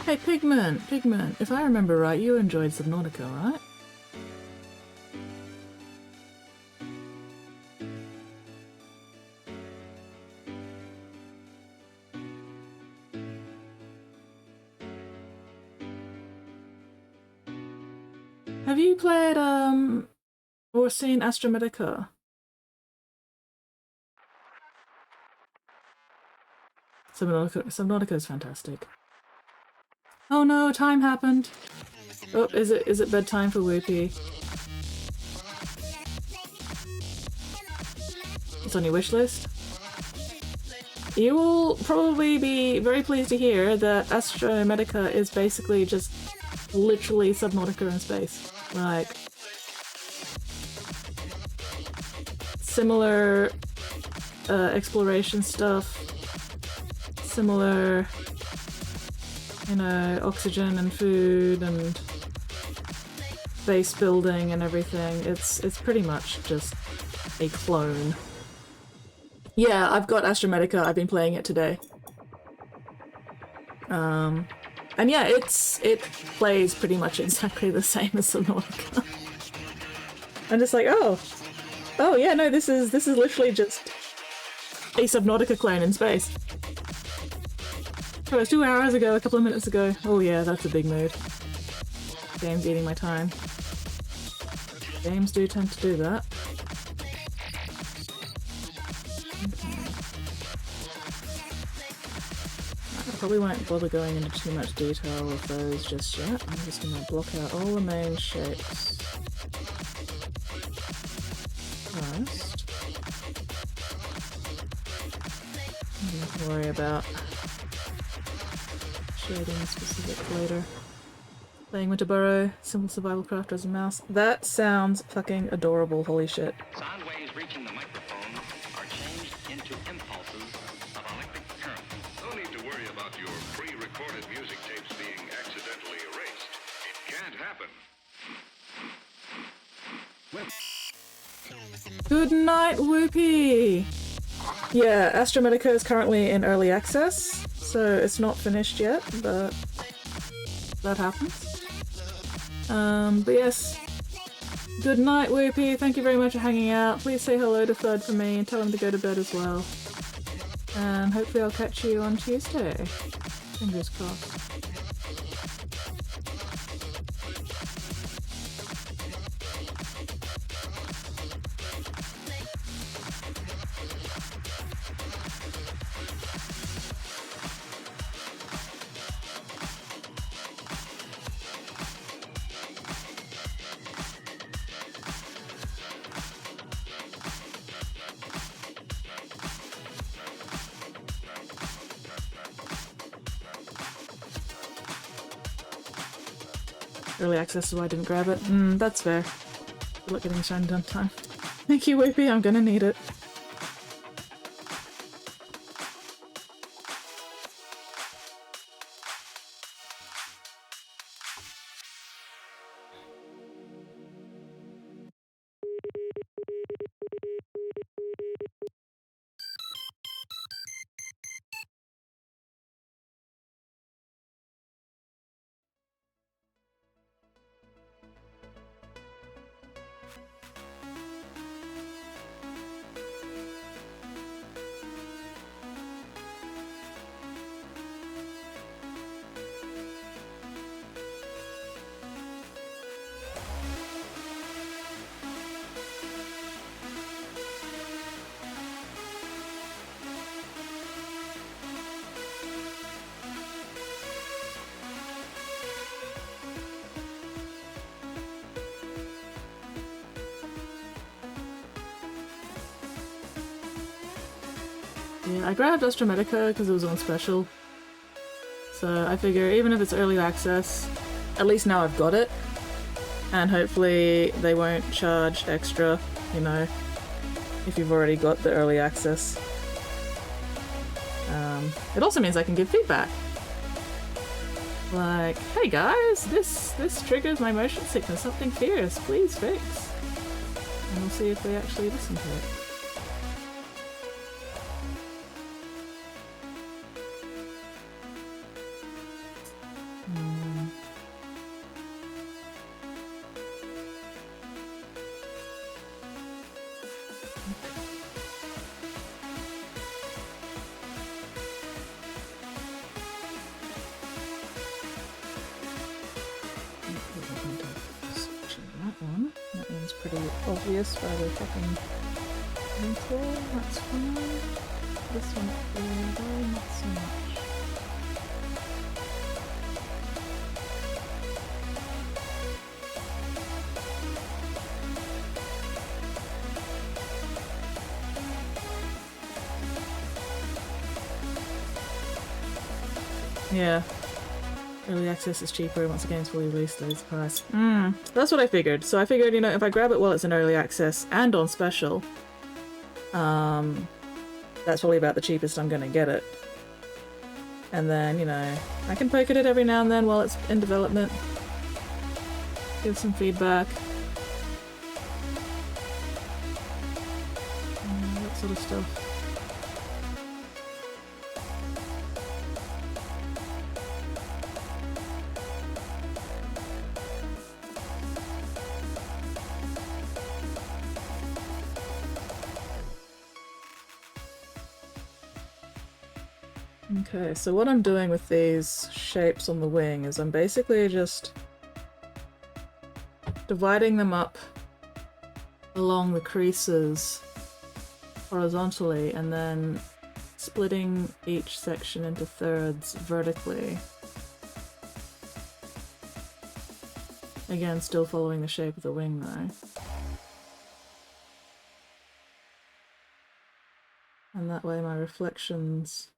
Hey, Pigment, if I remember right, you enjoyed Subnautica, right? Have you played, or seen Astromedica? Subnautica is fantastic. Oh no, time happened. Oh, is it bedtime for Whoopi? It's on your wish list? You will probably be very pleased to hear that Astromedica is basically just literally Subnautica in space. Like, similar exploration stuff, similar, you know, oxygen and food and base building and everything. It's pretty much just a clone. Yeah, I've got Astromedica. I've been playing it today. And yeah, it plays pretty much exactly the same as Subnautica. I'm just like, oh yeah, no, this is literally just a Subnautica clone in space. Oh, it was 2 hours ago, a couple of minutes ago. Oh yeah, that's a big mood. Game's eating my time. Games do tend to do that. I probably won't bother going into too much detail with those just yet. I'm just going to block out all the main shapes first. I'm not going to worry about shading specific later. Playing Winterboro, simple survival craft as a mouse. That sounds fucking adorable, holy shit. Sound waves reaching the microphone are changed into impulses of electric current. No need to worry about your pre-recorded music tapes being accidentally erased. It can't happen. Good night, Whoopi! Yeah, Astromedica is currently in early access, so it's not finished yet, but that happens. But yes, good night, Whoopi. Thank you very much for hanging out. Please say hello to Thud for me and tell him to go to bed as well. And hopefully I'll catch you on Tuesday. Fingers crossed. Early access is why I didn't grab it. That's fair. Good luck getting shiny done time. Thank you, Whoopie, I'm gonna need it. Yeah, I grabbed Astra Medica because it was on special. So I figure even if it's early access, at least now I've got it. And hopefully they won't charge extra, you know, if you've already got the early access. It also means I can give feedback. Like, hey guys, this triggers my motion sickness, something fierce, please fix. And we'll see if they actually listen to it. That one's pretty obvious by the fucking mental. That's fine. This one though, not so much. Yeah. Early access is cheaper once the game's fully released, there's the price. That's what I figured. So I figured, you know, if I grab it while it's in early access and on special, that's probably about the cheapest I'm gonna get it. And then, you know, I can poke at it every now and then while it's in development. Give some feedback. That sort of stuff. Okay, so what I'm doing with these shapes on the wing is I'm basically just dividing them up along the creases horizontally and then splitting each section into thirds vertically. Again, still following the shape of the wing though. And that way my reflections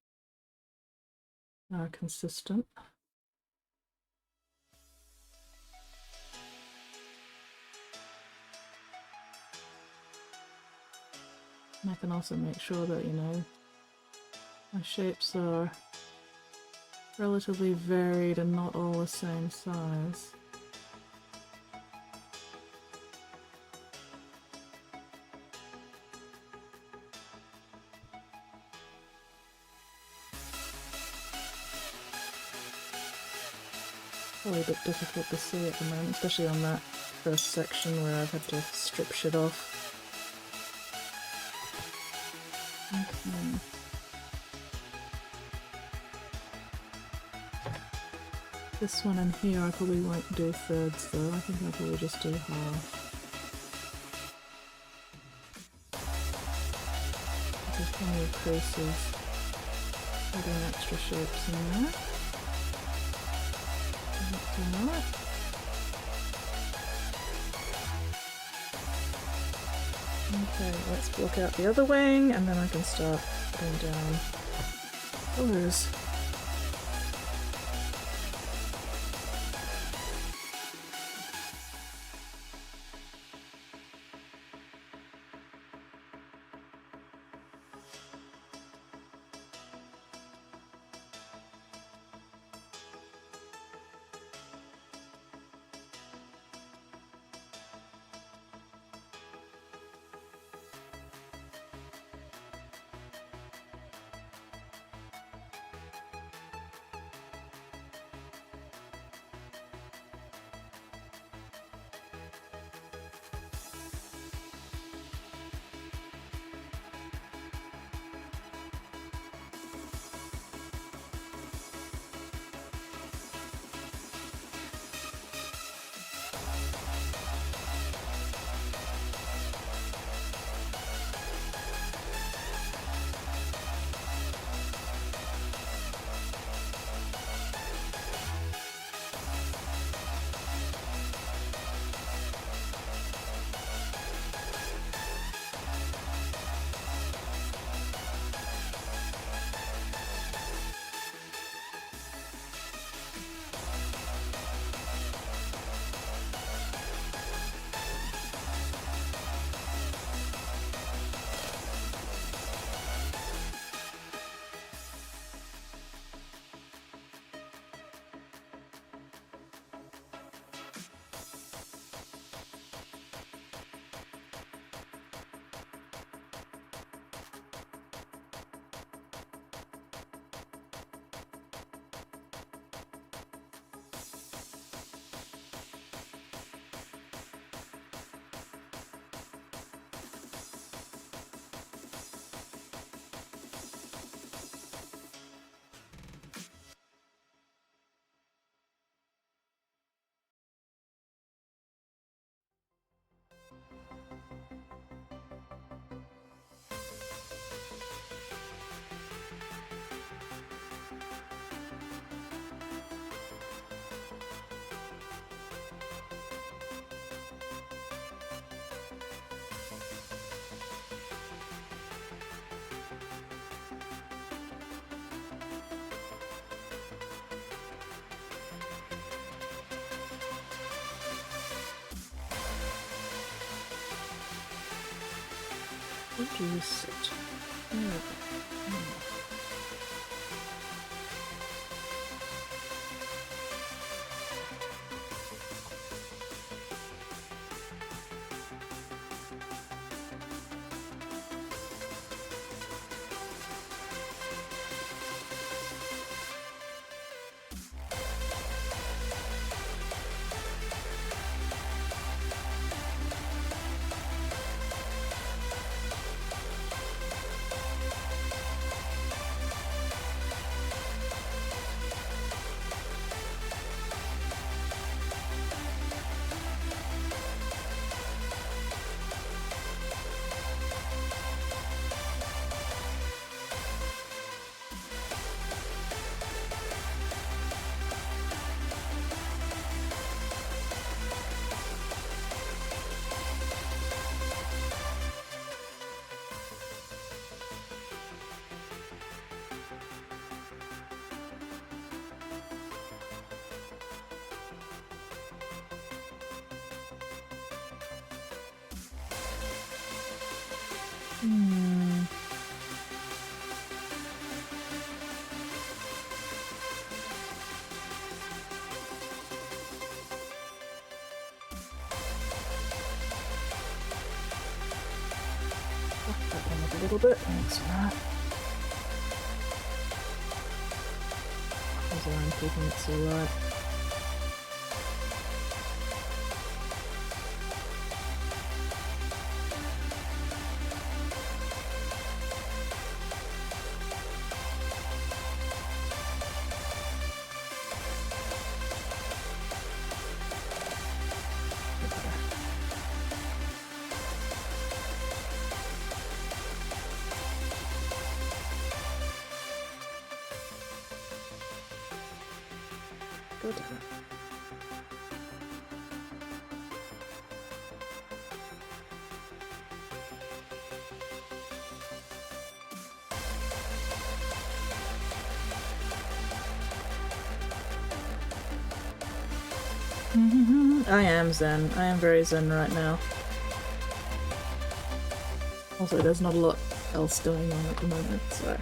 are consistent. And I can also make sure that, you know, my shapes are relatively varied and not all the same size. Probably a bit difficult to see at the moment, especially on that first section where I've had to strip shit off. Okay. This one in here I probably won't do thirds though, I think I'll probably just do half. There's plenty of creases. Adding extra shapes in there. Alright. Okay, let's block out the other wing and then I can start putting down colours. Where do you sit? There we go. That one up a little bit. Thanks for that. As I'm keeping it so light. Go down. I am zen. I am very zen right now. Also, there's not a lot else going on at the moment, so...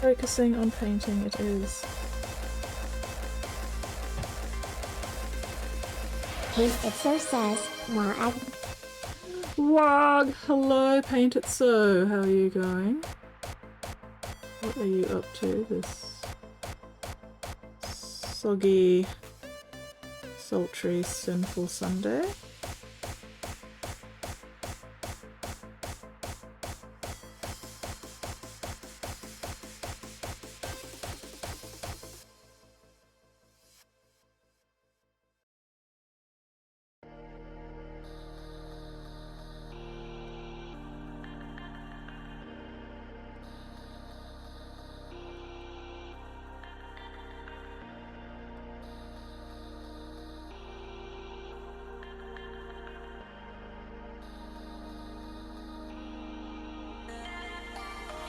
Focusing on painting it is. Paint It So says, Wag. Wag! Hello, Paint It So. How are you going? What are you up to this soggy, sultry, sinful Sunday?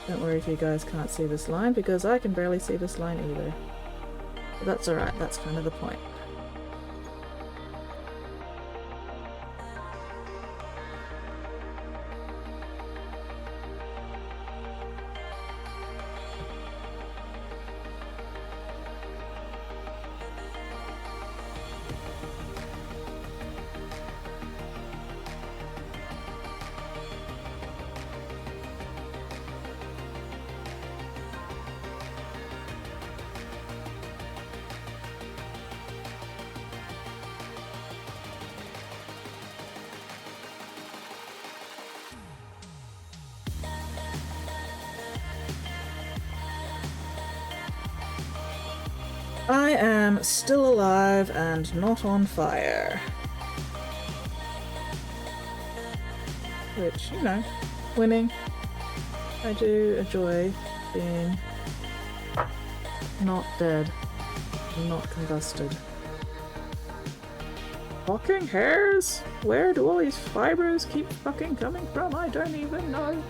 Don't worry if you guys can't see this line, because I can barely see this line either. But that's alright, that's kind of the point. I am still alive and not on fire. Which, you know, winning. I do enjoy being not dead and not combusted. Fucking hairs? Where do all these fibers keep fucking coming from? I don't even know.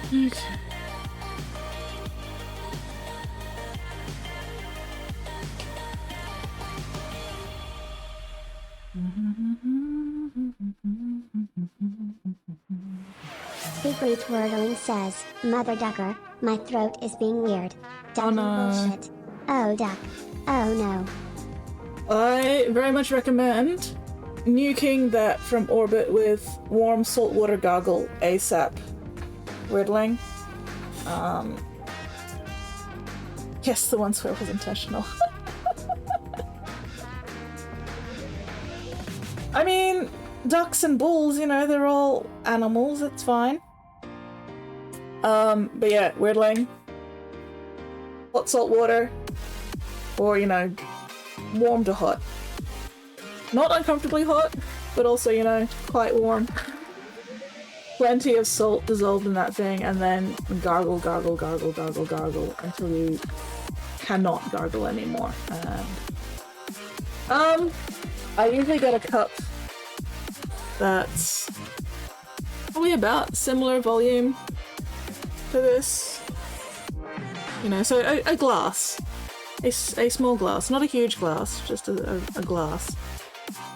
Okay. Secret Twirling says, Mother Ducker, my throat is being weird. Ducking no. bullshit. Oh duck. Oh no. I very much recommend nuking that from orbit with warm saltwater gargle ASAP. Riddling. Yes, the one swear was intentional. I mean, ducks and bulls, you know, they're all animals, it's fine. But yeah, Weirdling. Hot salt water. Or, you know, warm to hot. Not uncomfortably hot, but also, you know, quite warm. Plenty of salt dissolved in that thing, and then gargle, gargle, gargle, gargle, gargle until you cannot gargle anymore. And I usually get a cup that's probably about similar volume to this. You know, so a glass. A small glass, not a huge glass, just a glass.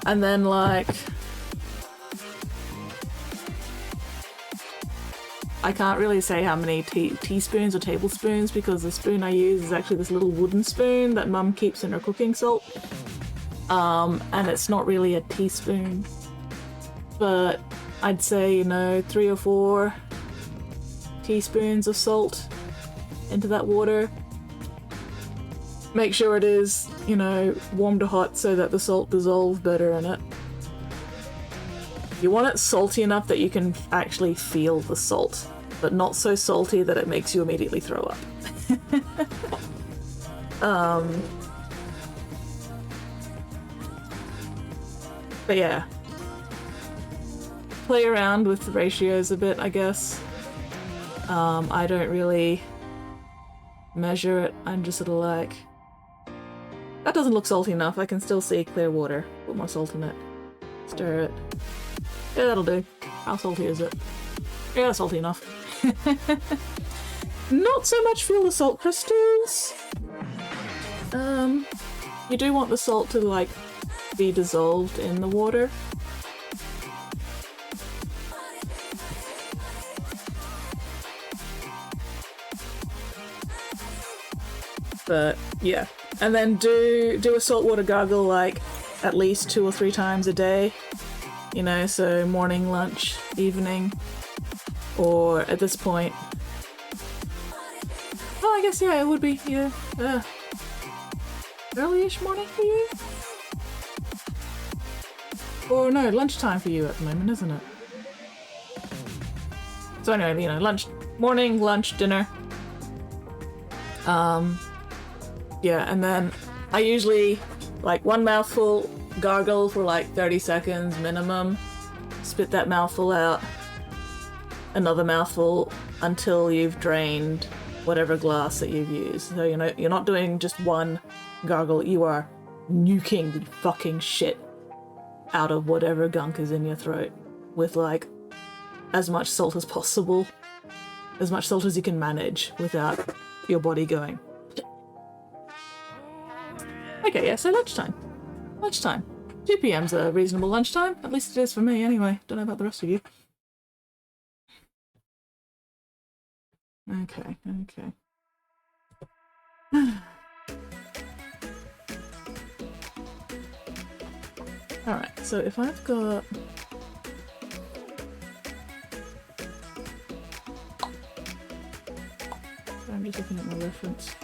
And then like... I can't really say how many teaspoons or tablespoons because the spoon I use is actually this little wooden spoon that Mum keeps in her cooking salt. And it's not really a teaspoon. But I'd say, you know, 3 or 4 teaspoons of salt into that water. Make sure it is, you know, warm to hot so that the salt dissolves better in it. You want it salty enough that you can actually feel the salt, but not so salty that it makes you immediately throw up. But yeah. Play around with the ratios a bit, I guess. I don't really measure it. I'm just sort of like, that doesn't look salty enough. I can still see clear water. Put more salt in it. Stir it. Yeah, that'll do. How salty is it? Yeah, salty enough. Not so much feel the salt crystals. You do want the salt to, like, be dissolved in the water. But, yeah. And then do a saltwater gargle, like, at least 2 or 3 times a day. You know, so morning, lunch, evening. Or, at this point... Well, I guess, yeah, it would be, yeah. Early-ish morning for you? Or, no, lunchtime for you at the moment, isn't it? So anyway, you know, morning, lunch, dinner. Yeah, and then I usually, like, 1 mouthful, gargle for like 30 seconds minimum, spit that mouthful out, another mouthful until you've drained whatever glass that you've used. So, you know, you're not doing just 1 gargle, you are nuking the fucking shit out of whatever gunk is in your throat with, like, as much salt as possible, as much salt as you can manage without your body going. Okay, yeah, so lunchtime. Lunchtime. 2 PM's a reasonable lunchtime. At least it is for me, anyway. Don't know about the rest of you. Okay, okay. Alright, so if I've got... I'm just looking at my reference.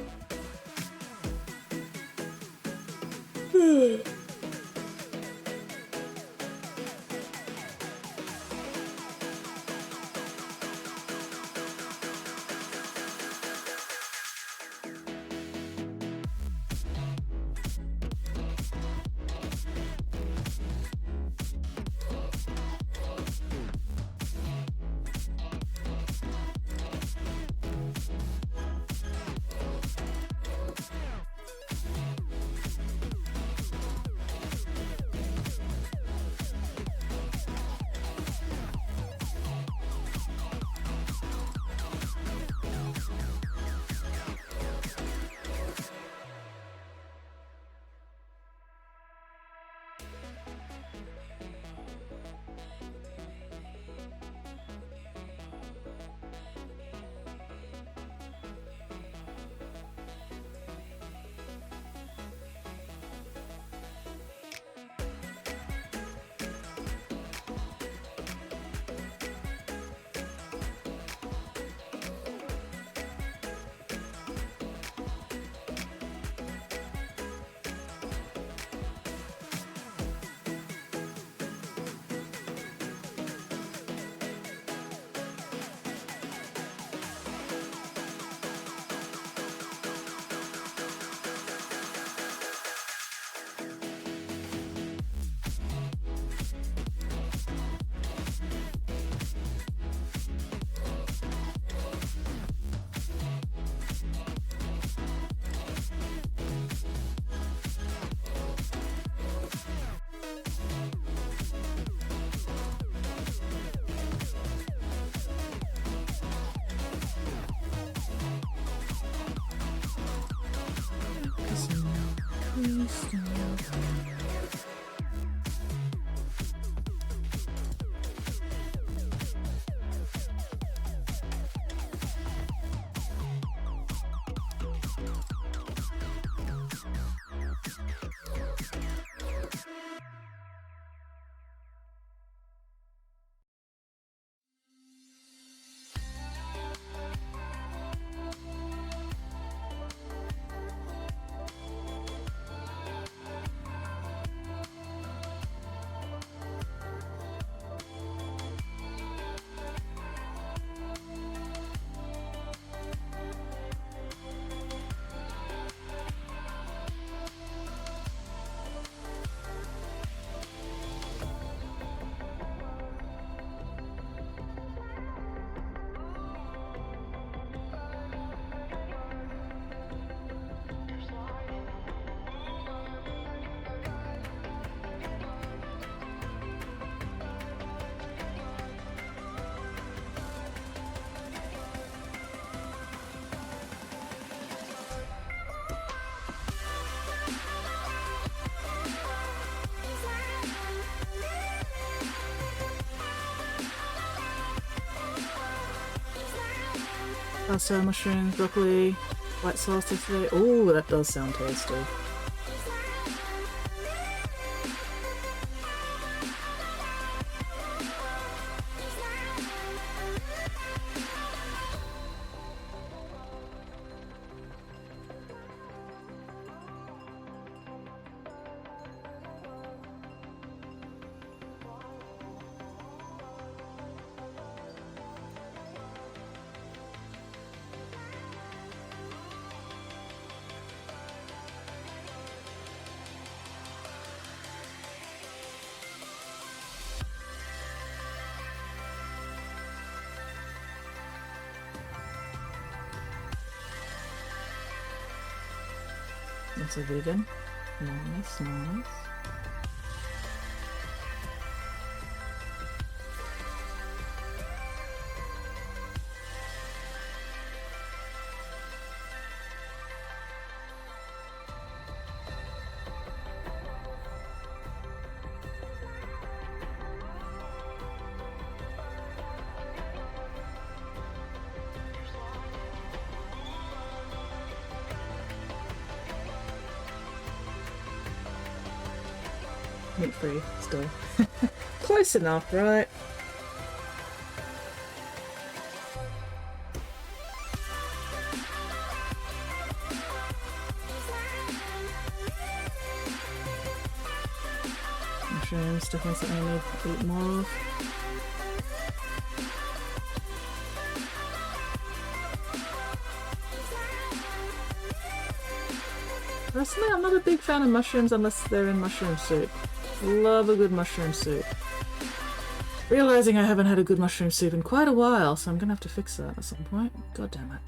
Pasta, mushrooms, broccoli, white sauce yesterday. Oh, that does sound tasty. That's a vegan. Nice, nice. Meat free, still. Close enough, right? Mushrooms, definitely something I need to eat more of. Personally, I'm not a big fan of mushrooms unless they're in mushroom soup. Love a good mushroom soup. Realizing I haven't had a good mushroom soup in quite a while, so I'm gonna have to fix that at some point. God damn it.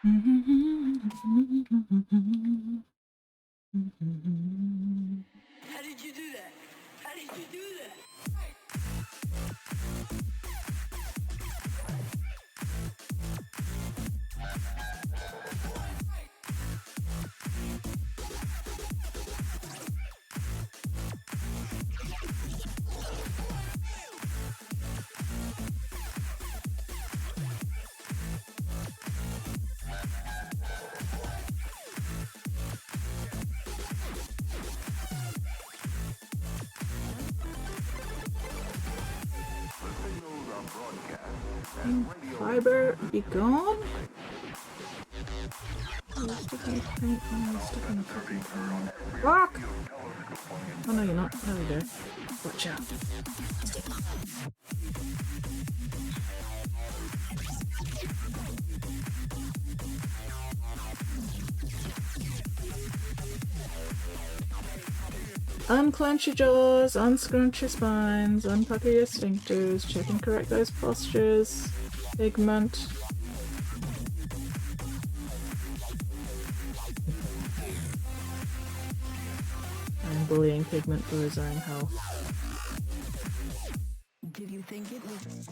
How did you do that? How did you do that? Fiber, be gone. Oh, sticking paint. Oh, sticking fucking paint. Fuck! Oh no, you're not. There we go. Watch out. Unclench your jaws, unscrunch your spines, unpucker your sphincters, check and correct those postures. Pigment. I'm bullying Pigment for his own health. Did you think it was...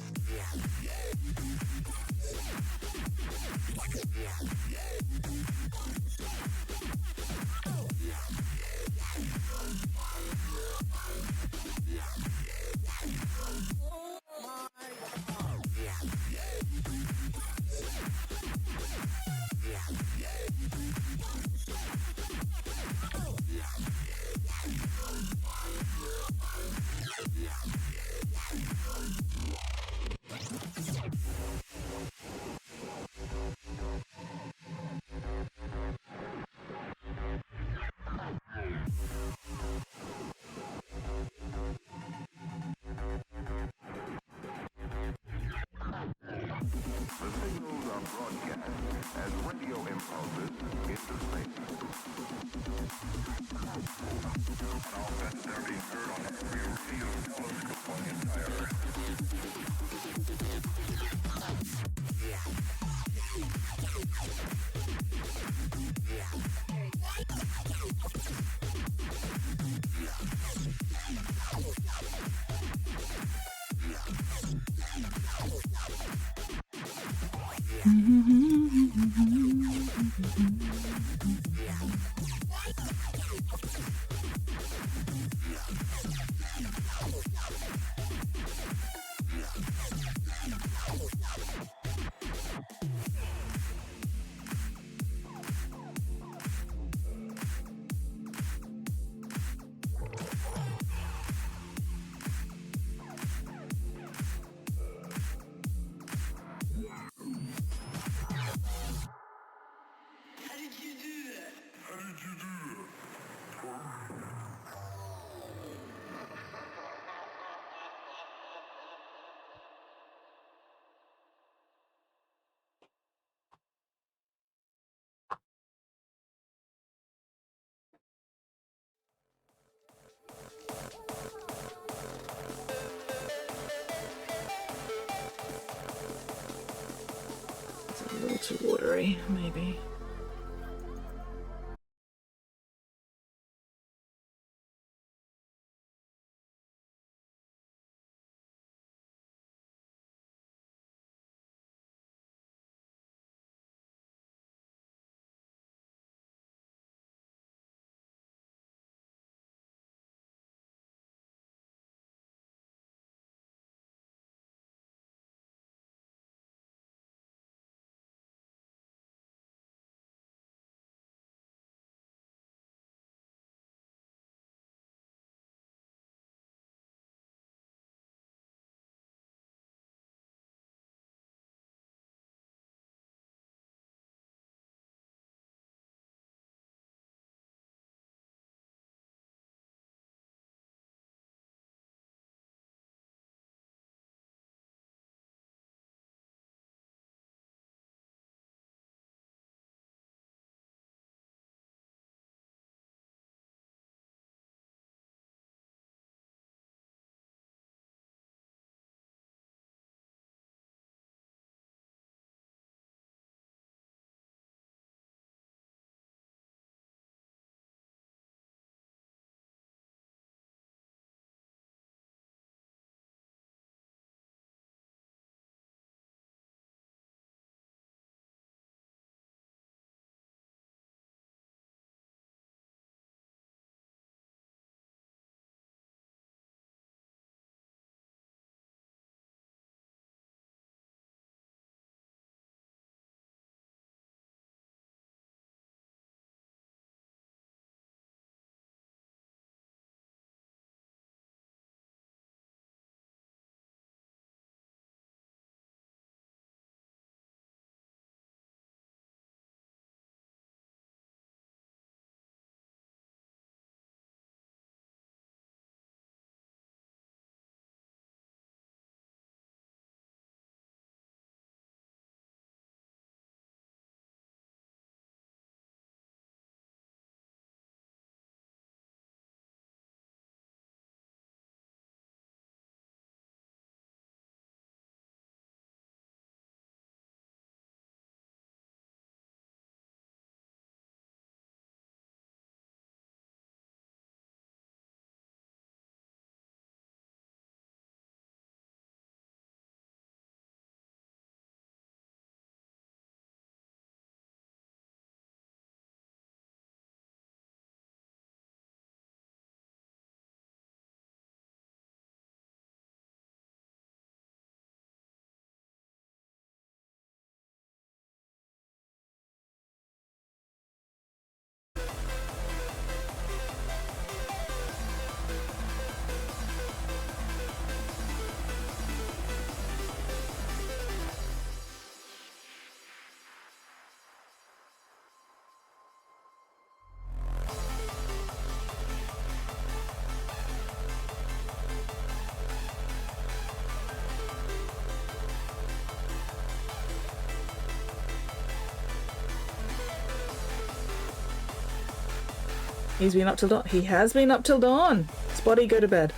It's a little too watery, maybe. He's been up till dawn. He has been up till dawn. Spotty, go to bed.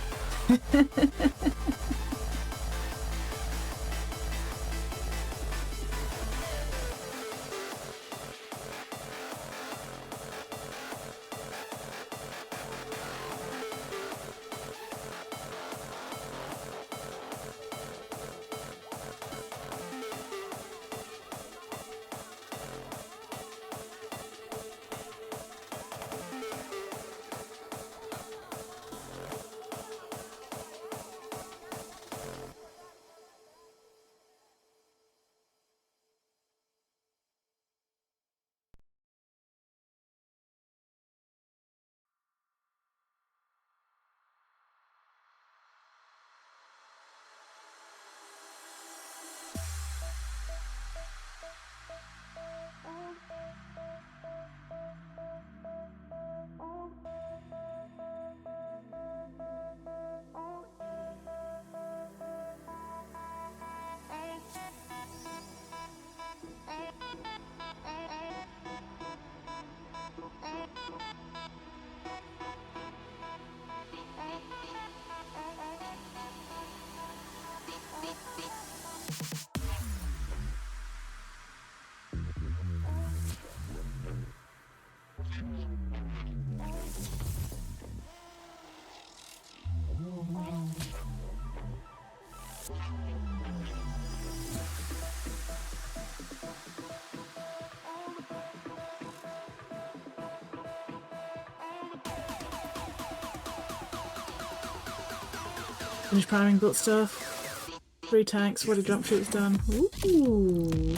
Finish priming, built stuff. 3 tanks, 40 jump shoots done. Ooh.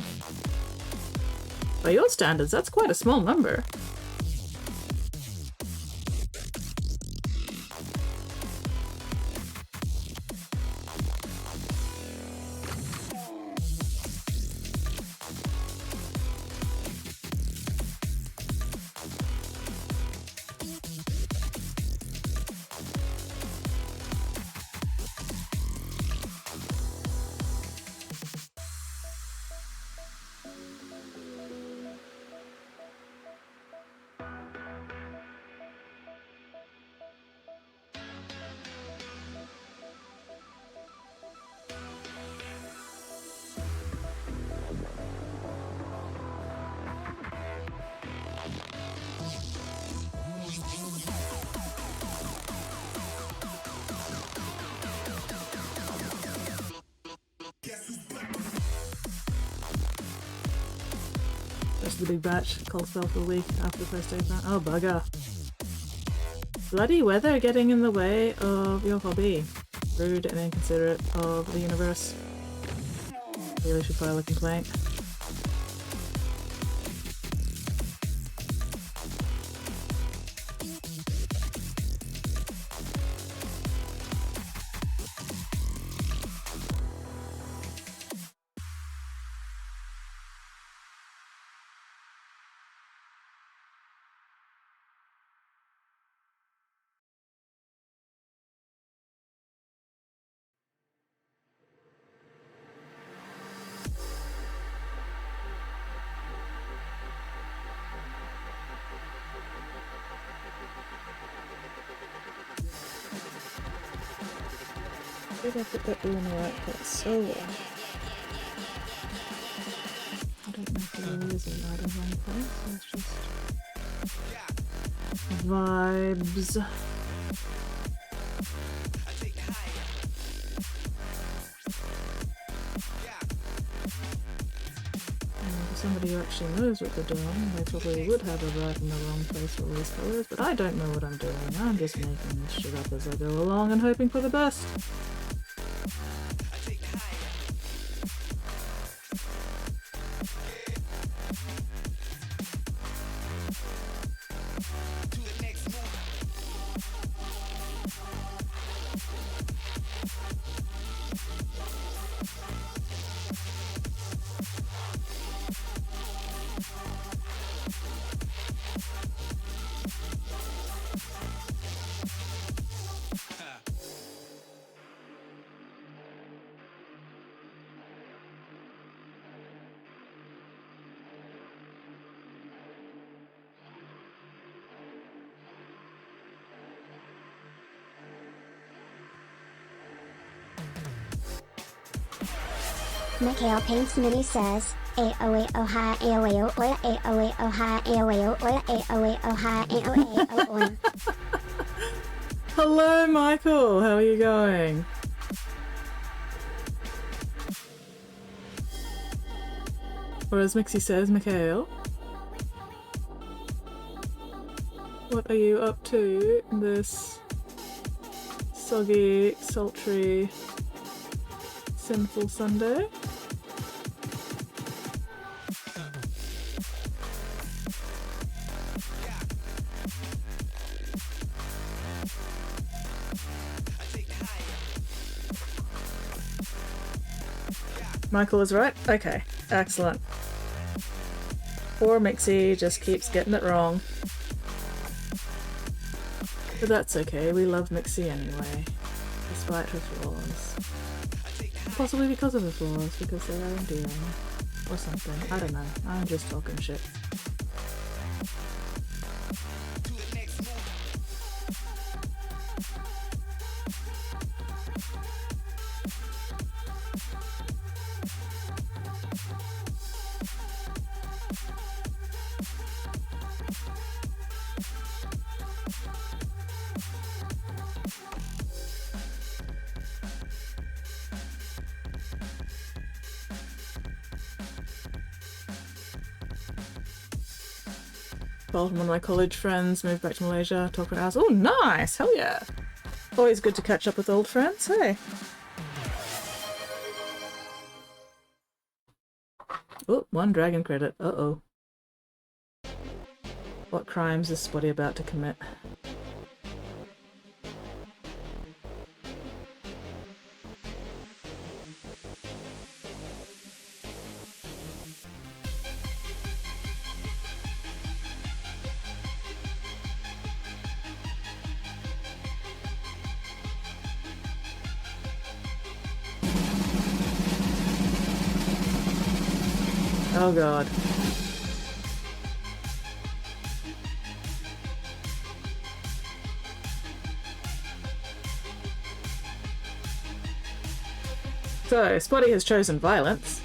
By your standards, that's quite a small number. The big batch cold spell for a week after the first day. Oh bugger. Bloody weather getting in the way of your hobby. Rude and inconsiderate of the universe. Really should file a complaint. Did I put that blue in the right place? So well. I don't know if there really is a light in one place. It's just vibes. For somebody who actually knows what they're doing, they probably would have a right in the wrong place for all these colours, but I don't know what I'm doing. I'm just making this shit up as I go along and hoping for the best. Mikhail Paints Mini says, AOA Ohio AOA Oya AOA Ohio AOA Oya AOA Ohio AOA Oya. Hello, Michael. How are you going? Or as Mixie says, Mikhail. What are you up to this soggy, sultry, sinful Sunday? Michael is right? Okay, excellent. Poor Mixie just keeps getting it wrong. But that's okay, we love Mixie anyway, despite her flaws. Possibly because of her flaws, because they are endearing. Or something, I don't know, I'm just talking shit. One of my college friends moved back to Malaysia, talk for hours. Oh, nice! Hell yeah! Always good to catch up with old friends, hey? Oh, 1 dragon credit. Uh-oh. What crimes is Spotty about to commit? Oh god. So, Spotty has chosen violence.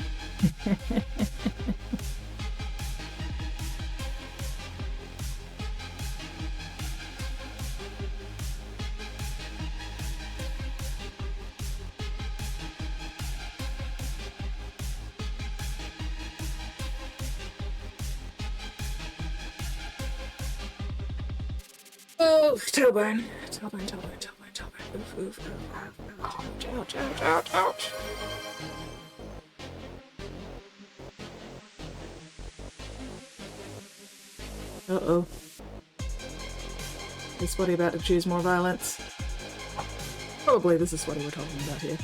Oh, tailbone. Tailbone, tailbone, tailbone, tailbone. Oof, oof, ouch, ouch, ouch, ouch, ouch. Uh-oh. Is Spotty about to choose more violence? Probably this is what we're talking about here.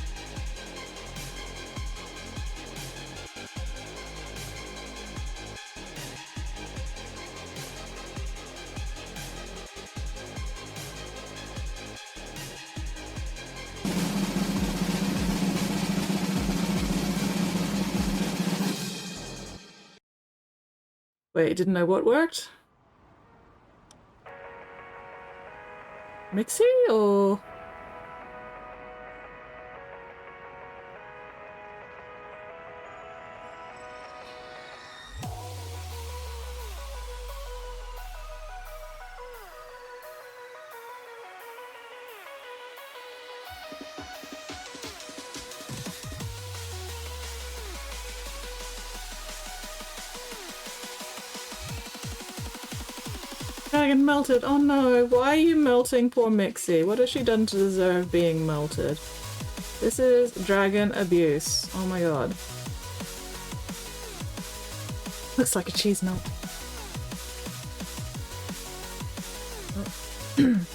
Wait, didn't know what worked? Mixie or... Dragon melted. Oh no, why are you melting poor Mixie? What has she done to deserve being melted? This is dragon abuse. Oh my god. Looks like a cheese melt. Oh.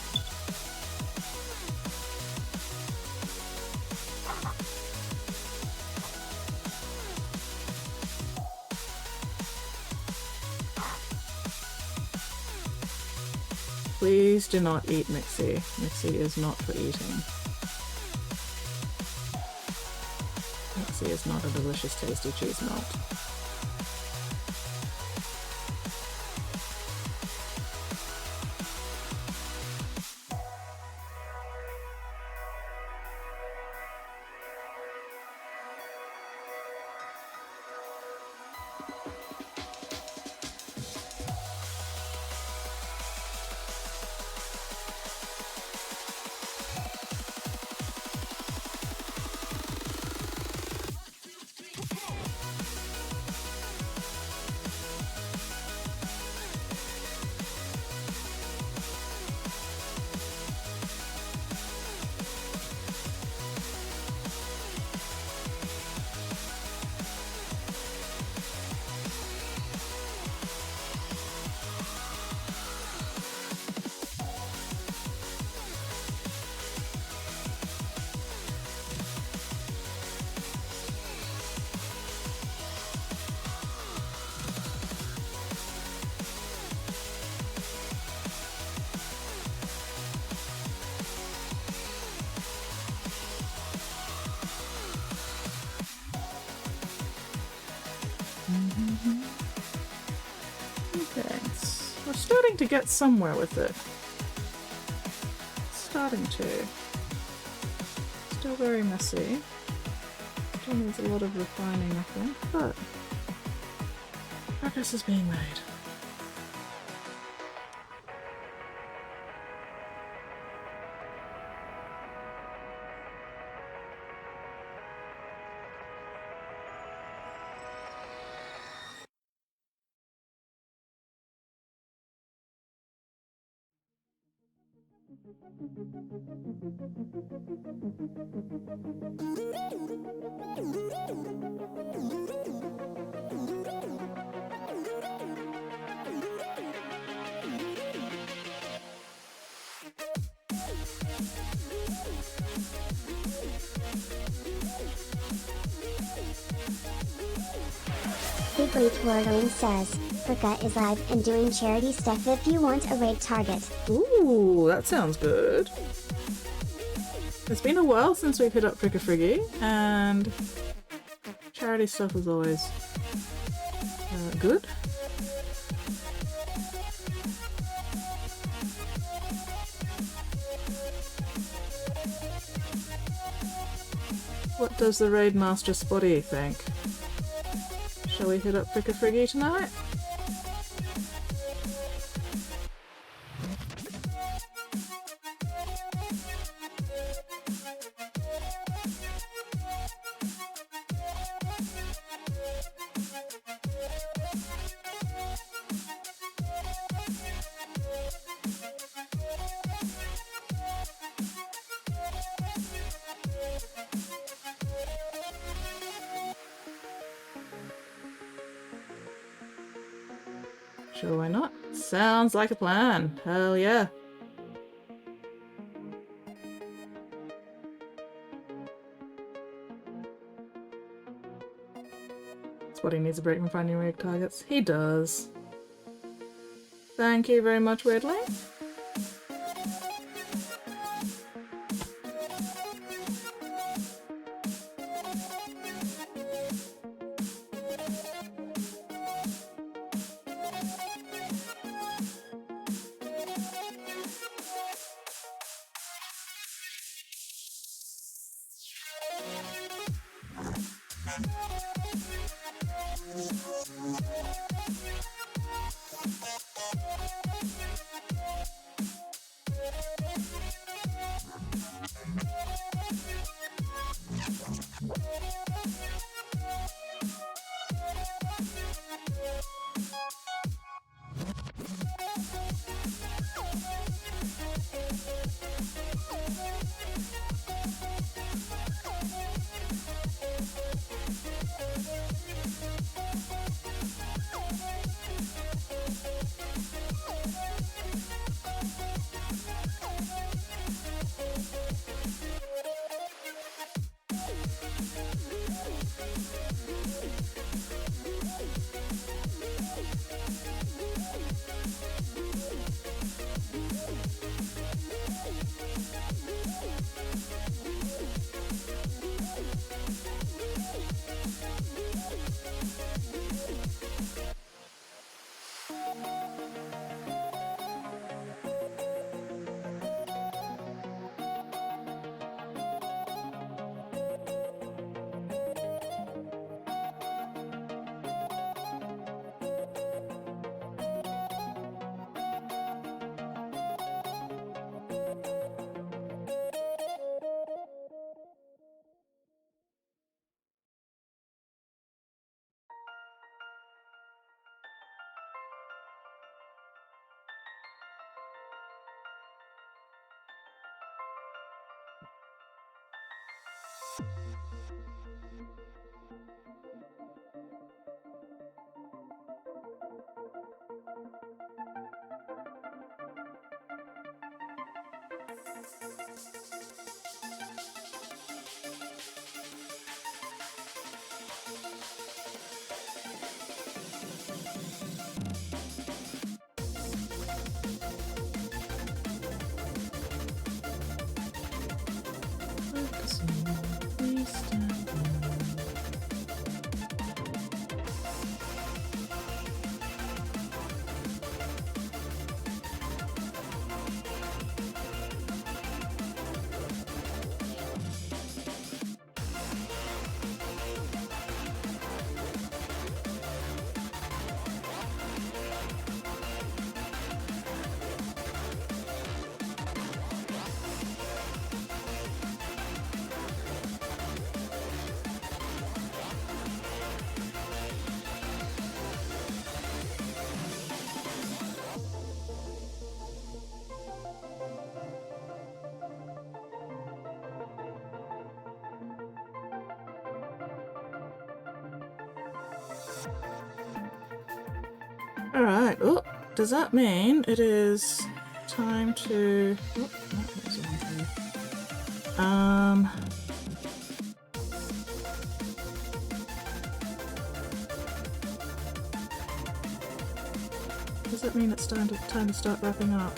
Please do not eat Mixie. Mixie is not for eating. Mixie is not a delicious, tasty cheese melt. starting to get somewhere with it. Starting to. Still very messy. Still needs a lot of refining, I think, but progress is being made. Big Great Wordling says, Fricka is live and doing charity stuff if you want a raid target. Ooh, that sounds good. It's been a while since we've hit up Fricka Friggy, and charity stuff is always good. What does the Raid Master Spotty think? Shall we hit up Fricka Friggy tonight? Sure, why not? Sounds like a plan. Hell yeah. Spotty needs a break from finding raid targets. He does. Thank you very much, Weirdly. does that mean it is time to... Oh, no, that's the wrong thing. Does that mean it's time to start wrapping up?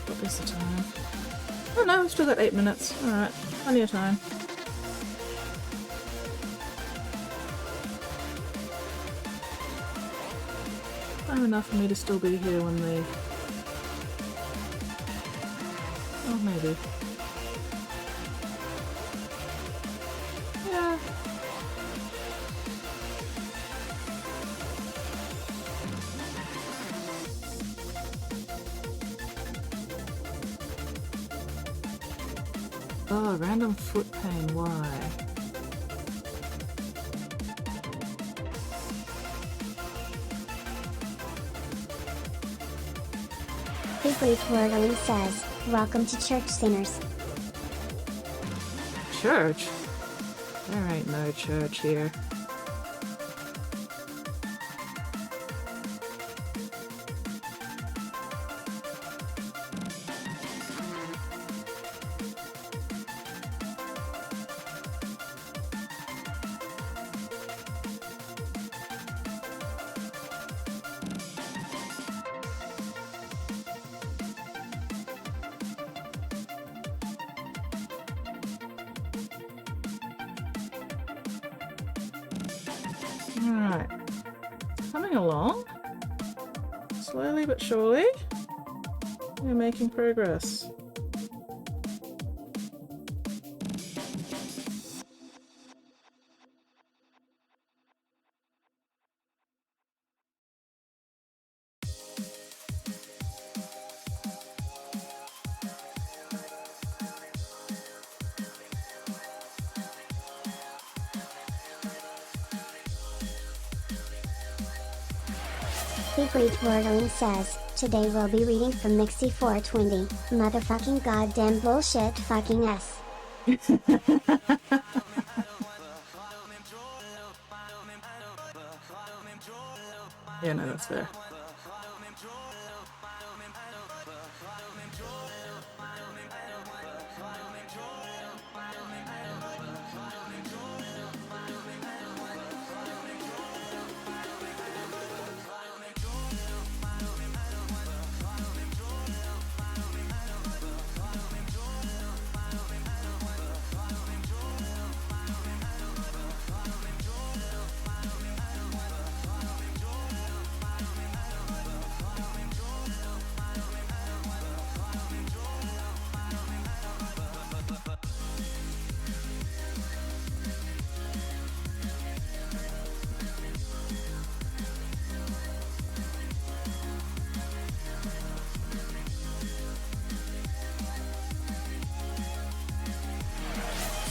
What is the time? Oh no, we've still got 8 minutes. Alright, plenty of time. Time enough for me to still be here when they... Oh, maybe. Yeah. Oh, random foot pain, why? Big Wordling says, welcome to church sinners. Church? There ain't no church here. Alright. Coming along. Slowly but surely. We're making progress. Big Wordling says, today we'll be reading from Mixie 420. Motherfucking goddamn bullshit fucking S. Yeah, no, that's fair.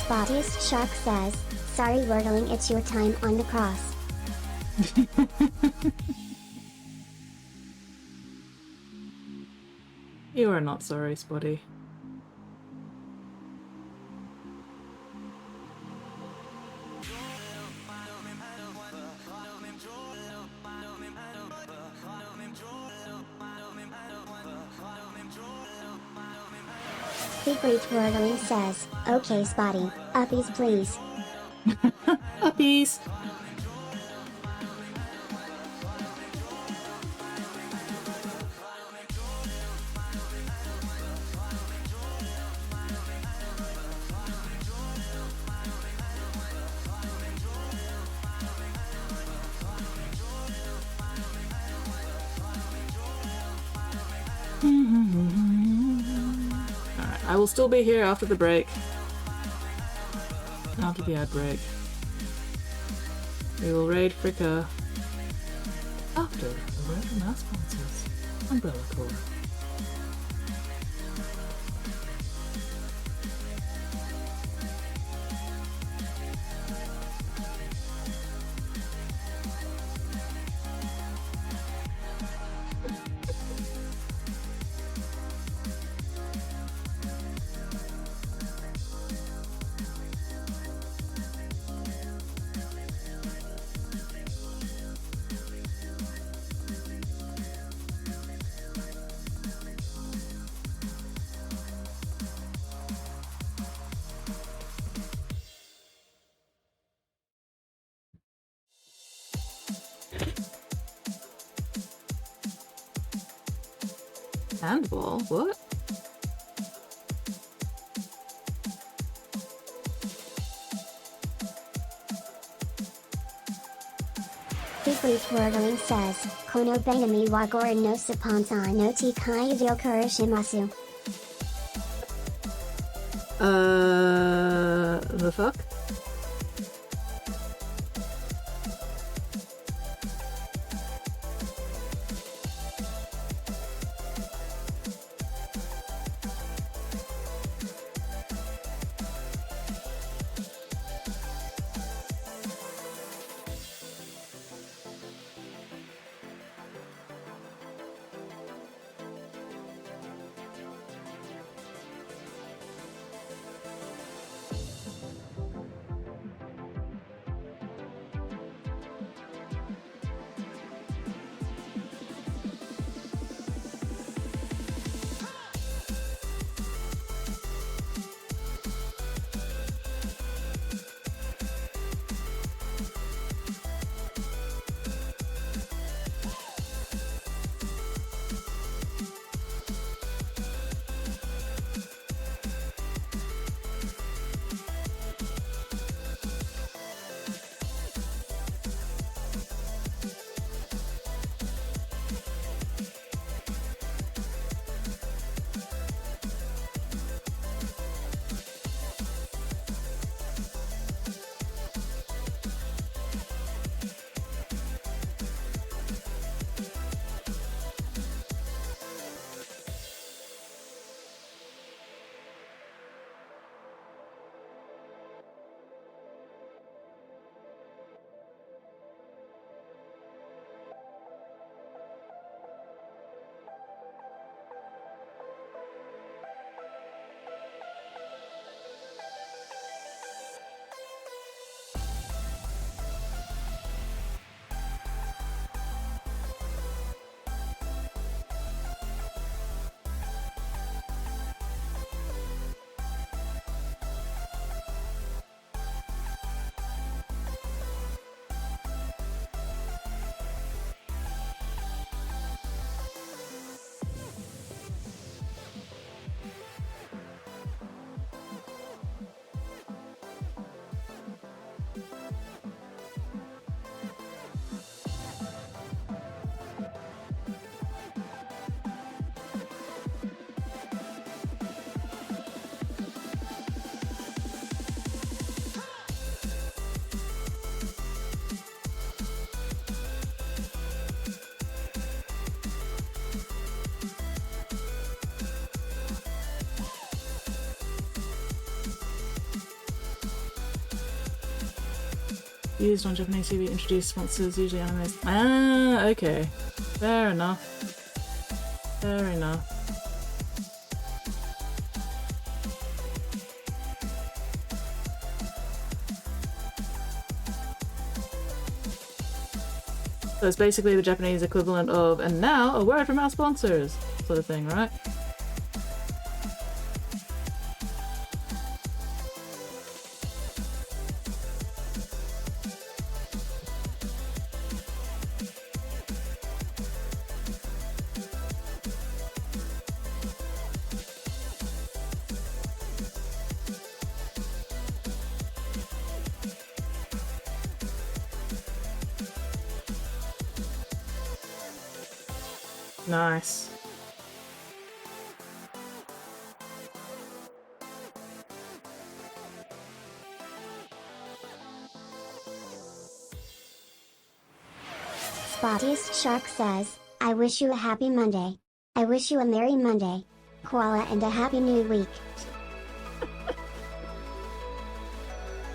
Spottiest Shark says, sorry Wordling, it's your time on the cross. You are not sorry, Spotty. Big Wordling says, okay Spotty, uppies please. Puppies! Alright, I will still be here after the break. After the ad break. We will raid Fricka after the word from our sponsors, Umbrella Corps. Handball? What? Deeply twirling says, Kono Benami Wagor no Saponsa no Ti Kayadil Kurishimasu. The fuck? Used on Japanese TV, introduced sponsors, usually animes. Ah, okay. Fair enough. Fair enough. So it's basically the Japanese equivalent of, and now a word from our sponsors, sort of thing, right? Nice. Spottiest Shark says, I wish you a happy Monday. I wish you a merry Monday. Koala and a happy new week.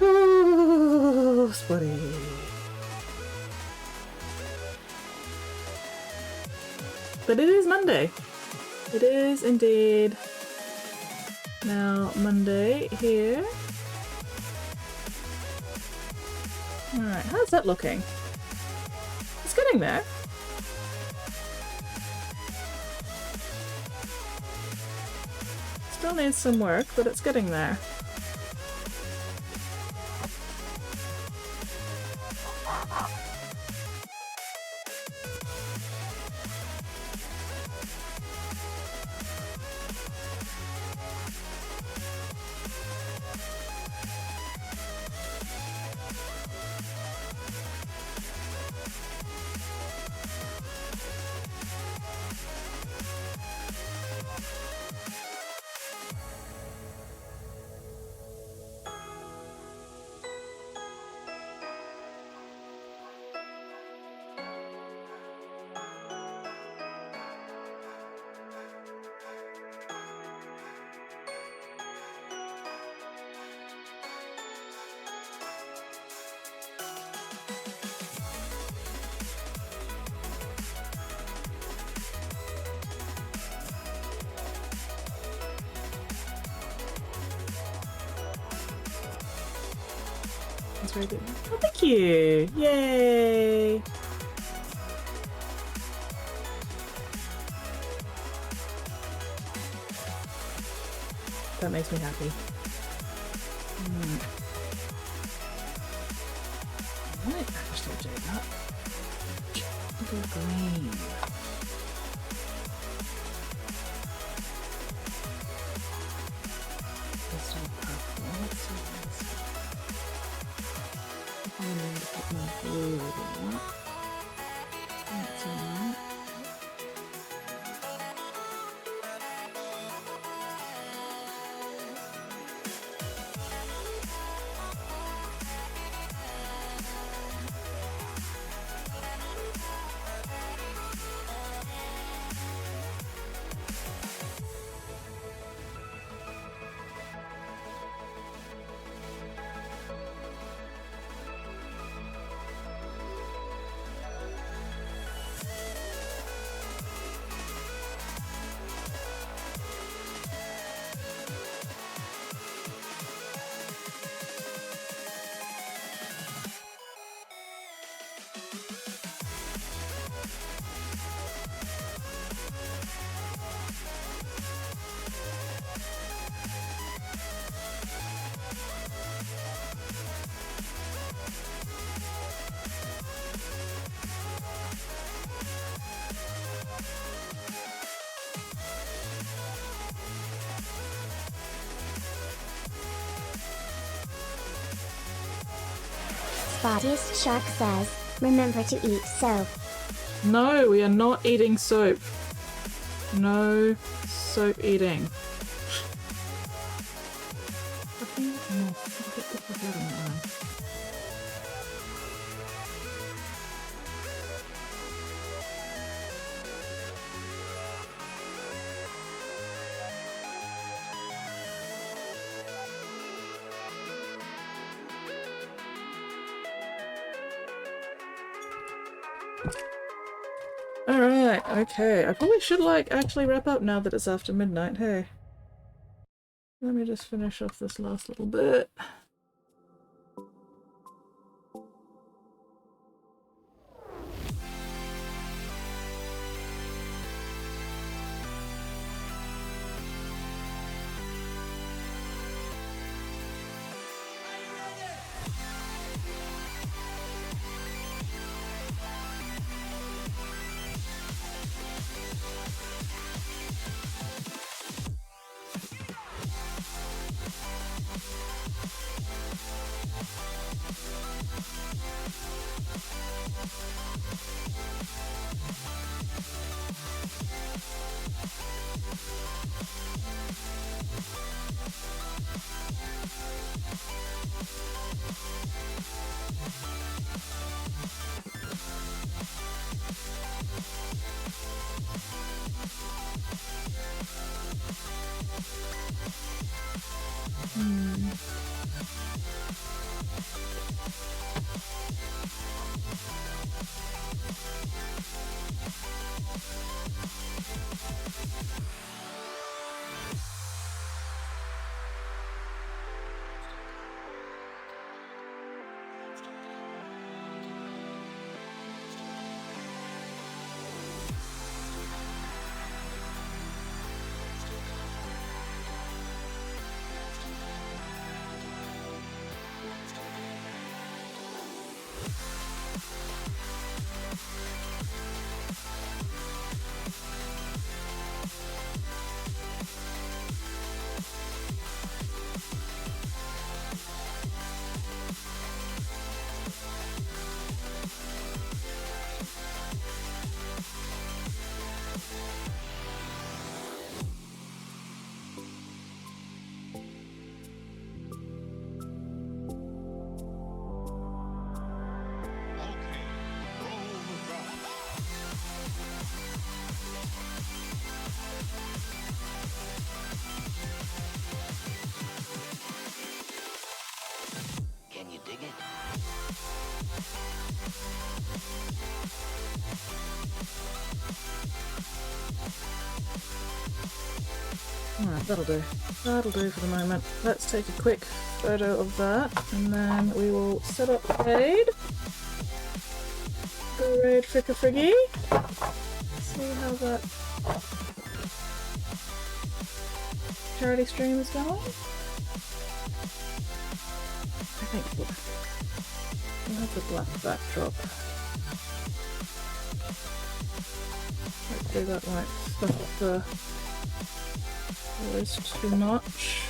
Ooh, Spotty. But it is Monday. It is indeed now Monday here. Alright, how's that looking? It's getting there. Still needs some work, but it's getting there. That's very good. Oh, thank you! Yay! That makes me happy. I might actually do that. Go green. Let's do purple. Let's see this. I'm going to put my blue over that. That's alright. Spottiest Shark says, remember to eat soap. No, we are not eating soap. No soap eating. Fucking no. Get the fuck out of my eye. Alright, okay. I probably should actually wrap up now that it's after midnight, hey. Let me just finish off this last little bit. Alright, that'll do. That'll do for the moment. Let's take a quick photo of that, and then we will set up raid. Go raid Fricka Friggy. See how that charity stream is going. I think we'll have the black backdrop. Hopefully that won't fuck up the list too much.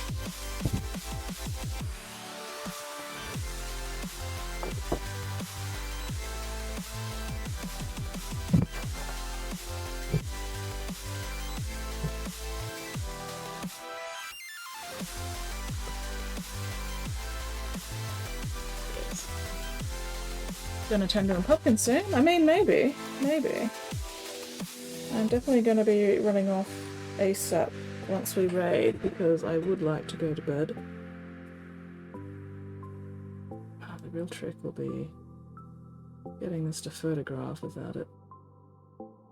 Gonna turn down pumpkin soon? I mean, maybe. I'm definitely gonna be running off ASAP once we raid because I would like to go to bed. The real trick will be getting this to photograph without it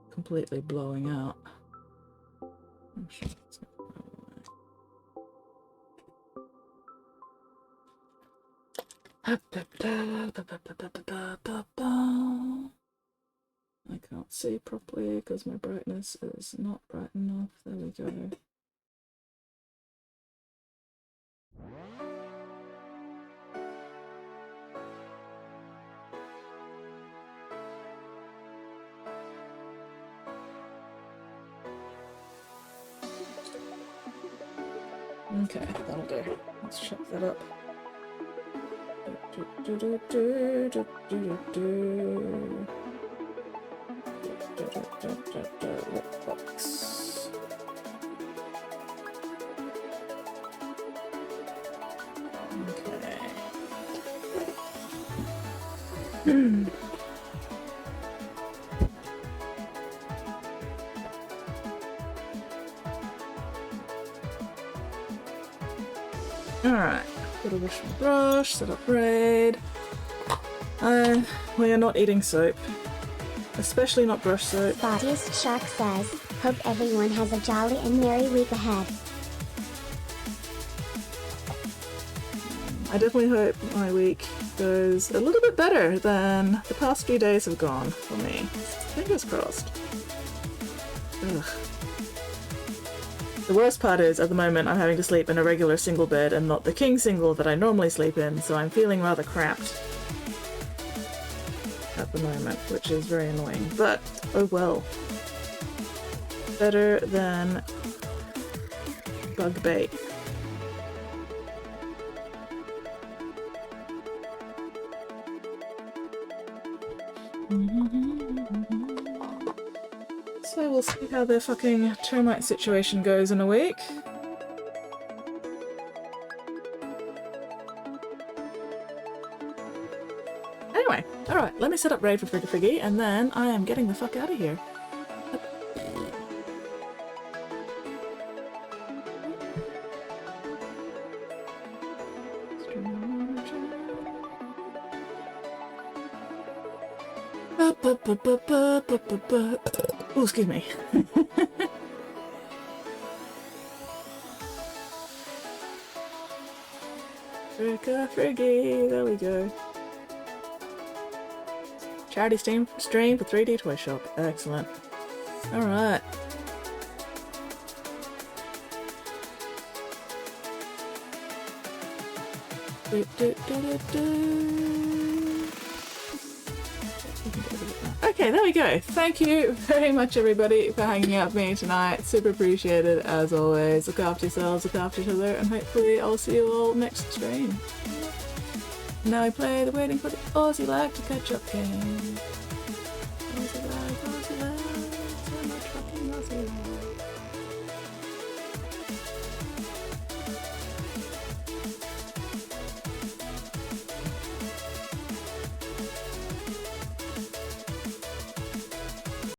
completely blowing out. I'm sure it's not going away. I can't see properly because my brightness is not bright enough. There we go. Okay, that'll do. Let's check that up. Box. Okay. Alright, gotta wash my brush, set up raid. We are not eating soap. Especially not brush soap. Botiest Shark says, hope everyone has a jolly and merry week ahead. I definitely hope my week goes a little bit better than the past few days have gone for me. Fingers crossed. Ugh. The worst part is, at the moment, I'm having to sleep in a regular single bed and not the king single that I normally sleep in, so I'm feeling rather cramped at the moment, which is very annoying. But, oh well. Better than bug bait. So we'll see how the fucking termite situation goes in a week. Anyway, alright, let me set up raid for Frigga Friggy and then I am getting the fuck out of here. Oh, excuse me. Fricka Friggy, there we go. Charity stream for 3D Toy Shop. Excellent. Alright. Okay, there we go. Thank you very much, everybody, for hanging out with me tonight. Super appreciated, as always. Look after yourselves, look after each other, and hopefully I'll see you all next stream. Now I play the Waiting for the Aussie Lag to Catch Up game. Aussie Lag, Aussie Lag.